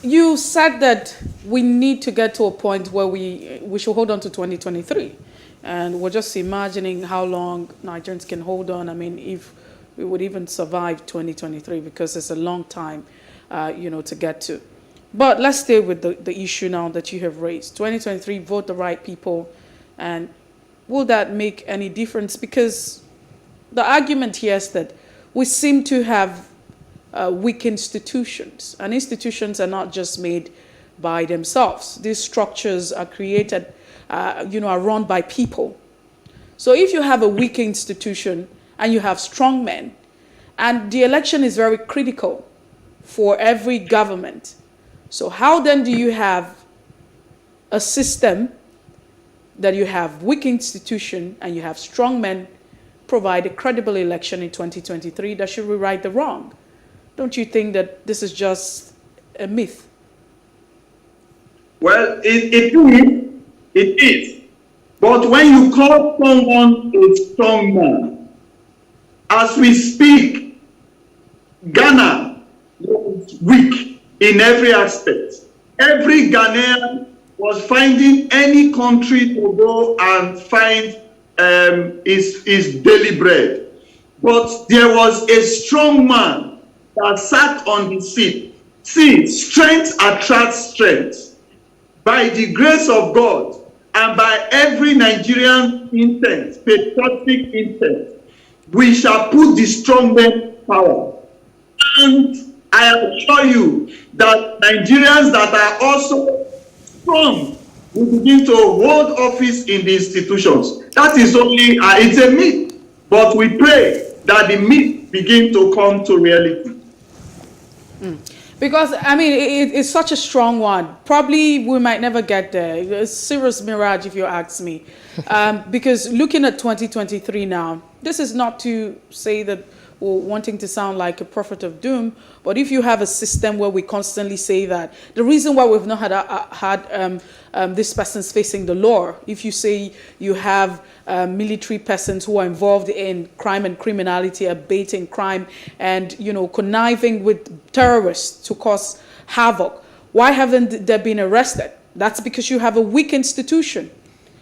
you said that we need to get to a point where we should hold on to 2023. And we're just imagining how long Nigerians can hold on. I mean, if we would even survive 2023, because it's a long time, to get to. But let's stay with the issue now that you have raised. 2023, vote the right people. And will that make any difference? Because the argument here is that we seem to have weak institutions. And institutions are not just made by themselves. These structures are created, are run by people. So if you have a weak institution and you have strong men, and the election is very critical for every government, so how then do you have a system that you have weak institution and you have strong men provide a credible election in 2023 that should rewrite the wrong? Don't you think that this is just a myth? Well, it is. But when you call someone a strong man, as we speak, Ghana was weak in every aspect. Every Ghanaian was finding any country to go and find his daily bread. But there was a strong man that sat on the seat. See, strength attracts strength. By the grace of God and by every Nigerian intent, patriotic intent, we shall put the strong men power. And I assure you that Nigerians that are also strong will begin to hold office in the institutions. That is only, it's a myth, but we pray that the myth begin to come to reality. Because, I mean, it's such a strong one. Probably we might never get there. It's a serious mirage, if you ask me. Because looking at 2023 now, this is not to say that we're wanting to sound like a prophet of doom, but if you have a system where we constantly say that, the reason why we've not had these persons facing the law, if you say you have military persons who are involved in crime and criminality, abating crime, and conniving with terrorists to cause havoc, why haven't they been arrested? That's because you have a weak institution,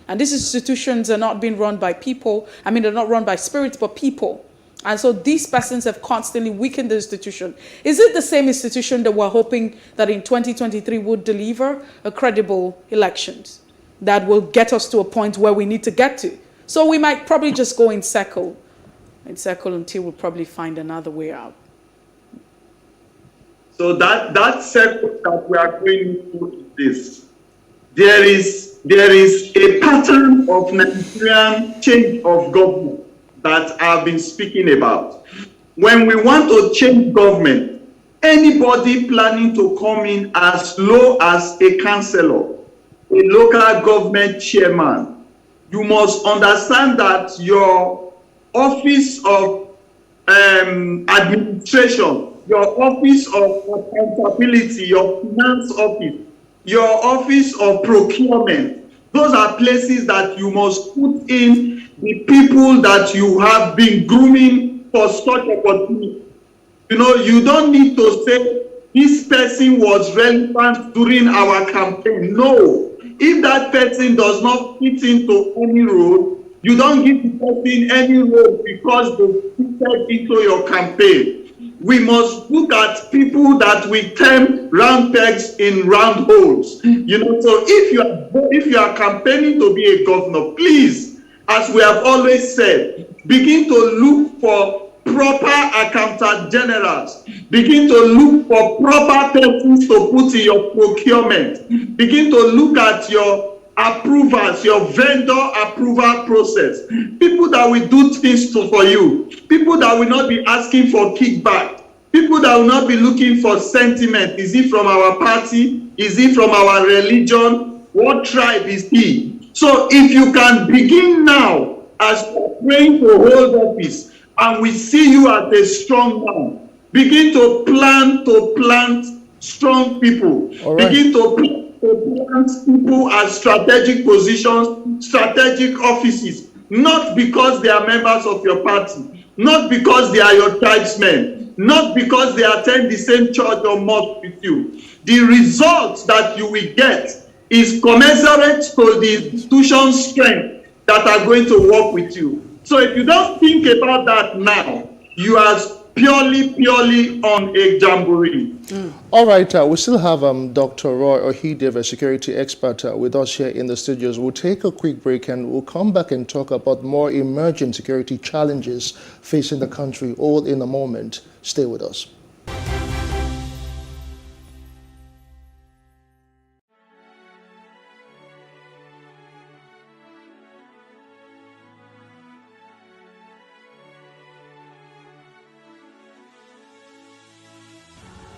and these institutions are not being run by people. I mean, they're not run by spirits, but people. And so these persons have constantly weakened the institution. Is it the same institution that we're hoping that in 2023 would deliver a credible elections that will get us to a point where we need to get to? So we might probably just go in circle until we probably find another way out. So that circle that we are going through is this. There is a pattern of Nigerian change of government that I've been speaking about. When we want to change government, anybody planning to come in as low as a councillor, a local government chairman, you must understand that your office of administration, your office of accountability, your finance office, your office of procurement, those are places that you must put in the people that you have been grooming for such opportunity. You don't need to say this person was relevant during our campaign. No. If that person does not fit into any role, you don't give the person any role because they fitted into your campaign. We must look at people that we term round pegs in round holes. So if you are campaigning to be a governor, please, as we have always said, begin to look for proper accountant generals. Begin to look for proper persons to put in your procurement. Begin to look at your approvals, your vendor approval process, people that will do things for you, people that will not be asking for kickback, people that will not be looking for sentiment. Is it from our party? Is it from our religion? What tribe is he? So if you can begin now as praying to hold office, and we see you as a strong man, begin to plant strong people. Right. Begin to plant people at strategic positions, strategic offices, not because they are members of your party, not because they are your tribesmen, not because they attend the same church or mosque with you. The results that you will get is commensurate to the institution's strength that are going to work with you. So if you don't think about that now, you are purely on a jamboree. All right, we still have Dr. Roy Ohideve, a security expert, with us here in the studios. We'll take a quick break and we'll come back and talk about more emerging security challenges facing the country, all in a moment. Stay with us.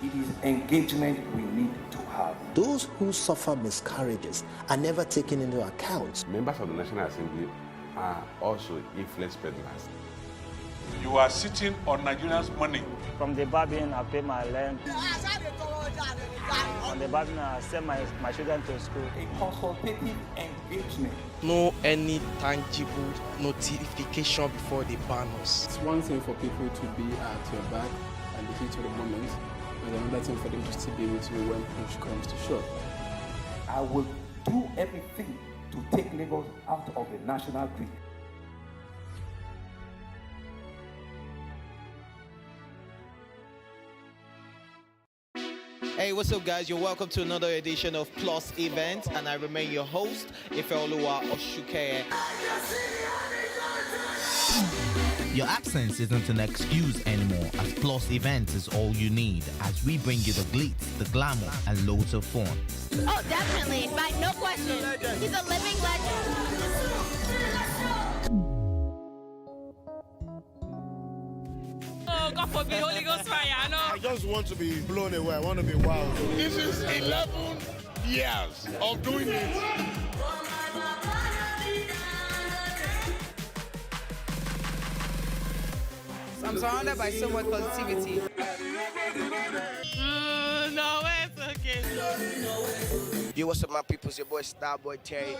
It is engagement we need to have. Those who suffer miscarriages are never taken into account. Members of the National Assembly are also influence peddlers. You are sitting on Nigerians' money. From the barbing, I pay my rent. From the barbing, I send my children to school. A consultative engagement. No any tangible notification before they ban us. It's one thing for people to be at your back and the heat of the moment, and another thing for them to still be with you when push comes to shove. I will do everything to take Lagos out of the national grid. Hey, what's up, guys? You're welcome to another edition of Plus Event, and I remain your host, Ifeoluwa Oshukeye. Your absence isn't an excuse anymore, as Plus Events is all you need, as we bring you the glitz, the glamour, and loads of fun. Oh, definitely, by no question. He's a living legend. Oh, God forbid, Holy Ghost fire, I know. I just want to be blown away. I want to be wild. This is 11 years of doing it. I'm surrounded by so much positivity. No, it's okay. Yo, what's up, my people? It's your boy Starboy Terry.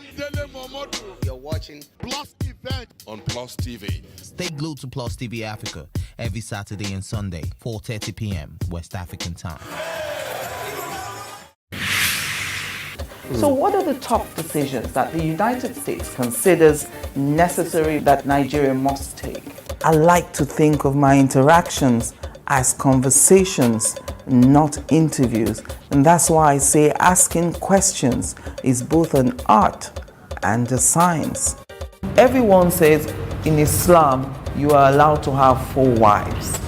You're watching Plus Event on Plus TV. Stay glued to Plus TV Africa every Saturday and Sunday, 4:30 p.m. West African time. So what are the top decisions that the United States considers necessary that Nigeria must take? I like to think of my interactions as conversations, not interviews. And that's why I say asking questions is both an art and a science. Everyone says in Islam you are allowed to have 4 wives.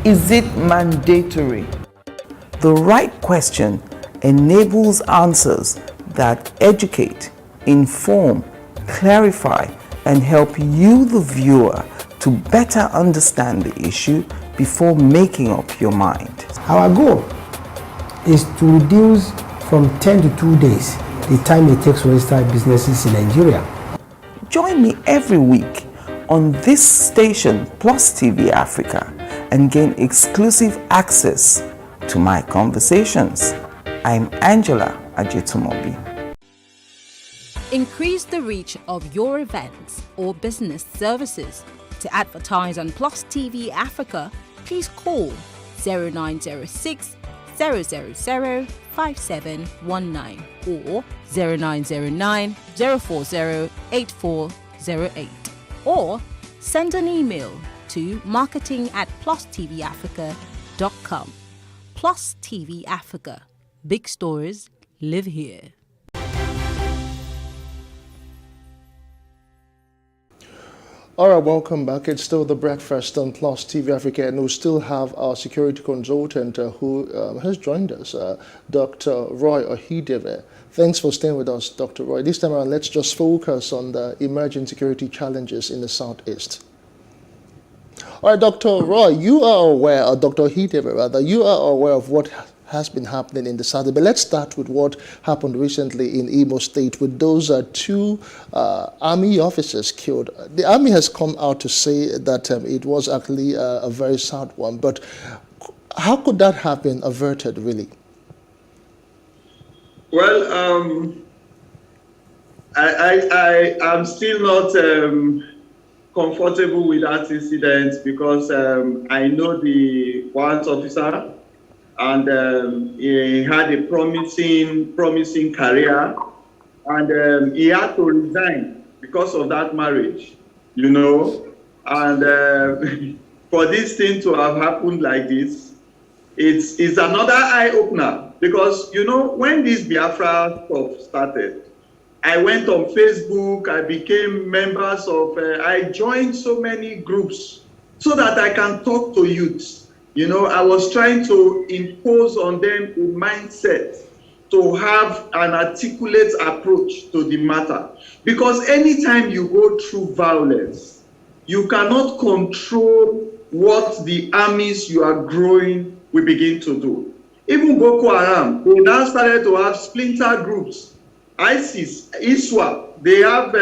Is it mandatory? The right question enables answers that educate, inform, clarify, and help you, the viewer, to better understand the issue before making up your mind. Our goal is to reduce from 10 to 2 days the time it takes to register businesses in Nigeria. Join me every week on this station, Plus TV Africa, and gain exclusive access to my conversations. I'm Angela Ajetumobi. Increase the reach of your events or business services. To advertise on Plus TV Africa, please call 0906 000 5719 or 0909 040 8408, or send an email to marketing@plustvafrica.com. Plus TV Africa. Big stories live here. All right, welcome back. It's still The Breakfast on Plus TV Africa, and we still have our security consultant who has joined us, Dr. Roy Ohidebe. Thanks for staying with us, Dr. Roy. This time around, let's just focus on the emerging security challenges in the Southeast. All right, Dr. Roy, you are aware, or Dr. Ohidebe rather, you are aware of what has been happening in the South. But let's start with what happened recently in Imo State with those two army officers killed. The army has come out to say that it was actually a very sad one. But how could that have been averted, really? Well, I am still not comfortable with that incident because I know the warrant officer, and he had a promising career, and he had to resign because of that marriage, you know. And for this thing to have happened like this, it's another eye-opener, because, you know, when this Biafra stuff started, I went on Facebook, I became members of, I joined so many groups so that I can talk to youths. You know, I was trying to impose on them a mindset to have an articulate approach to the matter. Because anytime you go through violence, you cannot control what the armies you are growing will begin to do. Even Boko Haram, they now started to have splinter groups. ISIS, ISWAP, they have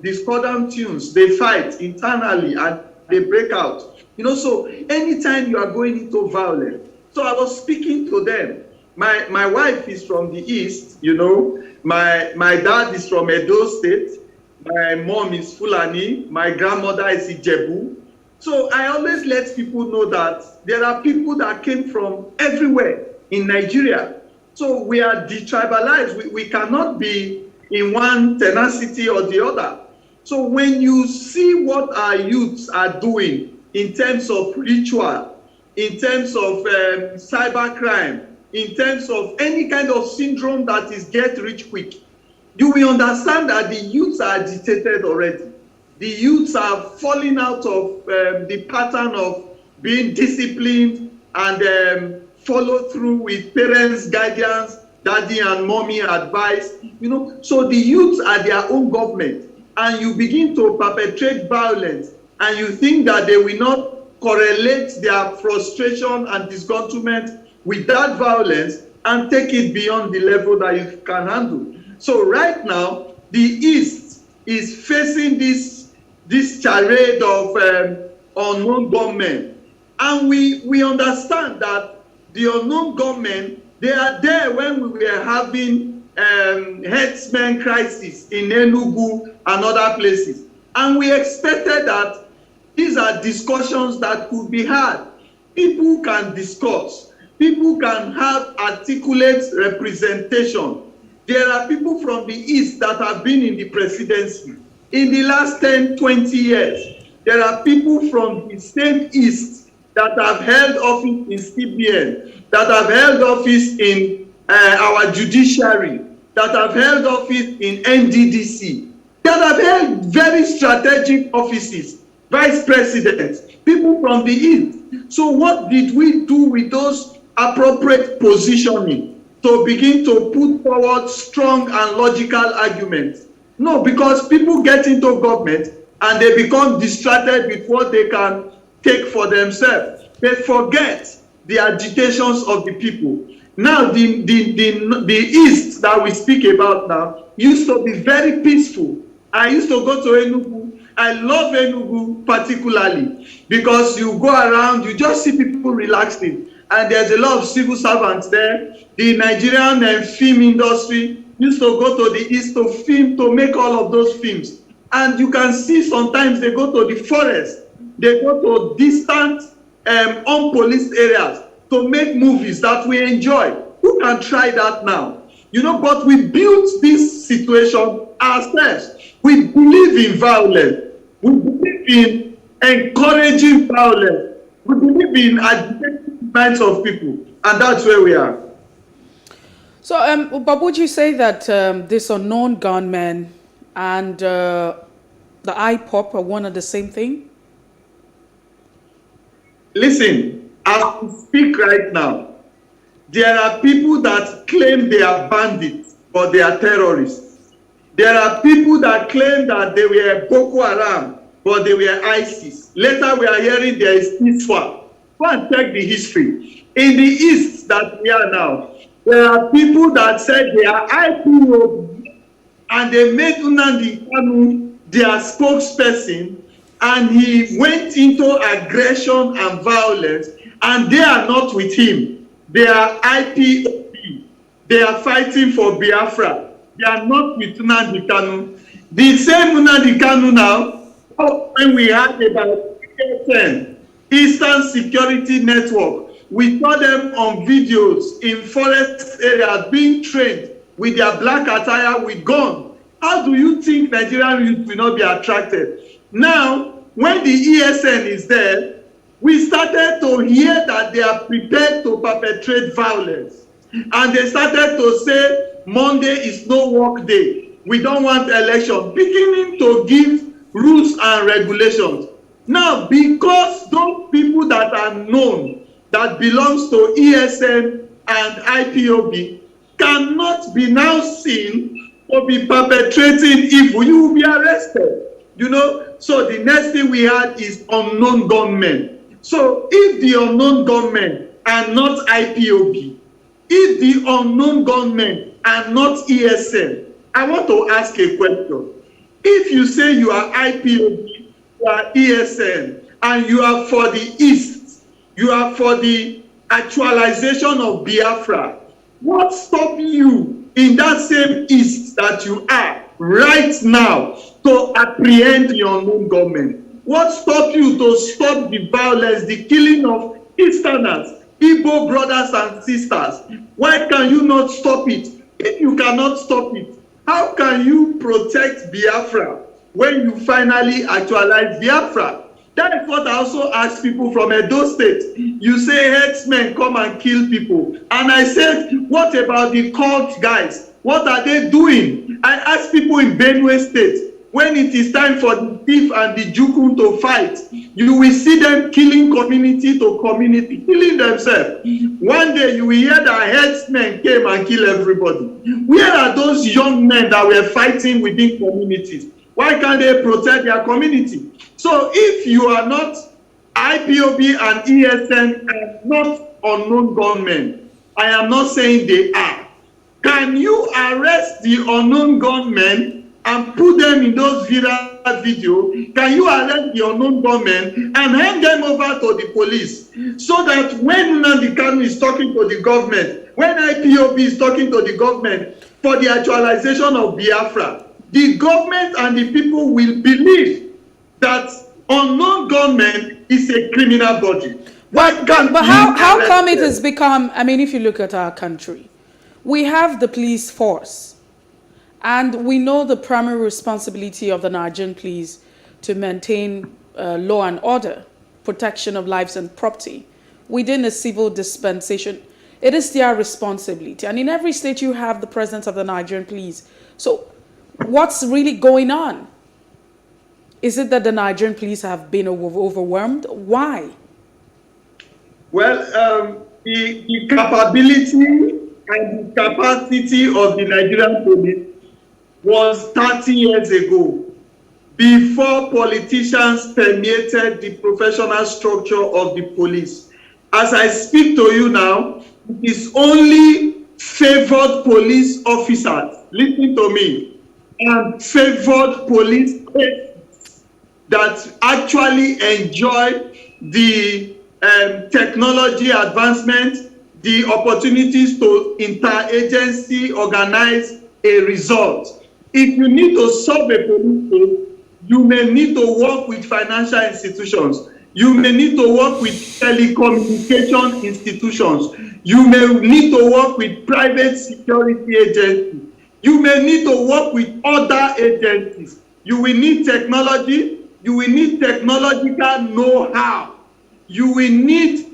discordant tunes, they fight internally and they break out. You know, so anytime you are going into violence, so I was speaking to them. My wife is from the East, you know, my dad is from Edo State, my mom is Fulani, my grandmother is Ijebu. So I always let people know that there are people that came from everywhere in Nigeria. So we are detribalized. We cannot be in one tenacity or the other. So when you see what our youths are doing in terms of ritual, in terms of cybercrime, in terms of any kind of syndrome that is get rich quick, you will understand that the youths are agitated already. The youths are falling out of the pattern of being disciplined and follow through with parents' guidance, daddy and mommy advice. You know, so the youths are their own government, and you begin to perpetrate violence, and you think that they will not correlate their frustration and disgruntlement with that violence and take it beyond the level that you can handle. So right now, the East is facing this charade of unknown gunmen. And we understand that the unknown gunmen, they are there when we were having herdsmen crisis in Enugu and other places. And we expected that these are discussions that could be had. People can discuss. People can have articulate representation. There are people from the East that have been in the presidency in the last 10, 20 years. There are people from the same East that have held office in CBN, that have held office in our judiciary, that have held office in NDDC, that have held very strategic offices, vice presidents, people from the East. So what did we do with those appropriate positioning to begin to put forward strong and logical arguments? No, because people get into government and they become distracted with what they can take for themselves. They forget the agitations of the people. Now, the East that we speak about now used to be very peaceful. I used to go to Enugu. I love Enugu particularly because you go around, you just see people relaxing. And there's a lot of civil servants there. The Nigerian film industry used to go to the East to film, to make all of those films. And you can see sometimes they go to the forest. They go to distant, unpoliced areas to make movies that we enjoy. Who can try that now? You know, but we built this situation ourselves. We believe in violence. We believe in encouraging violence. We believe in agitating minds of people. And that's where we are. So, but would you say that this unknown gunmen and the IPOP are one and the same thing? Listen, as we speak right now, there are people that claim they are bandits, but they are terrorists. There are people that claim that they were Boko Haram, but they were ISIS. Later, we are hearing there is ISWAP. Go and check the history. In the East that we are now, there are people that said they are IPOB, and they made Nnamdi Kanu their spokesperson, and he went into aggression and violence, and they are not with him. They are IPOB. They are fighting for Biafra. They are not with Nnamdi Kanu. The same Nnamdi Kanu now, when we had about ESN, Eastern Security Network, we saw them on videos in forest areas being trained with their black attire with guns. How do you think Nigerian youth will not be attracted? Now, when the ESN is there, we started to hear that they are prepared to perpetrate violence. And they started to say, Monday is no work day. We don't want election. Beginning to give rules and regulations. Now, because those people that are known, that belongs to ESN and IPOB, cannot be now seen to be perpetrating evil, you will be arrested. You know, so the next thing we had is unknown gunmen. So if the unknown gunmen are not IPOB, if the unknown gunmen are not ESN, I want to ask a question. If you say you are IPOB, you are ESN, and you are for the East, you are for the actualization of Biafra, what stops you in that same East that you are right now to apprehend the unknown gunmen? What stops you to stop the violence, the killing of Easterners, Igbo brothers and sisters? Why can you not stop it? If you cannot stop it, how can you protect Biafra when you finally actualize Biafra? That is what I also ask people from Edo State. You say herdsmen come and kill people. And I said, what about the cult guys? What are they doing? I ask people in Benue State, when it is time for the thief and the Jukun to fight, you will see them killing community to community, killing themselves. One day you will hear that herdsmen came and killed everybody. Where are those young men that were fighting within communities? Why can't they protect their community? So if you are not IPOB and ESN and not unknown gunmen, I am not saying they are. Can you arrest the unknown gunmen and put them in those viral videos? Can you arrest the unknown gunmen and hand them over to the police so that when Nnamdi Kanu is talking to the government, when IPOB is talking to the government for the actualization of Biafra, the government and the people will believe that unknown gunmen is a criminal body. But how come it has become, I mean, if you look at our country, we have the police force. And we know the primary responsibility of the Nigerian police to maintain law and order, protection of lives and property within a civil dispensation. It is their responsibility. And in every state you have the presence of the Nigerian police. So what's really going on? Is it that the Nigerian police have been overwhelmed? Why? Well, the capability and the capacity of the Nigerian police was 30 years ago, before politicians permeated the professional structure of the police. As I speak to you now, it is only favored police officers, listen to me, and favored police agents that actually enjoy the technology advancement, the opportunities to interagency organize a result. If you need to solve a police case, you may need to work with financial institutions. You may need to work with telecommunication institutions. You may need to work with private security agencies. You may need to work with other agencies. You will need technology. You will need technological know-how. You will need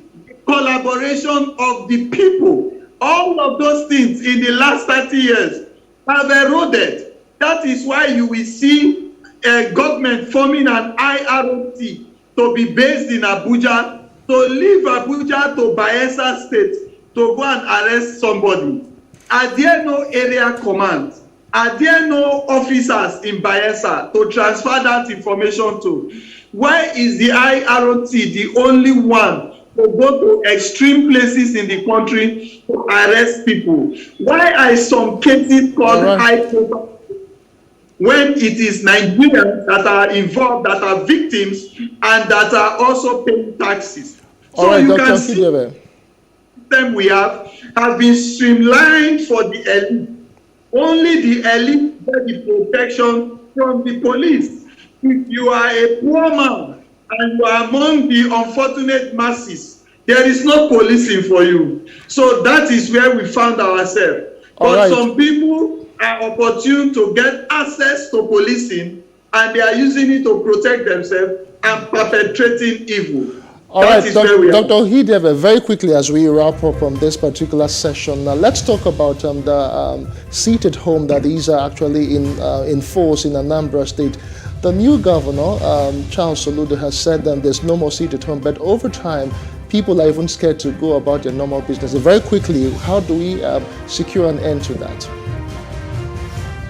collaboration of the people. All of those things in the last 30 years have eroded. That is why you will see a government forming an IROT to be based in Abuja, to leave Abuja to Bayelsa State to go and arrest somebody. Are there no area commands? Are there no officers in Bayelsa to transfer that information to? Why is the IROT the only one to go to extreme places in the country to arrest people? Why are some cases called high profile when it is Nigerians that are involved, that are victims, and that are also paying taxes? So you can see the system we have been streamlined for the elite. Only the elite get the protection from the police. If you are a poor man and you are among the unfortunate masses, there is no policing for you. So that is where we found ourselves. But some people are opportune to get access to policing, and they are using it to protect themselves and perpetrating evil. All right, Dr. Ohidebe, very quickly as we wrap up on this particular session, now let's talk about the seat at home that is actually in force in Anambra State. The new governor, Charles Soludo, has said that there's no more seat at home, but over time, people are even scared to go about their normal business. Very quickly, how do we secure an end to that?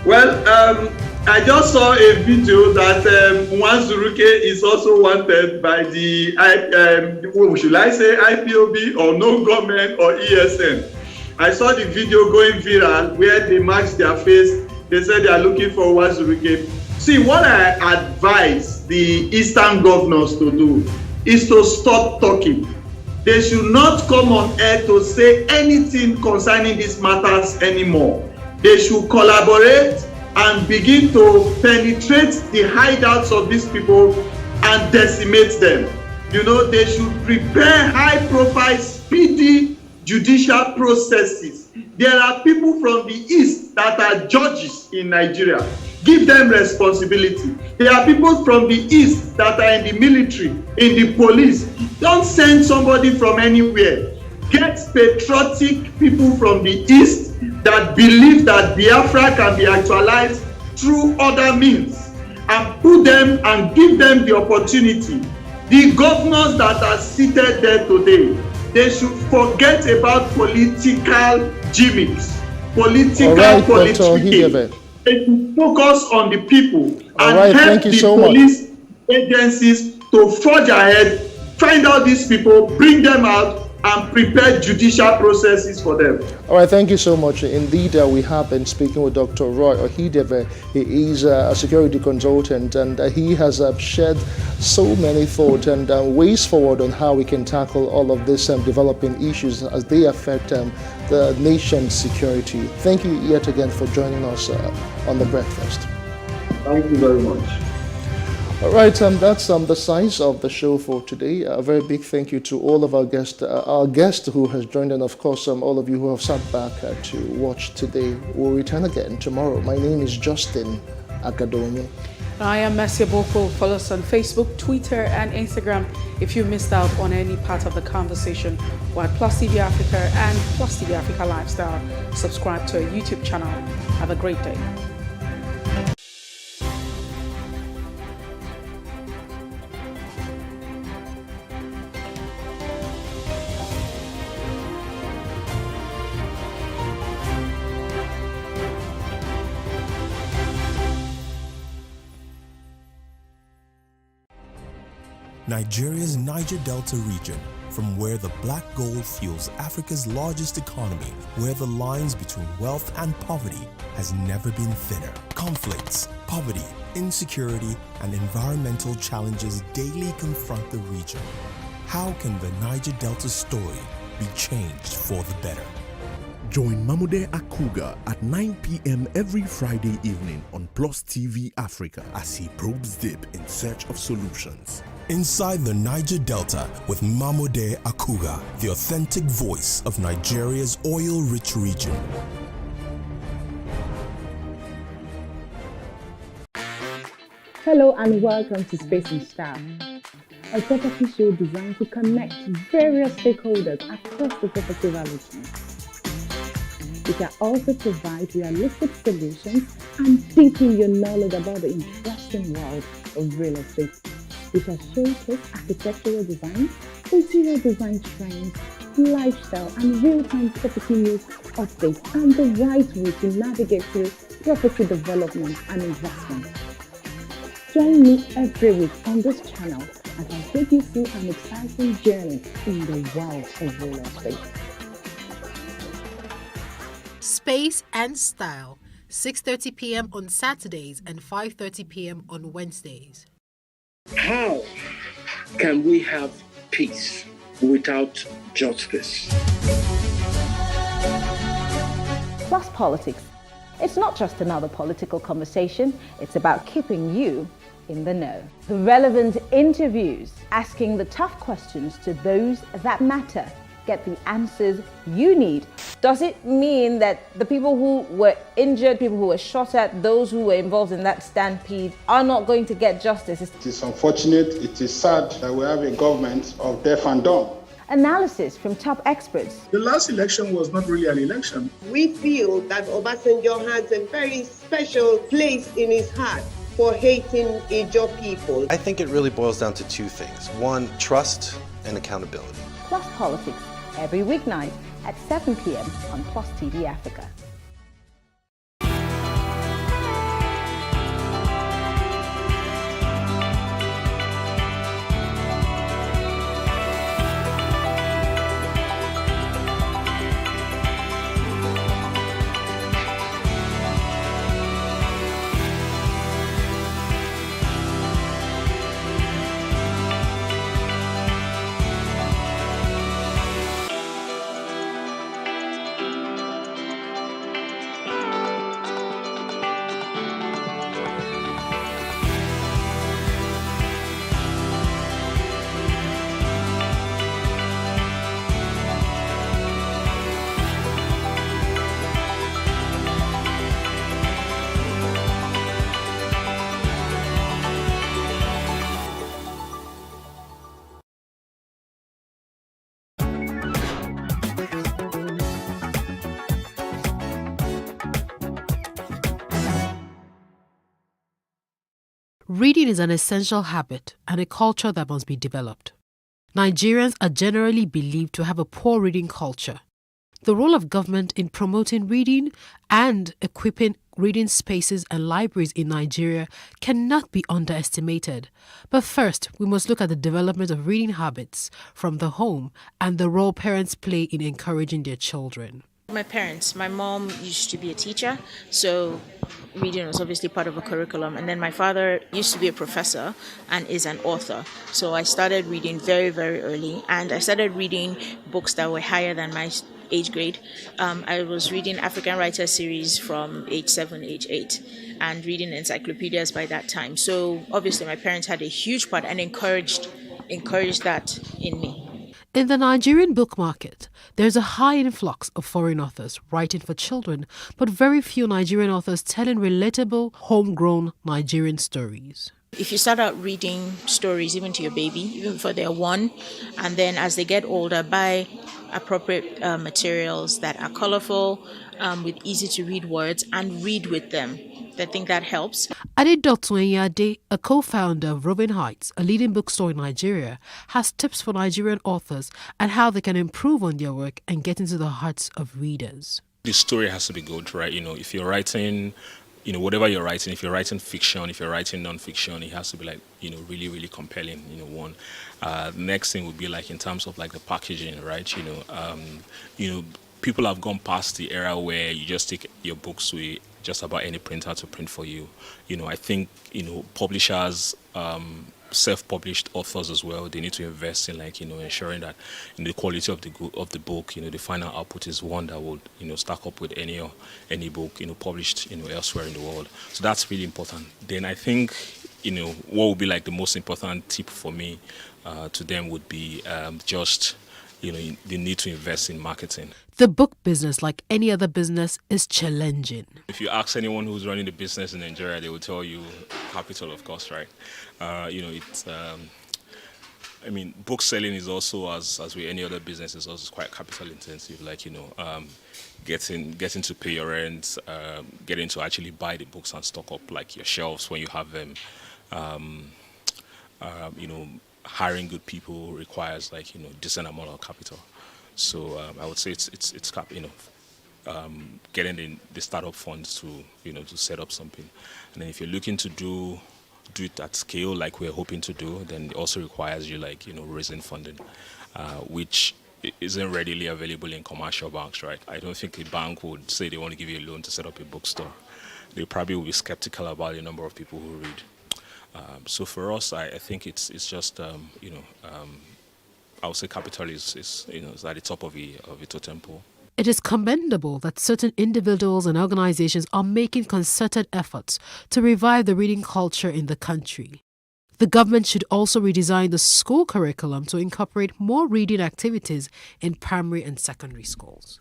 Well, I just saw a video that Nwanzuruke is also wanted by the, should I say IPOB or no government or ESN. I saw the video going viral where they marked their face. They said they are looking for Nwanzuruke. See, what I advise the Eastern governors to do is to stop talking. They should not come on air to say anything concerning these matters anymore. They should collaborate and begin to penetrate the hideouts of these people and decimate them. You know, they should prepare high-profile, speedy judicial processes. There are people from the East that are judges in Nigeria. Give them responsibility. There are people from the East that are in the military, in the police. Don't send somebody from anywhere. Get patriotic people from the East that believe that Biafra can be actualized through other means, and put them and give them the opportunity. The governors that are seated there today, they should forget about political gimmicks, political politicking. They should focus on the people and help the police agencies to forge ahead, find out these people, bring them out, and prepare judicial processes for them. All right, thank you so much. Indeed, we have been speaking with Dr. Roy Ohidebe. He is a security consultant, and he has shared so many thoughts and ways forward on how we can tackle all of these developing issues as they affect the nation's security. Thank you yet again for joining us on The Breakfast. Thank you very much. All right, that's the size of the show for today. A very big thank you to all of our guest who has joined, and of course all of you who have sat back to watch today. We'll return again tomorrow. My name is Justin Akadonye. I am Messia Boko. Follow us on Facebook, Twitter, and Instagram. If you missed out on any part of the conversation, we're at Plus TV Africa and Plus TV Africa Lifestyle. Subscribe to our YouTube channel. Have a great day. Nigeria's Niger Delta region, from where the black gold fuels Africa's largest economy, where the lines between wealth and poverty has never been thinner. Conflicts, poverty, insecurity, and environmental challenges daily confront the region. How can the Niger Delta story be changed for the better? Join Mamude Akuga at 9 p.m. every Friday evening on Plus TV Africa as he probes deep in search of solutions. Inside the Niger Delta with Mamude Akuga, the authentic voice of Nigeria's oil-rich region. Hello and welcome to Space and Style, a property show designed to connect various stakeholders across the property value chain. We can also provide realistic solutions and deepen your knowledge about the interesting world of real estate. We shall showcase architectural design, interior design trends, lifestyle and real-time property news updates, and the right way to navigate through property development and investment. Join me every week on this channel as I take you through an exciting journey in the world of real estate. Space and Style, 6:30 p.m. on Saturdays and 5:30 p.m. on Wednesdays. How can we have peace without justice? Plus Politics. It's not just another political conversation, it's about keeping you in the know. The relevant interviews, asking the tough questions to those that matter. Get the answers you need. Does it mean that the people who were injured, people who were shot at, those who were involved in that stampede are not going to get justice? It is unfortunate, it is sad that we have a government of deaf and dumb. Analysis from top experts. The last election was not really an election. We feel that Obasanjo has a very special place in his heart for hating Ijaw people. I think it really boils down to two things. One, trust and accountability. Plus Politics, every weeknight at 7 p.m. on Plus TV Africa. Reading is an essential habit and a culture that must be developed. Nigerians are generally believed to have a poor reading culture. The role of government in promoting reading and equipping reading spaces and libraries in Nigeria cannot be underestimated. But first, we must look at the development of reading habits from the home and the role parents play in encouraging their children. My parents, my mom used to be a teacher, so reading was obviously part of a curriculum. And then my father used to be a professor and is an author. So I started reading very, very early, and I started reading books that were higher than my age grade. I was reading African Writer series from age 7, age 8, and reading encyclopedias by that time. So obviously my parents had a huge part and encouraged that in me. In the Nigerian book market, there's a high influx of foreign authors writing for children, but very few Nigerian authors telling relatable, homegrown Nigerian stories. If you start out reading stories even to your baby, even before they're 1, and then as they get older, buy appropriate materials that are colorful, with easy to read words, and read with them. I think that helps. Adedotun Enyade, a co-founder of Robin Heights, a leading bookstore in Nigeria, has tips for Nigerian authors and how they can improve on their work and get into the hearts of readers. The story has to be good, right? If you're writing, whatever you're writing, if you're writing fiction, if you're writing non-fiction, it has to be like, really, really compelling, one. Next thing would be like in terms of like the packaging, right? People have gone past the era where you just take your books to just about any printer to print for you. I think, publishers, self-published authors as well, they need to invest in ensuring that the quality of the book, the final output is one that would, stack up with any book, published, elsewhere in the world. So that's really important. Then I think, what would be like the most important tip for me to them would be just, they need to invest in marketing. The book business, like any other business, is challenging. If you ask anyone who's running the business in Nigeria, they will tell you capital, of course, right? I mean, book selling is also, as with any other business, is also quite capital intensive. Like, getting to pay your rent, getting to actually buy the books and stock up like your shelves when you have them. Hiring good people requires decent amount of capital. So I would say it's getting the startup funds to set up something, and then if you're looking to do it at scale like we're hoping to do, then it also requires you raising funding, which isn't readily available in commercial banks, right? I don't think a bank would say they want to give you a loan to set up a bookstore. They probably will be skeptical about the number of people who read. So for us, I think it's just I would say capital is at the top of the totem pole. It is commendable that certain individuals and organizations are making concerted efforts to revive the reading culture in the country. The government should also redesign the school curriculum to incorporate more reading activities in primary and secondary schools.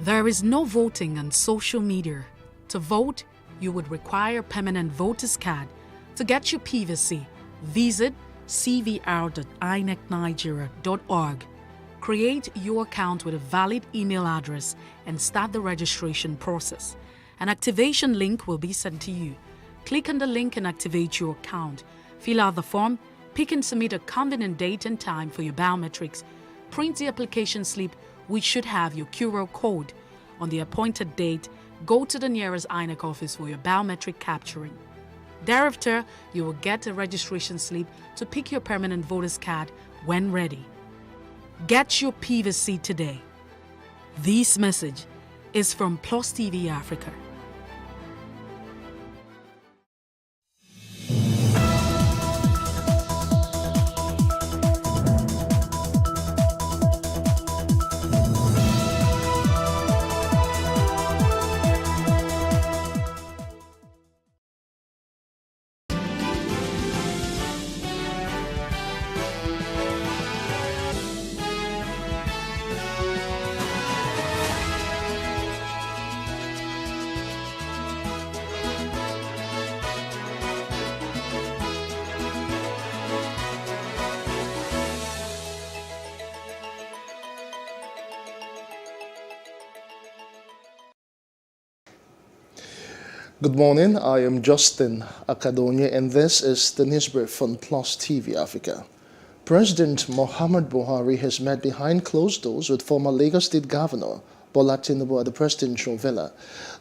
There is no voting on social media. To vote, you would require permanent voter's card. To get your PVC, visit cvr.inecnigeria.org. Create your account with a valid email address and start the registration process. An activation link will be sent to you. Click on the link and activate your account. Fill out the form, pick and submit a convenient date and time for your biometrics. Print the application slip, which should have your QR code. On the appointed date, go to the nearest INEC office for your biometric capturing. Thereafter, you will get a registration slip to pick your permanent voter's card when ready. Get your PVC today. This message is from Plus TV Africa. Good morning, I am Justin Akadonia and this is the newsbrief on Plus TV Africa. President Muhammad Buhari has met behind closed doors with former Lagos State Governor Bola Tinubu at the presidential villa.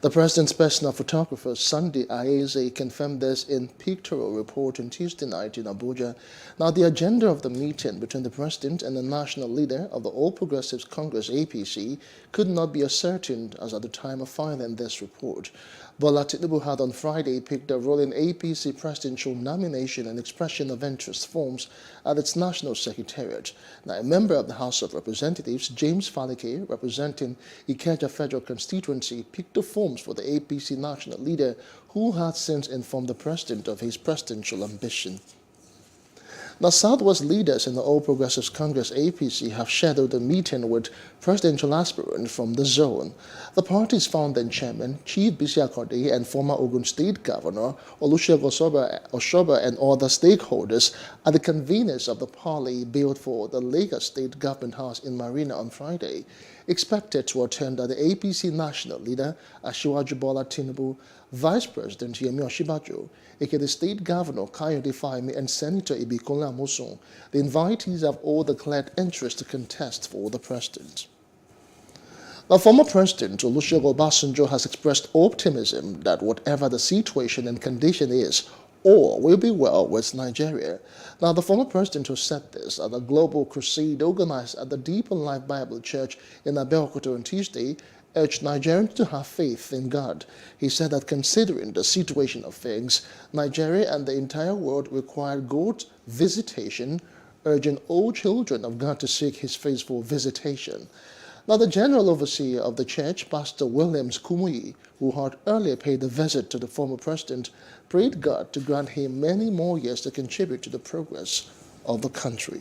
The president's personal photographer, Sunday Ayeze, confirmed this in pictorial report on Tuesday night in Abuja. Now, the agenda of the meeting between the president and the national leader of the All Progressives Congress, APC, could not be ascertained as at the time of filing this report. Bola Tinubu had on Friday picked a role in APC presidential nomination and expression of interest forms at its national secretariat. Now, a member of the House of Representatives, James Falike, representing Ikeja Federal Constituency, picked the forms for the APC national leader, who had since informed the president of his presidential ambition. Now, Southwest leaders in the All Progressives Congress APC have scheduled a meeting with presidential aspirants from the zone. The party's founding chairman, Chief Bisi Akode, and former Ogun State Governor Olusegun Oshoba and other stakeholders are the conveners of the parley built for the Lagos State Government House in Marina on Friday. Expected to attend are the APC national leader, Asiwaju Bola Tinubu, Vice President Yemi Osinbajo, aka State Governor Kayode Fayemi, and Senator Ibikunle Amosun. The invitees have all declared interest to contest for the president. The former president, Olusegun Obasanjo, has expressed optimism that whatever the situation and condition is, all will be well with Nigeria. Now, the former president who said this at a global crusade organized at the Deeper Life Bible Church in Abeokuta on Tuesday urged Nigerians to have faith in God. He said that considering the situation of things, Nigeria and the entire world require God's visitation, urging all children of God to seek his face for visitation. Now, the general overseer of the church, Pastor Williams Kumuyi, who had earlier paid a visit to the former president, prayed God to grant him many more years to contribute to the progress of the country.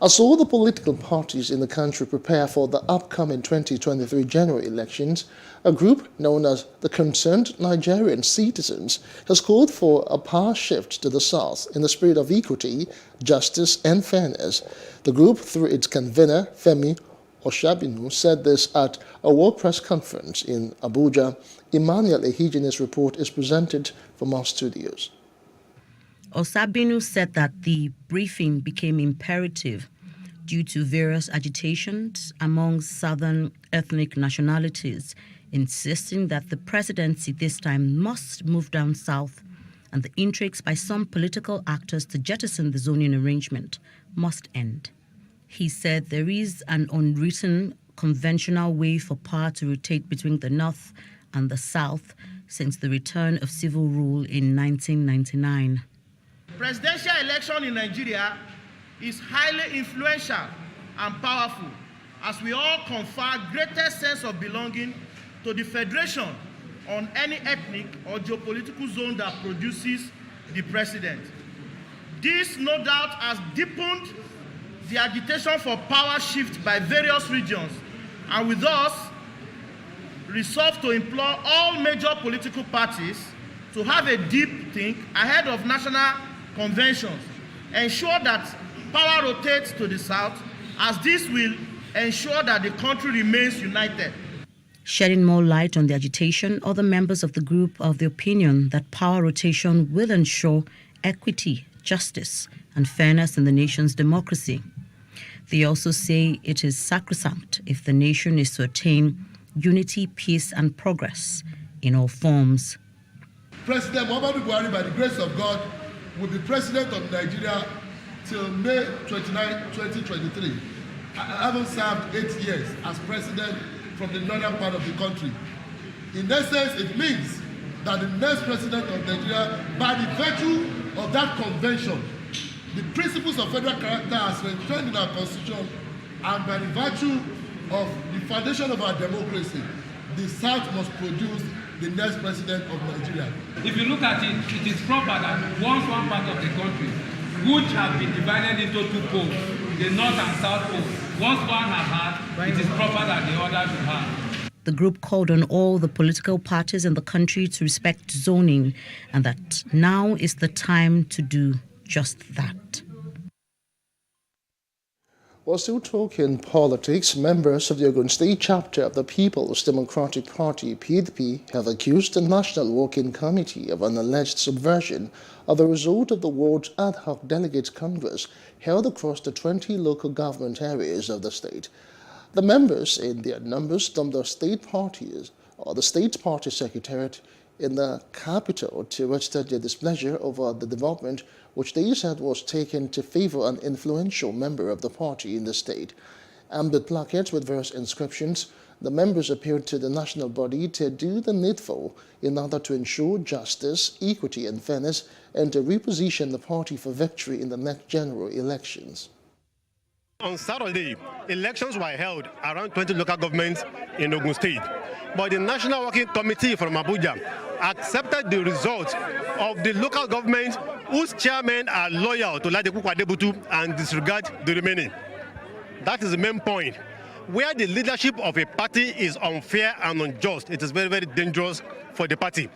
As all the political parties in the country prepare for the upcoming 2023 general elections, a group known as the Concerned Nigerian Citizens has called for a power shift to the south in the spirit of equity, justice and fairness. The group, through its convener, Femi Oshabinu, said this at a World Press Conference in Abuja. Emmanuel Ehijine's report is presented from our studios. Osabinu said that the briefing became imperative due to various agitations among southern ethnic nationalities, insisting that the presidency this time must move down south and the intrigues by some political actors to jettison the zoning arrangement must end. He said there is an unwritten conventional way for power to rotate between the north and the south since the return of civil rule in 1999. Presidential election in Nigeria is highly influential and powerful as we all confer greater sense of belonging to the federation on any ethnic or geopolitical zone that produces the president. This no doubt has deepened the agitation for power shift by various regions, and with us resolved to implore all major political parties to have a deep think ahead of national conventions, ensure that power rotates to the south, as this will ensure that the country remains united. Shedding more light on the agitation, other members of the group are of the opinion that power rotation will ensure equity, justice, and fairness in the nation's democracy. They also say it is sacrosanct if the nation is to attain unity, peace, and progress in all forms. President Muhammadu Buhari, by the grace of God, will be president of Nigeria till May 29, 2023. I haven't served 8 years as president from the northern part of the country. In essence, it means that the next president of Nigeria, by the virtue of that convention, the principles of federal character as enshrined in our constitution, and by the virtue of the foundation of our democracy, the South must produce the next president of Nigeria. If you look at it, it is proper that once one part of the country, which have been divided into two poles, the north and south pole, once one has had, it is proper that the other should have. The group called on all the political parties in the country to respect zoning and that now is the time to do just that. While still talking politics, members of the Ogun State chapter of the People's Democratic Party, PDP, have accused the National Working Committee of an alleged subversion of the result of the World Ad Hoc Delegates Congress held across the 20 local government areas of the state. The members, in their numbers, stormed the state parties or the state party secretariat in the capital to register their displeasure over the development which they said was taken to favor an influential member of the party in the state. Armed with placards with various inscriptions, the members appealed to the national body to do the needful in order to ensure justice, equity and fairness and to reposition the party for victory in the next general elections. On Saturday, elections were held around 20 local governments in Ogun State, but the National Working Committee from Abuja accepted the results of the local governments whose chairmen are loyal to Ladipo Kwadebutu and disregard the remaining. That is the main point. Where the leadership of a party is unfair and unjust, it is very, very dangerous for the party.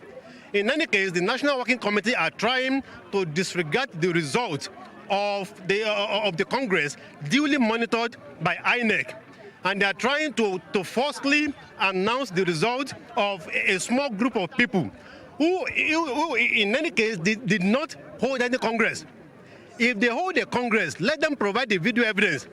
In any case, the National Working Committee are trying to disregard the results of the Congress duly monitored by INEC. And they are trying to falsely announce the result of a small group of people who in any case, did not hold any Congress. If they hold a Congress, let them provide the video evidence.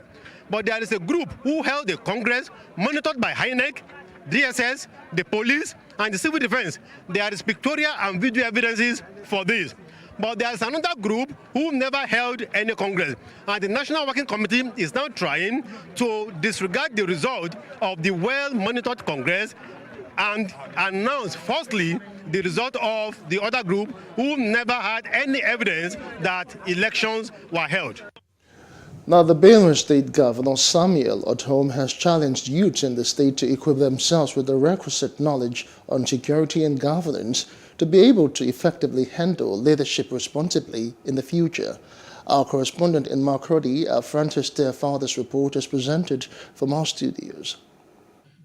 But there is a group who held a Congress monitored by INEC, DSS, the police, and the civil defense. There is pictorial and video evidences for this. But there is another group who never held any Congress. And the National Working Committee is now trying to disregard the result of the well-monitored Congress and announce falsely the result of the other group who never had any evidence that elections were held. Now, the Benue State Governor Samuel Ortom has challenged youths in the state to equip themselves with the requisite knowledge on security and governance to be able to effectively handle leadership responsibly in the future. Our correspondent in Makurdi, Francis Theophilus, report is presented from our studios.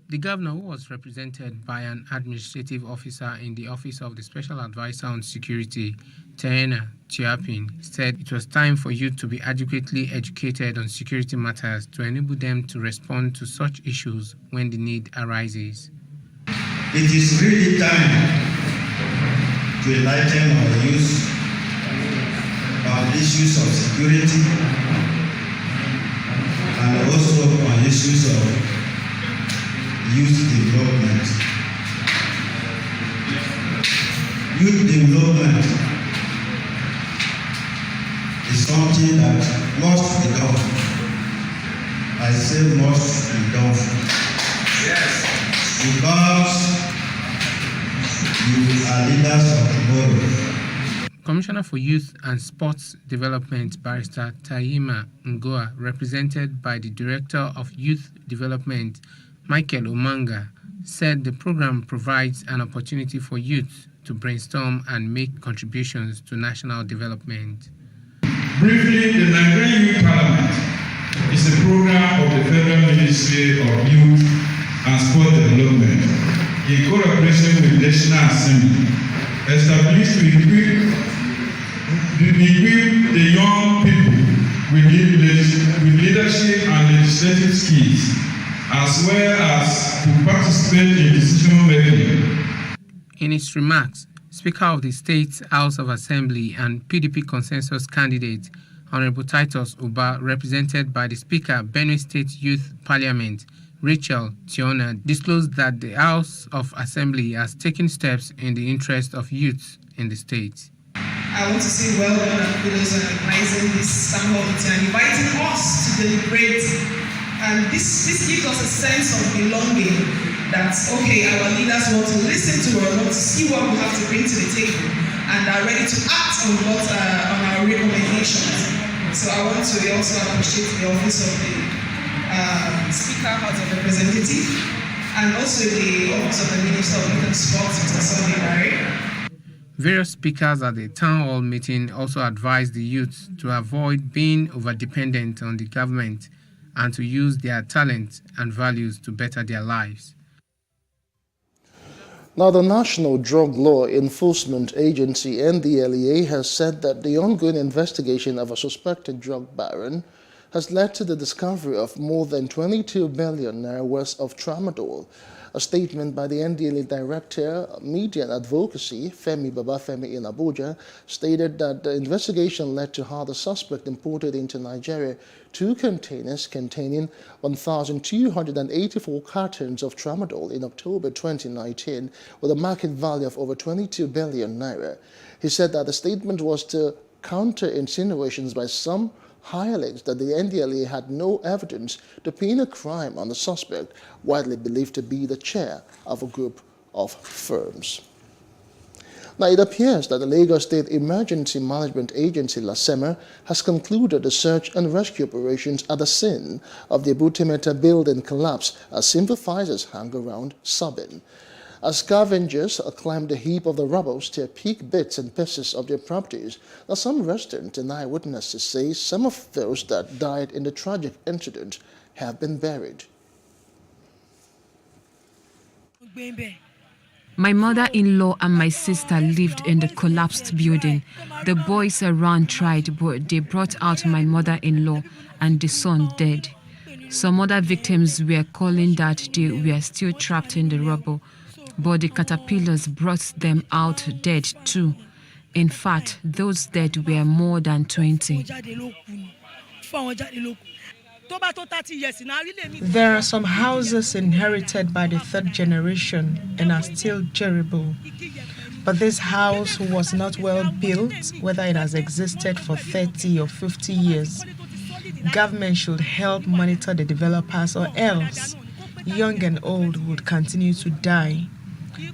The governor, who was represented by an administrative officer in the Office of the Special Advisor on Security, Taena Chiapin, said it was time for youth to be adequately educated on security matters to enable them to respond to such issues when the need arises. It is really time to enlighten our youth on issues of security and also on issues of youth development. Youth development is something that must be done. I say must be done. Yes. Because you are leaders of tomorrow. Commissioner for Youth and Sports Development, Barrister Taima Ngoa, represented by the Director of Youth Development, Michael Omanga, said the program provides an opportunity for youth to brainstorm and make contributions to national development. Briefly, the Nigerian Youth Parliament is a program of the Federal Ministry of Youth and Sport Development in cooperation with the National Assembly, established to equip the young people with leadership and legislative skills, as well as to participate in decision-making. In his remarks, Speaker of the State House of Assembly and PDP consensus candidate, Honorable Titus Uba, represented by the Speaker, Benue State Youth Parliament, Rachel Tiona, disclosed that the House of Assembly has taken steps in the interest of youth in the state. I want to say well done and kudos on organizing this town hall meeting and inviting us to deliberate. And this gives us a sense of belonging that, okay, our leaders want to listen to us, want to see what we have to bring to the table, and are ready to act on on our recommendations. So I want to also appreciate the office of the Speaker, House of Representatives, and also the office of the Minister of Youth and Sports, Mr. Sunday Barry. Various speakers at the town hall meeting also advised the youth to avoid being over-dependent on the government and to use their talent and values to better their lives. Now, the National Drug Law Enforcement Agency, NDLEA, has said that the ongoing investigation of a suspected drug baron has led to the discovery of more than 22 billion naira worth of tramadol. A statement by the NDLEA Director, Media and Advocacy, Femi Babafemi in Abuja, stated that the investigation led to how the suspect imported into Nigeria 2 containers containing 1,284 cartons of tramadol in October 2019 with a market value of over 22 billion naira. He said that the statement was to counter insinuations by some hirelings that the NDLEA had no evidence to pin a crime on the suspect, widely believed to be the chair of a group of firms. Now, it appears that the Lagos State Emergency Management Agency, LASEMA, has concluded the search and rescue operations at the scene of the Abutemeta building collapse as sympathizers hang around sobbing. As scavengers climb the heap of the rubble to pick bits and pieces of their properties, now some residents and eyewitnesses say some of those that died in the tragic incident have been buried. My mother-in-law and my sister lived in the collapsed building. The boys around tried, but they brought out my mother-in-law and the son dead. Some other victims were calling that they were still trapped in the rubble, but the caterpillars brought them out dead too. In fact, those dead were more than 20. There are some houses inherited by the third generation and are still durable. But this house was not well built, whether it has existed for 30 or 50 years. Government should help monitor the developers, or else young and old would continue to die.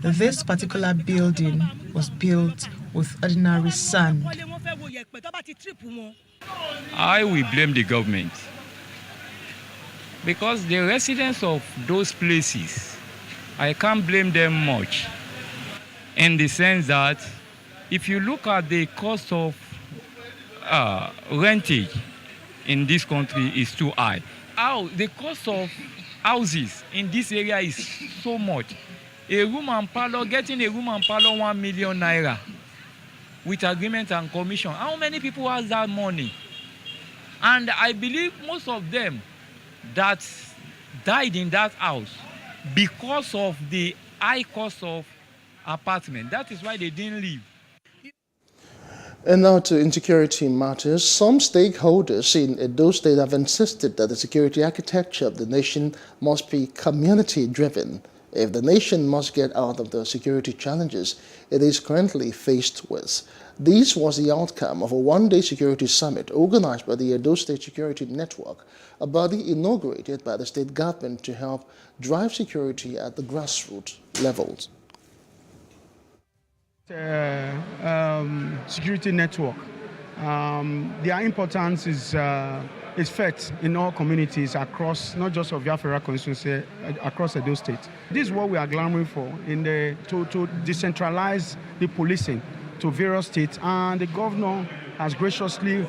This particular building was built with ordinary sand. I will blame the government, because the residents of those places, I can't blame them much, in the sense that if you look at the cost of rentage in this country is too high. The cost of houses in this area is so much. Getting a room and parlor 1 million naira with agreement and commission. How many people has that money? And I believe most of them that died in that house because of the high cost of apartment. That is why they didn't leave. And now to insecurity matters. Some stakeholders in Edo State have insisted that the security architecture of the nation must be community-driven if the nation must get out of the security challenges it is currently faced with. This was the outcome of a one-day security summit organized by the Edo State Security Network, a body inaugurated by the state government to help drive security at the grassroots levels. Security network. Their importance is felt in all communities across, not just of Biafra constituency, across Edo State. This is what we are clamoring for to decentralize the policing to various states, and the governor has graciously,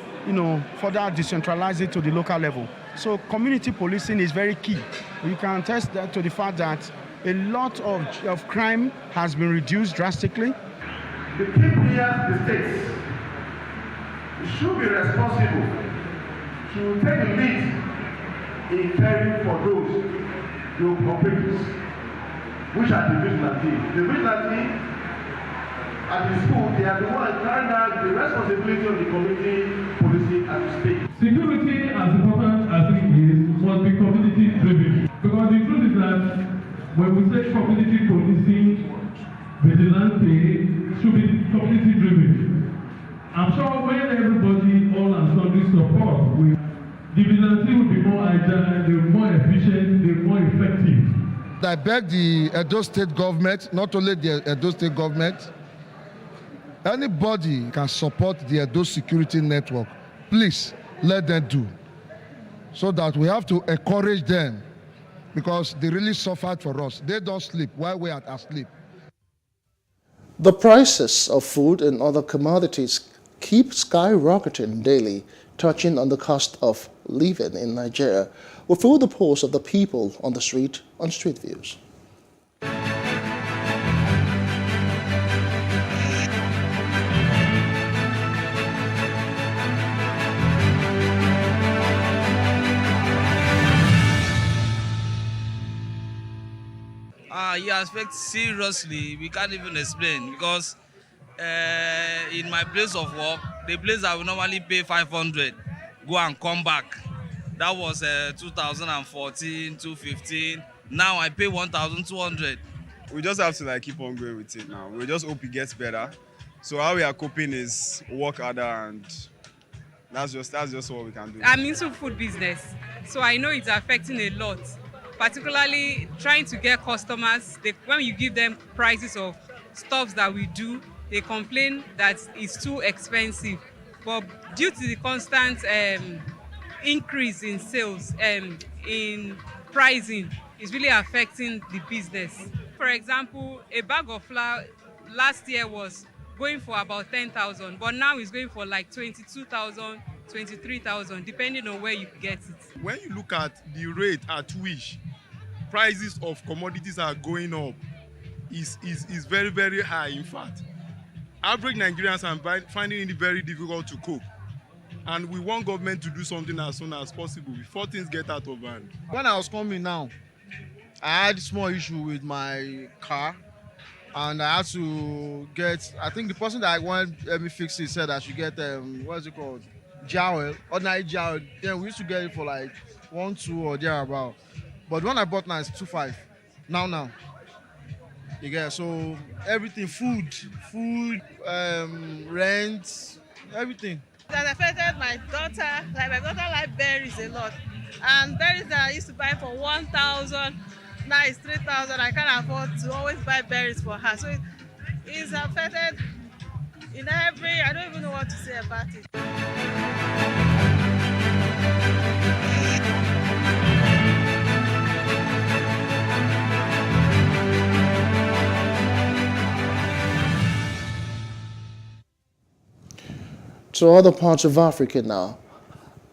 further decentralized it to the local level. So community policing is very key. You can attest that to the fact that a lot of crime has been reduced drastically. The people here, the states, should be responsible to take the lead in caring for those operatives, which are the vigilante. The vigilante at the school, they are the ones carrying out the responsibility of the community policing at the state. Security, as important as it is, must be community driven. Because the truth is that when we say community policing, vigilante should be community driven. I'm sure when everybody, all and sundry support, the vigilante will be more agile, they'll be more efficient, they'll be more effective. I beg the Edo State government, not only the Edo State government, anybody can support the Edo Security Network. Please let them do. So that we have to encourage them because they really suffered for us. They don't sleep while we are asleep. The prices of food and other commodities keep skyrocketing daily, touching on the cost of living in Nigeria. We feel the pulse of the people on the street on Street Views. You expect seriously, we can't even explain because in my place of work, the place I would normally pay 500, go and come back. That was 2014, 2015. Now I pay 1,200. We just have to keep on going with it now. We just hope it gets better. So how we are coping is work harder, and that's just what we can do. I'm into food business, so I know it's affecting a lot. Particularly trying to get customers, when you give them prices of stuff that we do, they complain that it's too expensive. But due to the constant increase in sales, in pricing, it's really affecting the business. For example, a bag of flour last year was going for about 10,000, but now it's going for like 22,000, 23,000, depending on where you get it. When you look at the rate at which prices of commodities are going up, is very, very high. In fact, average Nigerians are finding it very difficult to cope. And we want government to do something as soon as possible before things get out of hand. When I was coming now, I had a small issue with my car, and I had to get, I think the person that wanted to help me fix it said I should get, what's it called? Jowl, ordinary jowl. Then we used to get it for like 1, 2 or thereabout. But when I bought now, it's 2.5. Now. You get, so everything, food, rent, everything. That affected my daughter. Like my daughter likes berries a lot. And berries that I used to buy for 1,000, now it's 3,000. I can't afford to always buy berries for her. So it's affected in every, I don't even know what to say about it. To other parts of Africa now.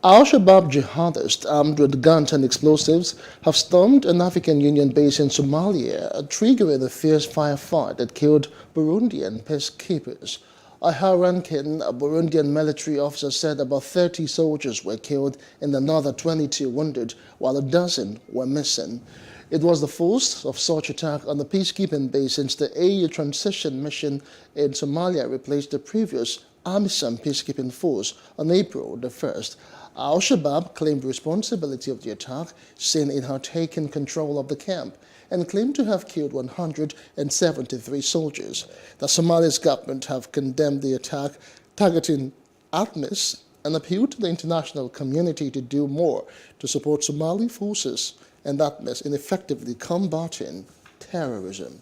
Al-Shabaab jihadists armed with guns and explosives have stormed an African Union base in Somalia, triggering a fierce firefight that killed Burundian peacekeepers. A high-ranking Burundian military officer said about 30 soldiers were killed and another 22 wounded, while a dozen were missing. It was the first of such attack on the peacekeeping base since the AU transition mission in Somalia replaced the previous AMISOM peacekeeping force on April the 1st. Al-Shabaab claimed responsibility of the attack, saying it had taken control of the camp, and claimed to have killed 173 soldiers. The Somali's government have condemned the attack, targeting ATMIS, and appealed to the international community to do more to support Somali forces and ATMIS in effectively combating terrorism.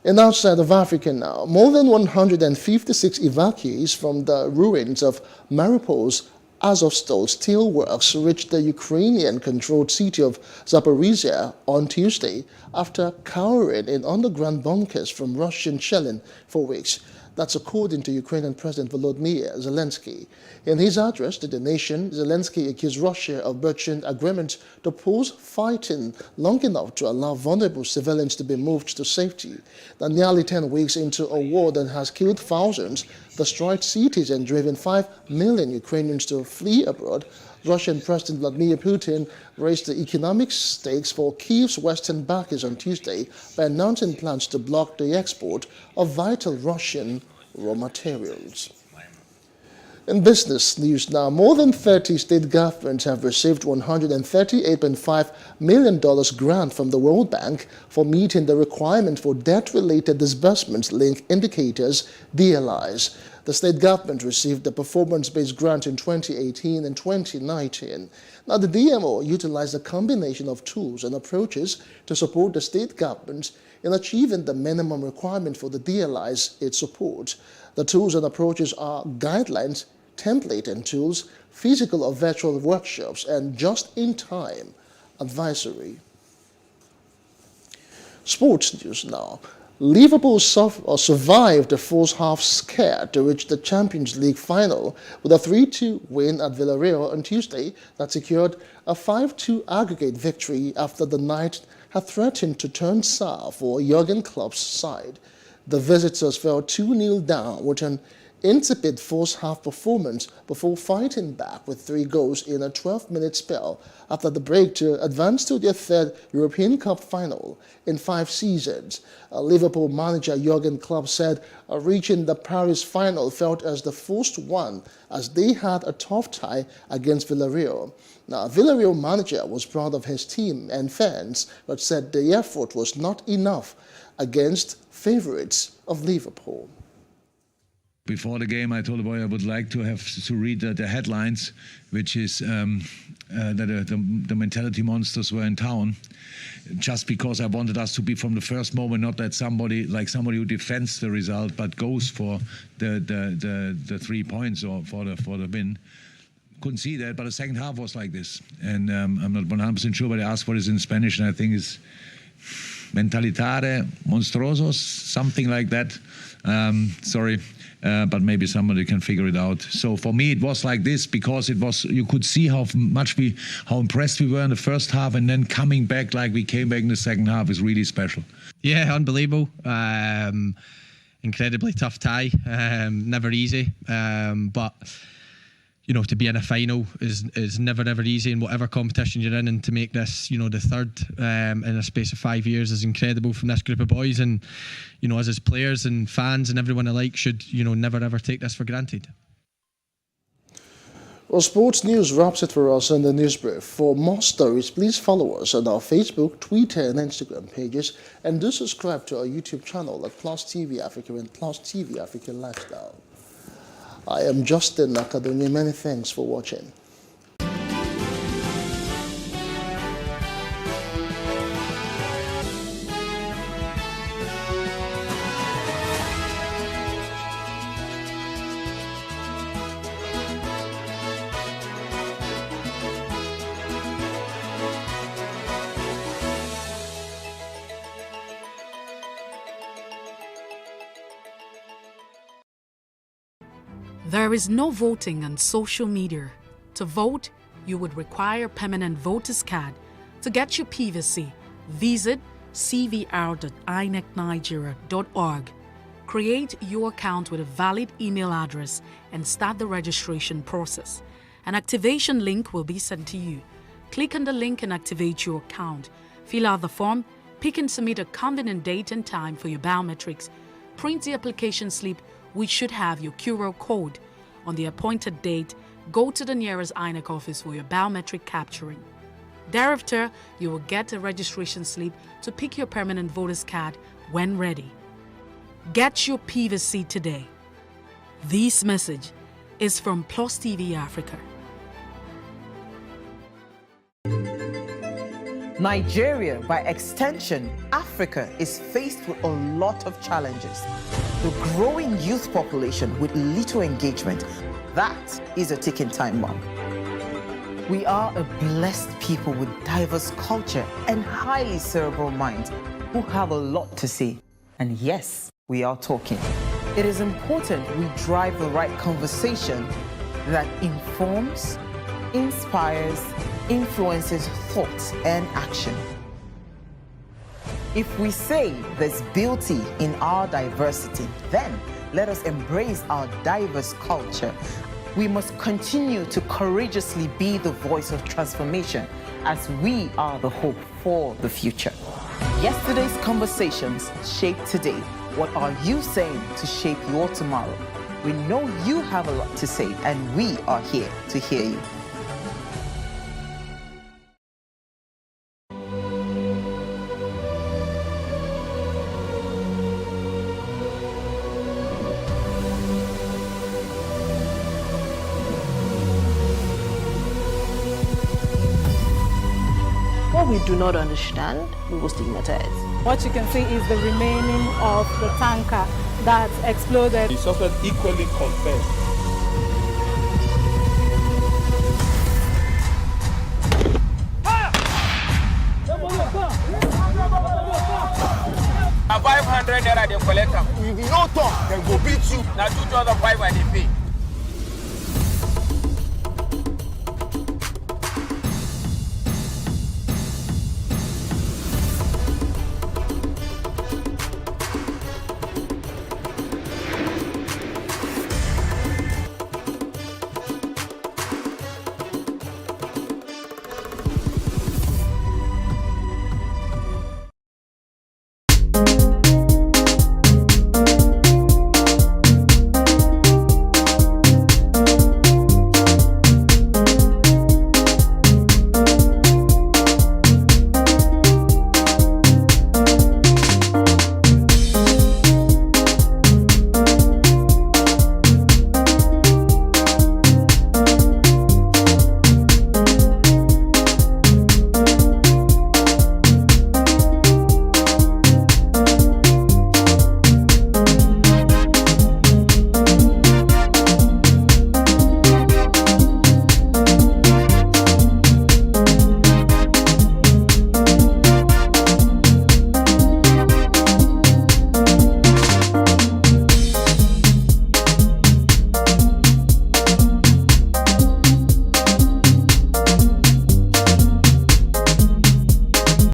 And outside of Africa now, more than 156 evacuees from the ruins of Mariupol's Azovstal steelworks reached the Ukrainian-controlled city of Zaporizhia on Tuesday after cowering in underground bunkers from Russian shelling for weeks. That's according to Ukrainian President Volodymyr Zelensky. In his address to the nation, Zelensky accused Russia of breaching agreements to pause fighting long enough to allow vulnerable civilians to be moved to safety. Now, nearly 10 weeks into a war that has killed thousands, destroyed cities and driven 5 million Ukrainians to flee abroad, Russian President Vladimir Putin raised the economic stakes for Kyiv's western backers on Tuesday by announcing plans to block the export of vital Russian raw materials. In business news now, more than 30 state governments have received $138.5 million grant from the World Bank for meeting the requirement for debt-related disbursements link indicators, DLIs. The state government received the performance-based grant in 2018 and 2019. Now, the DMO utilized a combination of tools and approaches to support the state governments in achieving the minimum requirement for the DLIs it supports. The tools and approaches are guidelines, template and tools, physical or virtual workshops, and just-in-time advisory. Sports news now. Liverpool survived the first half scare to reach the Champions League final with a 3-2 win at Villarreal on Tuesday that secured a 5-2 aggregate victory after the night had threatened to turn sour for Jurgen Klopp's side. The visitors fell 2-0 down with an insipid first half performance before fighting back with 3 goals in a 12-minute spell after the break to advance to their third European Cup final in 5 seasons. Liverpool manager Jurgen Klopp said reaching the Paris final felt as the first one as they had a tough tie against Villarreal. Now, Villarreal manager was proud of his team and fans but said the effort was not enough against favourites of Liverpool. Before the game, I told the boy I would like to have to read the headlines, which is that the mentality monsters were in town, just because I wanted us to be from the first moment, not that somebody who defends the result, but goes for the 3 points or for the win. Couldn't see that, but the second half was like this, and I'm not 100% sure, but I asked what is in Spanish, and I think it's mentalitare monstruosos, something like that. Sorry. But maybe somebody can figure it out. So for me, it was like this because it was. You could see how impressed we were in the first half, and then coming back like we came back in the second half is really special. Yeah, unbelievable. Incredibly tough tie. Never easy. But you know, to be in a final is never ever easy in whatever competition you're in, and to make this, you know, the third in a space of 5 years is incredible from this group of boys. And you know, as players and fans and everyone alike should, you know, never ever take this for granted. Well, sports news wraps it for us in the news brief. For more stories, please follow us on our Facebook, Twitter, and Instagram pages, and do subscribe to our YouTube channel at Plus TV Africa and Plus TV Africa Lifestyle. I am Justin Nakadonye. Many thanks for watching. There is no voting on social media. To vote, you would require a permanent voter's card. To get your PVC, visit cvr.inecnigeria.org. Create your account with a valid email address and start the registration process. An activation link will be sent to you. Click on the link and activate your account. Fill out the form, pick and submit a convenient date and time for your biometrics. Print the application slip, which should have your QR code. On the appointed date, go to the nearest INEC office for your biometric capturing. Thereafter, you will get a registration slip to pick your permanent voter's card when ready. Get your PVC today. This message is from Plus TV Africa. Nigeria, by extension, Africa, is faced with a lot of challenges. The growing youth population with little engagement, that is a ticking time bomb. We are a blessed people with diverse culture and highly cerebral minds who have a lot to say. And yes, we are talking. It is important we drive the right conversation that informs, inspires, influences thoughts and action. If we say there's beauty in our diversity, then let us embrace our diverse culture. We must continue to courageously be the voice of transformation as we are the hope for the future. Yesterday's conversations shape today. What are you saying to shape your tomorrow? We know you have a lot to say, and we are here to hear you. What we do not understand, we will stigmatize. What you can see is the remaining of the tanker that exploded. The suspect equally confessed. A 500 naira they collect them. If you no talk, they go beat you. Now 2,500 they pay.